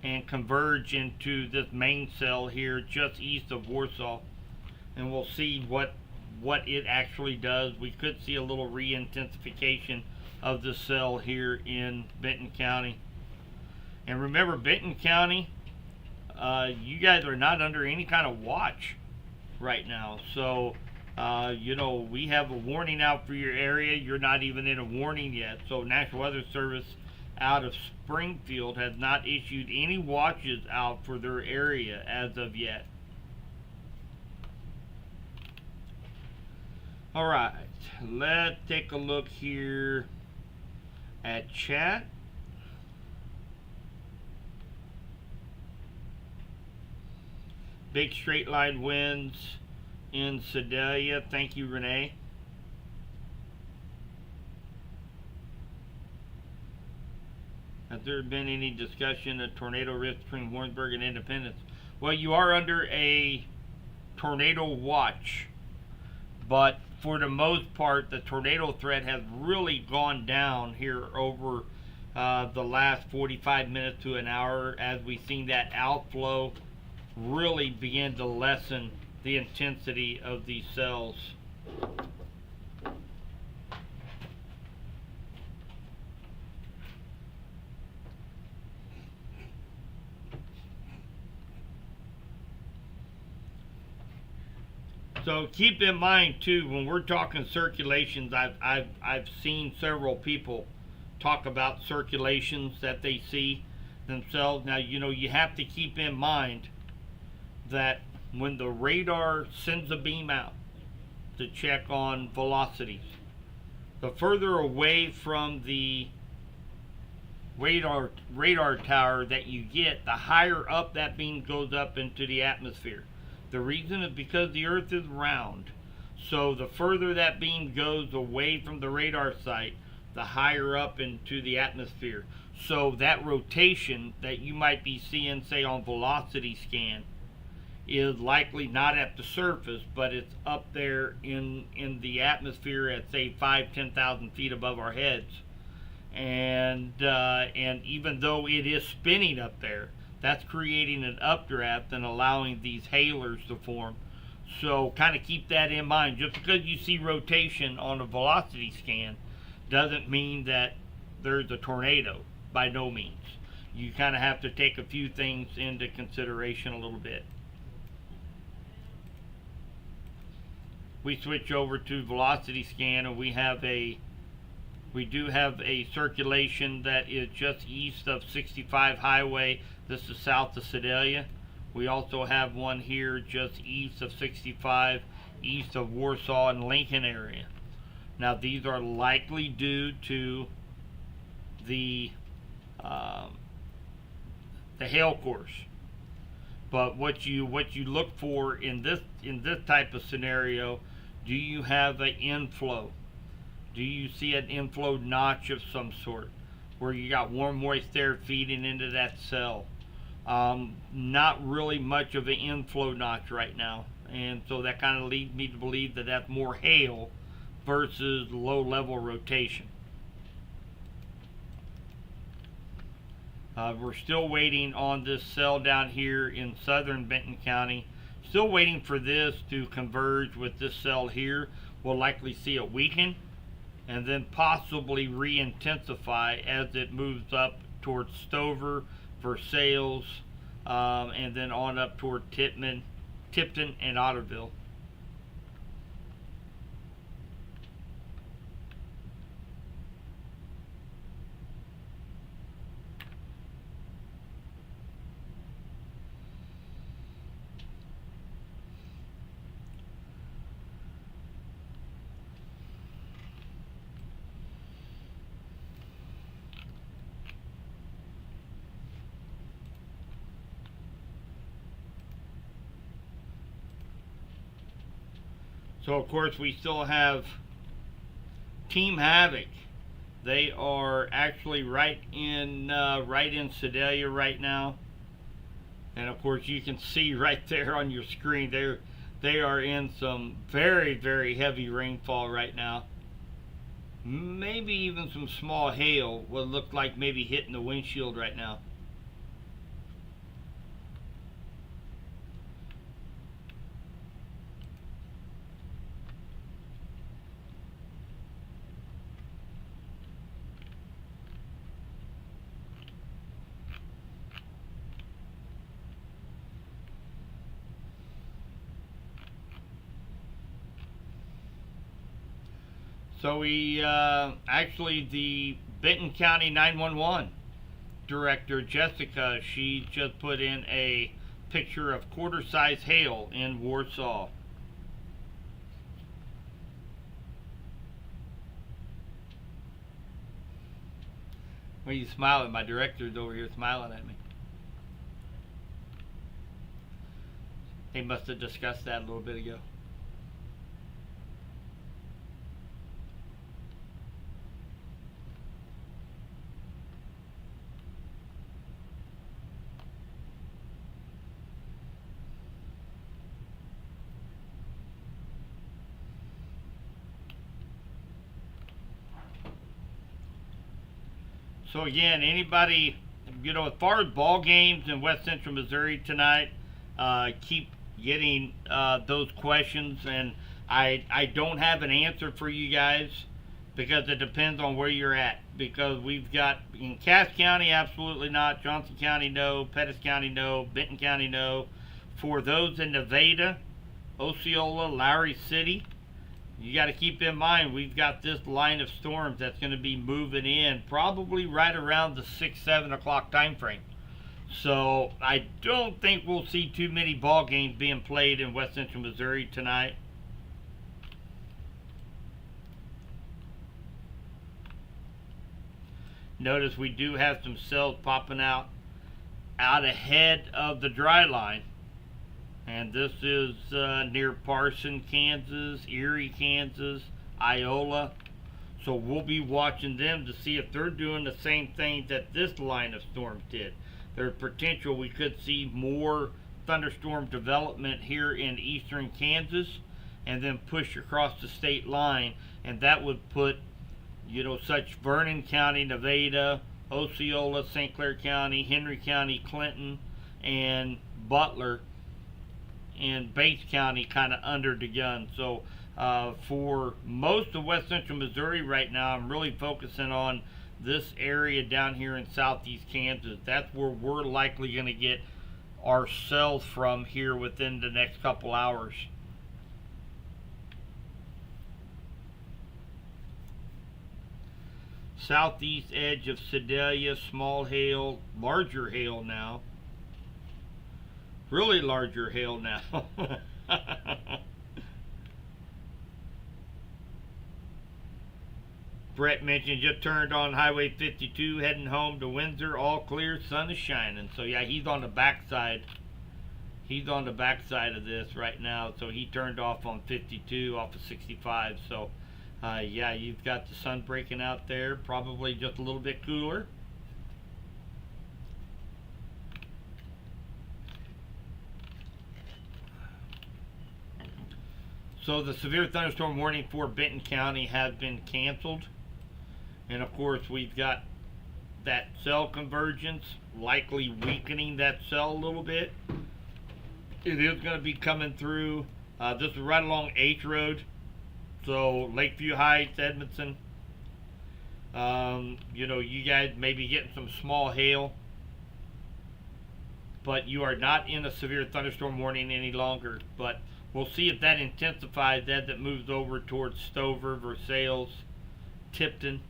and converge into this main cell here just east of Warsaw, and we'll see what it actually does. We could see a little re-intensification of the cell here in Benton County. And remember, Benton County, you guys are not under any kind of watch right now. So, you know, we have a warning out for your area. You're not even in a warning yet. So National Weather Service out of Springfield has not issued any watches out for their area as of yet. All right, let's take a look here at chat. Big straight line winds in Sedalia. Thank you, Renee. Has there been any discussion of tornado risk between Warrensburg and Independence? Well, you are under a tornado watch, but for the most part, the tornado threat has really gone down here over the last 45 minutes to an hour as we've seen that outflow really begin to lessen the intensity of these cells. So keep in mind too, when we're talking circulations, I've seen several people talk about circulations that they see themselves. Now, you know, you have to keep in mind that when the radar sends a beam out to check on velocities, the further away from the radar tower that you get, the higher up that beam goes up into the atmosphere. The reason is because the Earth is round. So the further that beam goes away from the radar site, the higher up into the atmosphere. So that rotation that you might be seeing, say, on velocity scan, is likely not at the surface, but it's up there in the atmosphere at, say, 5,000–10,000 feet above our heads. And even though it is spinning up there, that's creating an updraft and allowing these hailers to form. So kind of keep that in mind. Just because you see rotation on a velocity scan doesn't mean that there's a tornado, by no means. You kind of have to take a few things into consideration a little bit. We switch over to velocity scan, and we do have a circulation that is just east of 65 Highway. This is south of Sedalia. We also have one here just east of 65, east of Warsaw and Lincoln area. Now these are likely due to the hail course. But what you look for in this type of scenario, do you have an inflow? Do you see an inflow notch of some sort where you got warm moist air feeding into that cell? Not really much of an inflow notch right now, and so that kind of leads me to believe that that's more hail versus low level rotation. We're still waiting on this cell down here in southern Benton County. Still waiting for this to converge with this cell here. We'll likely see it weaken and then possibly re-intensify as it moves up towards Stover, Versailles, and then on up toward Tipton and Otterville. So of course we still have Team Havoc They are actually right in Sedalia right now, and of course you can see right there on your screen they are in some very, very heavy rainfall right now. Maybe even some small hail, what looked like maybe hitting the windshield right now. So we actually, the Benton County 911 director, Jessica, she just put in a picture of quarter-size hail in Warsaw. Why are you smiling? My director's over here smiling at me. They must have discussed that a little bit ago. So again, anybody, as far as ball games in West Central Missouri tonight, keep getting those questions, and I don't have an answer for you guys because it depends on where you're at. Because we've got in Cass County, absolutely not. Johnson County, no. Pettis County, no. Benton County, no. For those in Nevada, Osceola, Lowry City, you got to keep in mind we've got this line of storms that's going to be moving in probably right around the 6-7 o'clock time frame. So I don't think we'll see too many ball games being played in West Central Missouri tonight. Notice we do have some cells popping out ahead of the dry line. And this is near Parson, Kansas, Erie, Kansas, Iola. So we'll be watching them to see if they're doing the same thing that this line of storms did. There's potential we could see more thunderstorm development here in eastern Kansas and then push across the state line. And that would put, such Vernon County, Nevada, Osceola, St. Clair County, Henry County, Clinton, and Butler in Bates County kind of under the gun. So for most of West Central Missouri right now, I'm really focusing on this area down here in southeast Kansas. That's where we're likely going to get our cells from here within the next couple hours. Southeast edge of Sedalia, small hail, larger hail now. Really larger hail now. Brett mentioned just turned on Highway 52 heading home to Windsor, all clear, sun is shining. So yeah, he's on the backside. He's on the backside of this right now. So he turned off on 52 off of 65. So yeah, you've got the sun breaking out there, probably just a little bit cooler. So the severe thunderstorm warning for Benton County has been canceled. And of course we've got that cell convergence likely weakening that cell a little bit. It is going to be coming through. This is right along H Road. So Lakeview Heights, Edmondson. You guys may be getting some small hail. But you are not in a severe thunderstorm warning any longer. But we'll see if that intensifies as it moves over towards Stover, Versailles, Tipton.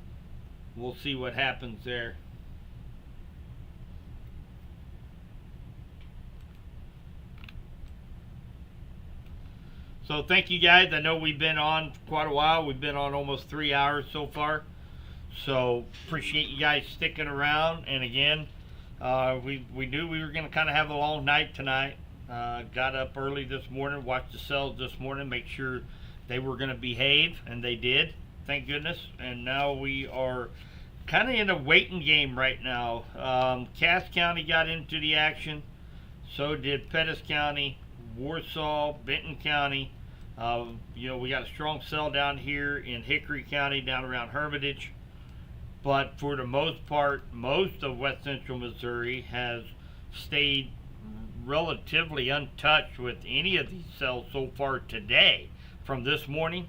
We'll see what happens there. So thank you guys. I know we've been on quite a while. We've been on almost 3 hours so far. So appreciate you guys sticking around. And again, we knew we were going to kind of have a long night tonight. Got up early this morning, watched the cells this morning, make sure they were going to behave, and they did. thank goodness. And now we are kind of in a waiting game right now. Cass County got into the action. So did Pettis County, Warsaw, Benton County. We got a strong cell down here in Hickory County, down around Hermitage. But for the most part, most of West Central Missouri has stayed relatively untouched with any of these cells so far today, from this morning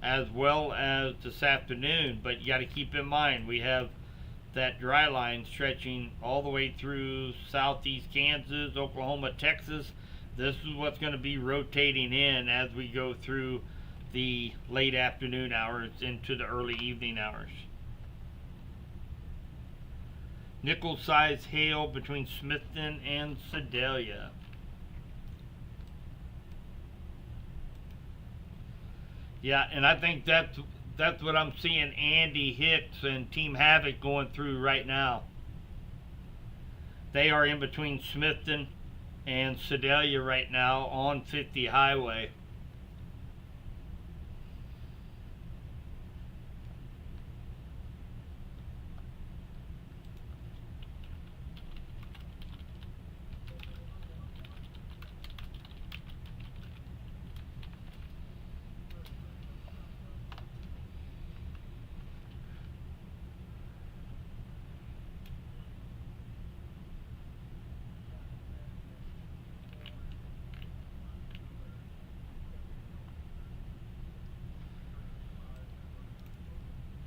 as well as this afternoon. But you got to keep in mind, we have that dry line stretching all the way through southeast Kansas, Oklahoma, Texas. This is what's going to be rotating in as we go through the late afternoon hours into the early evening hours. Nickel-sized hail between Smithton and Sedalia. Yeah, and I think that's what I'm seeing Andy Hicks and Team Havoc going through right now. They are in between Smithton and Sedalia right now on 50 highway.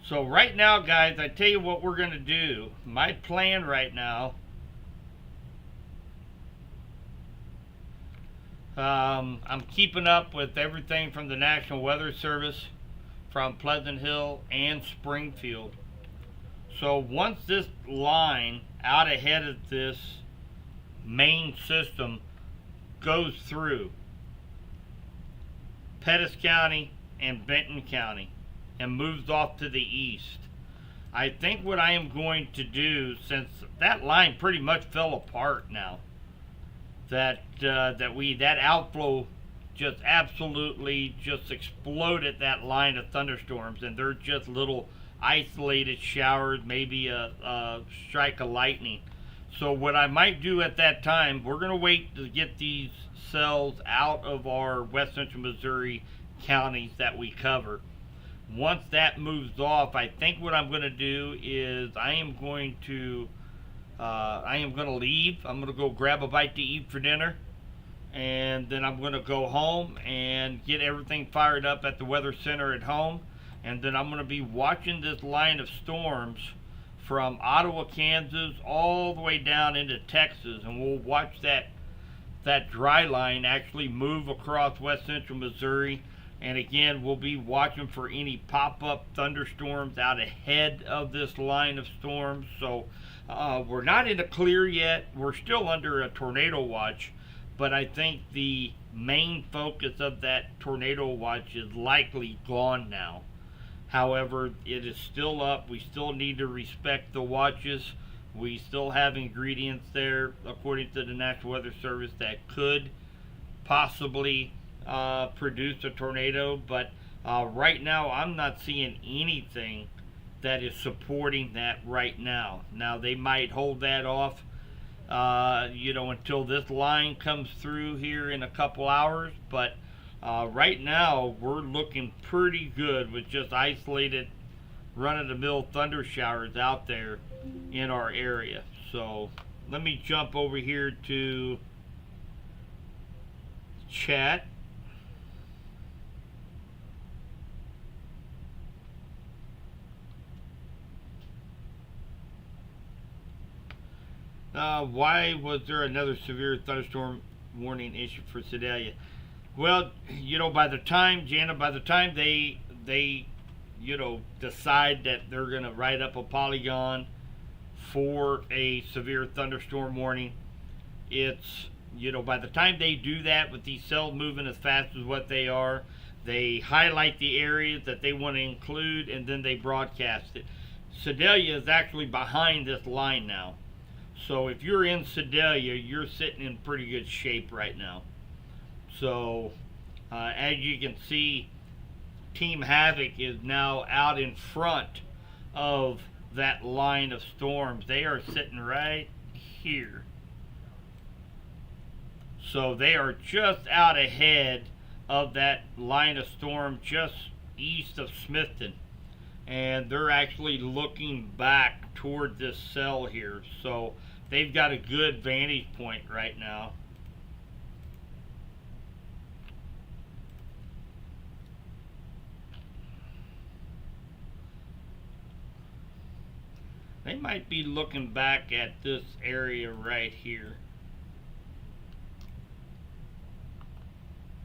So right now, guys, I tell you what we're going to do. My plan right now, I'm keeping up with everything from the National Weather Service, from Pleasant Hill and Springfield. So once this line out ahead of this main system goes through Pettis County and Benton County and moves off to the east, I think what I am going to do, since that line pretty much fell apart now, that outflow just absolutely just exploded that line of thunderstorms, and they're just little isolated showers, maybe a strike of lightning. So what I might do at that time, we're going to wait to get these cells out of our West Central Missouri counties that we cover. Once that moves off, I think what I'm going to do is I am going to leave. I'm going to go grab a bite to eat for dinner, and then I'm going to go home and get everything fired up at the weather center at home, and then I'm going to be watching this line of storms from Ottawa, Kansas, all the way down into Texas, and we'll watch that dry line actually move across West Central Missouri. And again, we'll be watching for any pop-up thunderstorms out ahead of this line of storms. So we're not in the clear yet. We're still under a tornado watch, but I think the main focus of that tornado watch is likely gone now. However, it is still up. We still need to respect the watches. We still have ingredients there, according to the National Weather Service, that could possibly produce a tornado, but right now I'm not seeing anything that is supporting that right now. Now they might hold that off until this line comes through here in a couple hours, but right now we're looking pretty good with just isolated run-of-the-mill thunder showers out there in our area. So let me jump over here to chat. Why was there another severe thunderstorm warning issued for Sedalia? Well, by the time they decide that they're going to write up a polygon for a severe thunderstorm warning, it's, by the time they do that, with these cells moving as fast as what they are, they highlight the areas that they want to include, and then they broadcast it. Sedalia is actually behind this line now. So if you're in Sedalia, you're sitting in pretty good shape right now. So as you can see, Team Havoc is now out in front of that line of storms. They are sitting right here. So they are just out ahead of that line of storm just east of Smithton. And they're actually looking back toward this cell here. So they've got a good vantage point right now. They might be looking back at this area right here.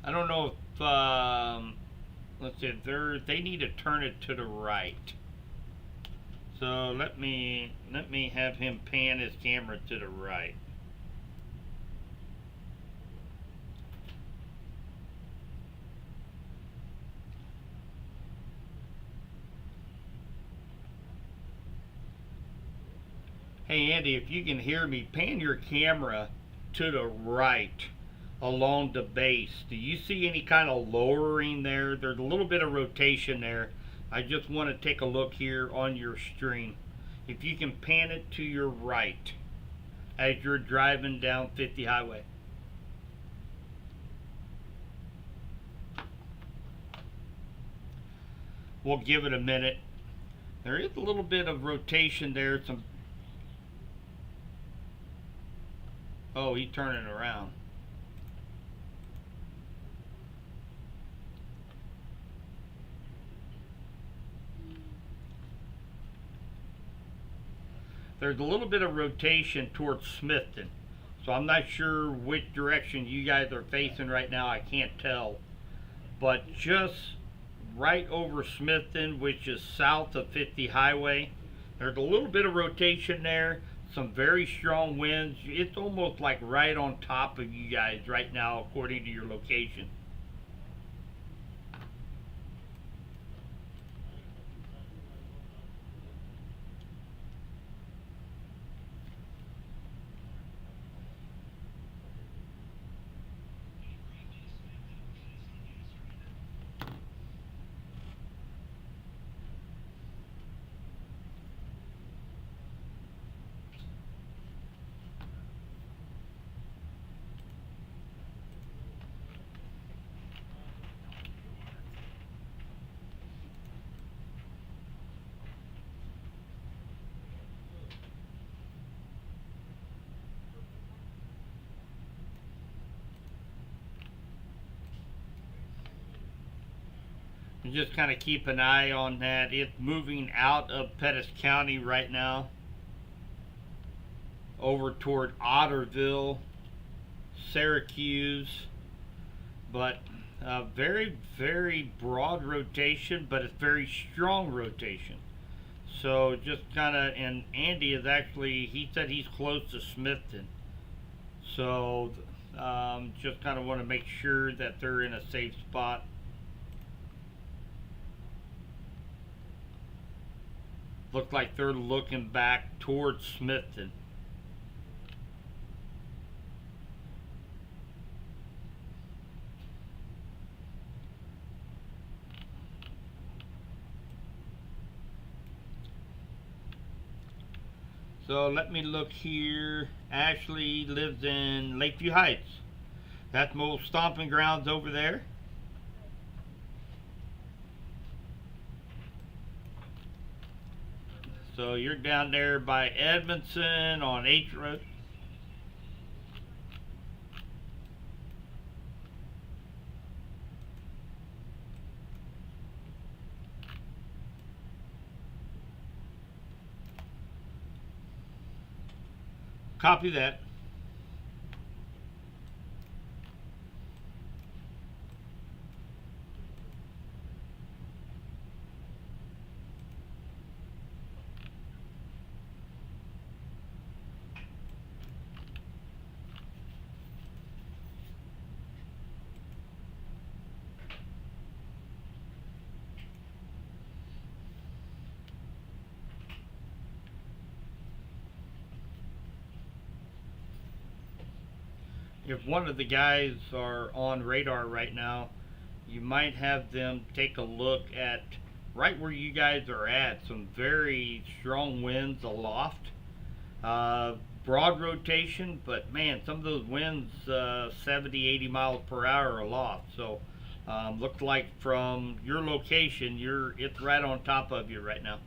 I don't know if let's see, they need to turn it to the right. So let me have him pan his camera to the right. Hey Andy, if you can hear me, pan your camera to the right along the base. Do you see any kind of lowering there? There's a little bit of rotation there. I just want to take a look here on your stream. If you can pan it to your right as you're driving down 50 highway. We'll give it a minute. There is a little bit of rotation there. Oh, he's turning around. There's a little bit of rotation towards Smithton. So I'm not sure which direction you guys are facing right now. I can't tell. But just right over Smithton, which is south of 50 highway, there's a little bit of rotation there. Some very strong winds. It's almost like right on top of you guys right now, according to your location. And just kind of keep an eye on that. It's moving out of Pettis County right now over toward Otterville, Syracuse, but very, very broad rotation, but it's very strong rotation. So just kind of, and Andy is actually, he said he's close to Smithton. So just kind of want to make sure that they're in a safe spot. Look like they're looking back towards Smithton. So let me look here. Ashley lives in Lakeview Heights. That's my old stomping grounds over there. So you're down there by Edmondson on H Road. Copy that. If one of the guys are on radar right now, you might have them take a look at right where you guys are at. Some very strong winds aloft. Broad rotation, but man, some of those winds 70, 80 miles per hour aloft. So looks like from your location, it's right on top of you right now.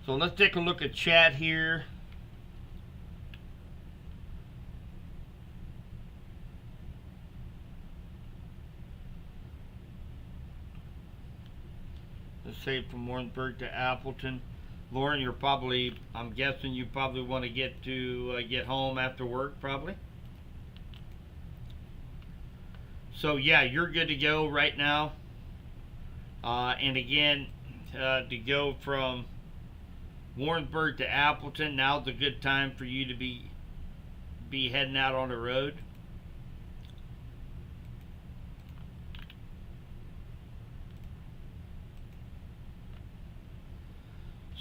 So let's take a look at chat here. Let's say from Warrensburg to Appleton. Lauren, I'm guessing you probably want to get home after work, probably. So yeah, you're good to go right now. And again, to go from Warrensburg to Appleton, now's a good time for you to be heading out on the road.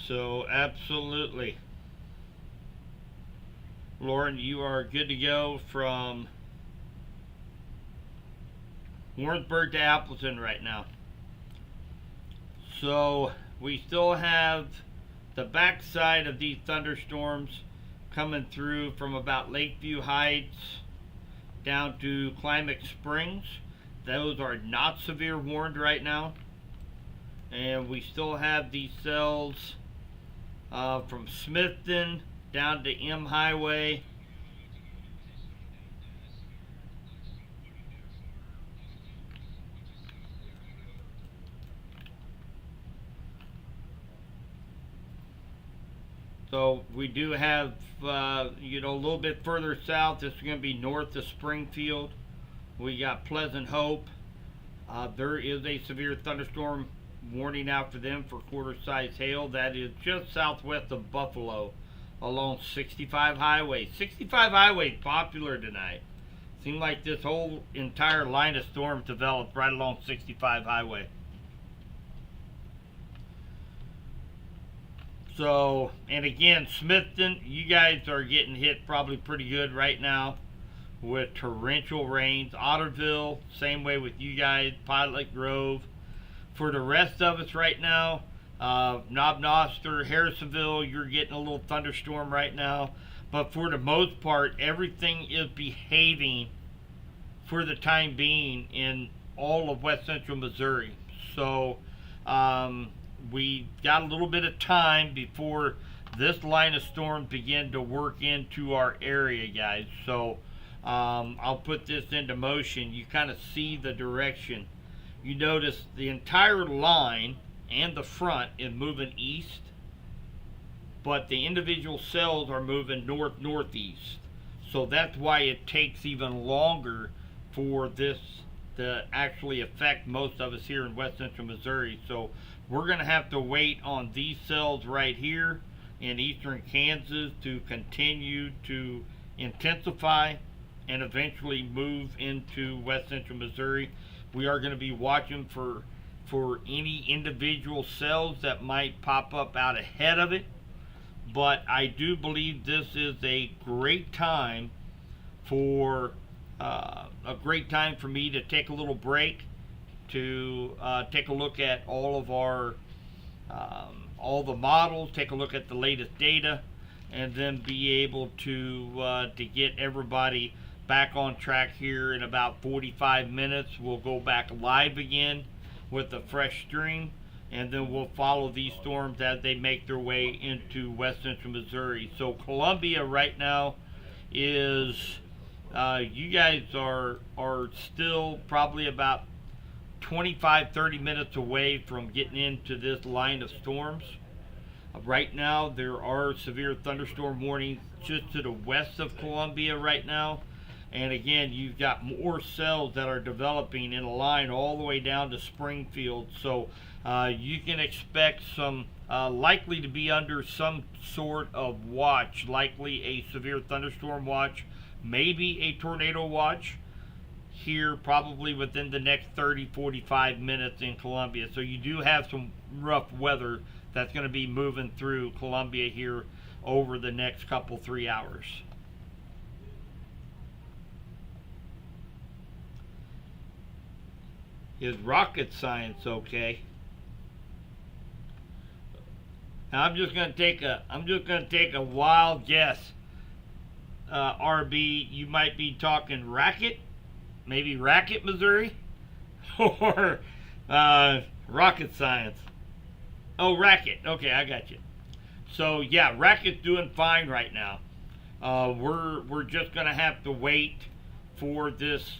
So absolutely, Lauren, you are good to go from Warrensburg to Appleton right now. So we still have the backside of these thunderstorms coming through from about Lakeview Heights down to Climax Springs. Those are not severe warned right now. And we still have these cells from Smithton down to M Highway. So we do have, a little bit further south. This is going to be north of Springfield. We got Pleasant Hope. There is a severe thunderstorm warning out for them for quarter-size hail. That is just southwest of Buffalo along 65 Highway. 65 Highway is popular tonight. Seemed like this whole entire line of storms developed right along 65 Highway. So, and again, Smithton, you guys are getting hit probably pretty good right now with torrential rains. Otterville, same way with you guys. Pilot Grove. For the rest of us right now, Knob Noster, Harrisonville, you're getting a little thunderstorm right now. But for the most part, everything is behaving for the time being in all of west central Missouri. So, we got a little bit of time before this line of storms begin to work into our area, guys. So I'll put this into motion. You kind of see the direction. You notice the entire line and the front is moving east, but the individual cells are moving north-northeast. So that's why it takes even longer for this to actually affect most of us here in west central Missouri. So we're going to have to wait on these cells right here in eastern Kansas to continue to intensify and eventually move into west central Missouri. We are going to be watching for any individual cells that might pop up out ahead of it. But I do believe this is a great time for me to take a little break to take a look at all of our all the models, take a look at the latest data, and then be able to get everybody back on track here in about 45 minutes. We'll go back live again with a fresh stream, and then we'll follow these storms as they make their way into west central Missouri. So Columbia right now is you guys are still probably about 25-30 minutes away from getting into this line of storms. Right now there are severe thunderstorm warnings just to the west of Columbia right now, and again you've got more cells that are developing in a line all the way down to Springfield. So you can expect some likely to be under some sort of watch, likely a severe thunderstorm watch, maybe a tornado watch here probably within the next 30-45 minutes in Columbia. So you do have some rough weather that's going to be moving through Columbia here over the next couple 3 hours. Is rocket science okay? Now I'm just gonna take a wild guess. RB, you might be talking Racket, maybe Racket, Missouri, or rocket science. Oh, Racket. Okay, I got you. So yeah, Racket's doing fine right now. We're just gonna have to wait for this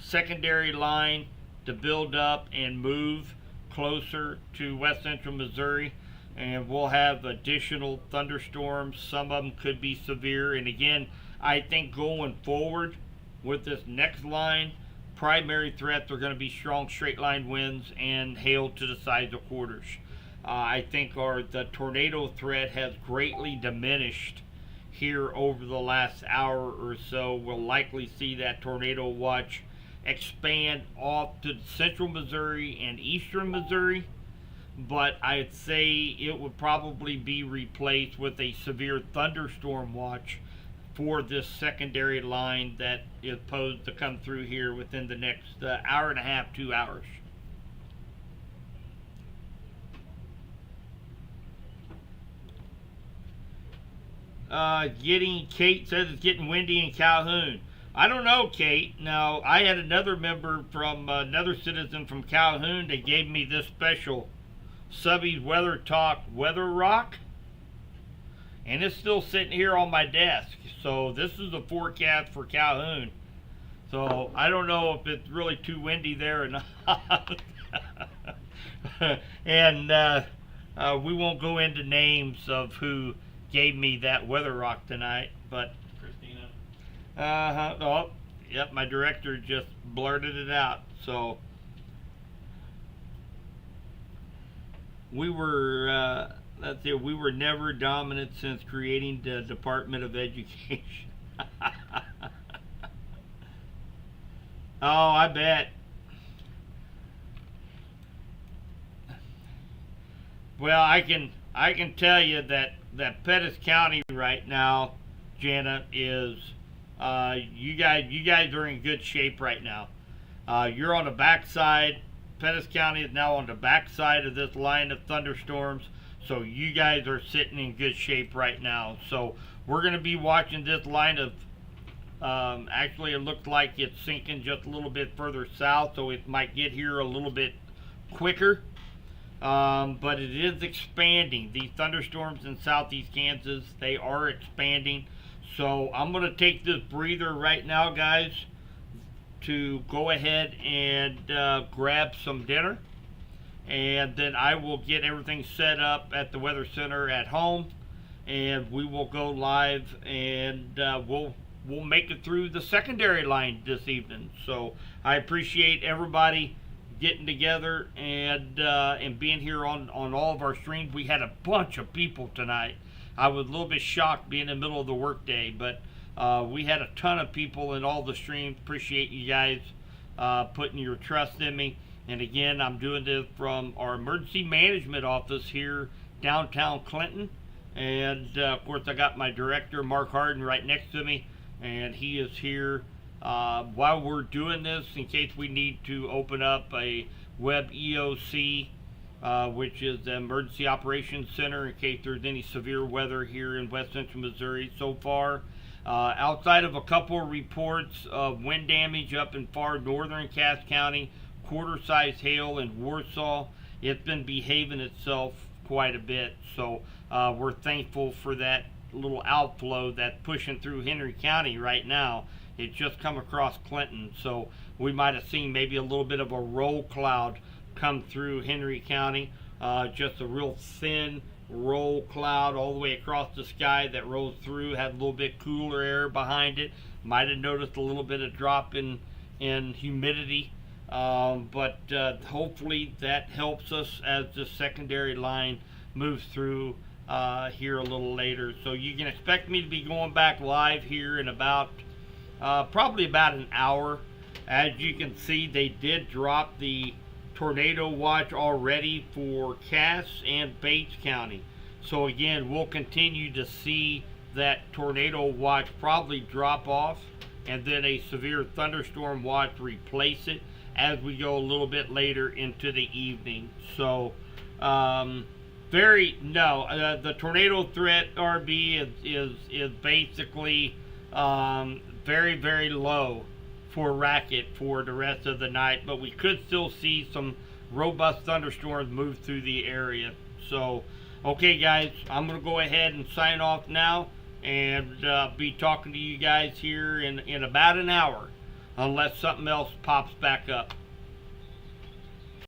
secondary line to build up and move closer to west central Missouri, and we'll have additional thunderstorms. Some of them could be severe, and again, I think going forward with this next line, primary threats are going to be strong straight line winds and hail to the size of quarters. I think the tornado threat has greatly diminished here over the last hour or so. We'll likely see that tornado watch expand off to central Missouri and eastern Missouri, but I'd say it would probably be replaced with a severe thunderstorm watch for this secondary line that is posed to come through here within the next hour and a half, 2 hours. Kate says it's getting windy in Calhoun. I don't know, Kate. Now, I had another member from another citizen from Calhoun that gave me this special Subby's Weather Talk Weather Rock, and it's still sitting here on my desk. So this is the forecast for Calhoun. So I don't know if it's really too windy there or not. And we won't go into names of who gave me that weather rock tonight, but Christina. Oh, yep, my director just blurted it out. So we were let's see, we were never dominant since creating the Department of Education. Oh, I bet. Well, I can tell you that Pettis County right now, Jana, is you guys are in good shape right now. You're on the backside. Pettis County is now on the backside of this line of thunderstorms, so you guys are sitting in good shape right now. So we're going to be watching this line of actually it looks like it's sinking just a little bit further south, so it might get here a little bit quicker. But it is expanding. These thunderstorms in southeast Kansas, they are expanding. So I'm going to take this breather right now, guys, to go ahead and grab some dinner. And then I will get everything set up at the Weather Center at home. And we will go live, and we'll make it through the secondary line this evening. So I appreciate everybody getting together and being here on all of our streams. We had a bunch of people tonight. I was a little bit shocked being in the middle of the workday, but we had a ton of people in all the streams. Appreciate you guys putting your trust in me. And again, I'm doing this from our emergency management office here downtown Clinton. And of course, I got my director, Mark Harden, right next to me, and he is here while we're doing this in case we need to open up a web EOC, which is the Emergency Operations Center, in case there's any severe weather here in west central Missouri. So far, outside of a couple of reports of wind damage up in far northern Cass County, quarter-sized hail in Warsaw, it's been behaving itself quite a bit. So we're thankful for that little outflow that's pushing through Henry County right now. It just come across Clinton, so we might have seen maybe a little bit of a roll cloud come through Henry County. Just a real thin roll cloud all the way across the sky that rolls through, had a little bit cooler air behind it. Might have noticed a little bit of drop in humidity, but hopefully that helps us as the secondary line moves through here a little later. So you can expect me to be going back live here in about probably about an hour. As you can see, they did drop the tornado watch already for Cass and Bates County. So again, we'll continue to see that tornado watch probably drop off, and then a severe thunderstorm watch replace it as we go a little bit later into the evening. So the tornado threat, RB, is basically very, very low for Racket for the rest of the night, but we could still see some robust thunderstorms move through the area. So okay guys, I'm gonna go ahead and sign off now, and be talking to you guys here in about an hour, unless something else pops back up.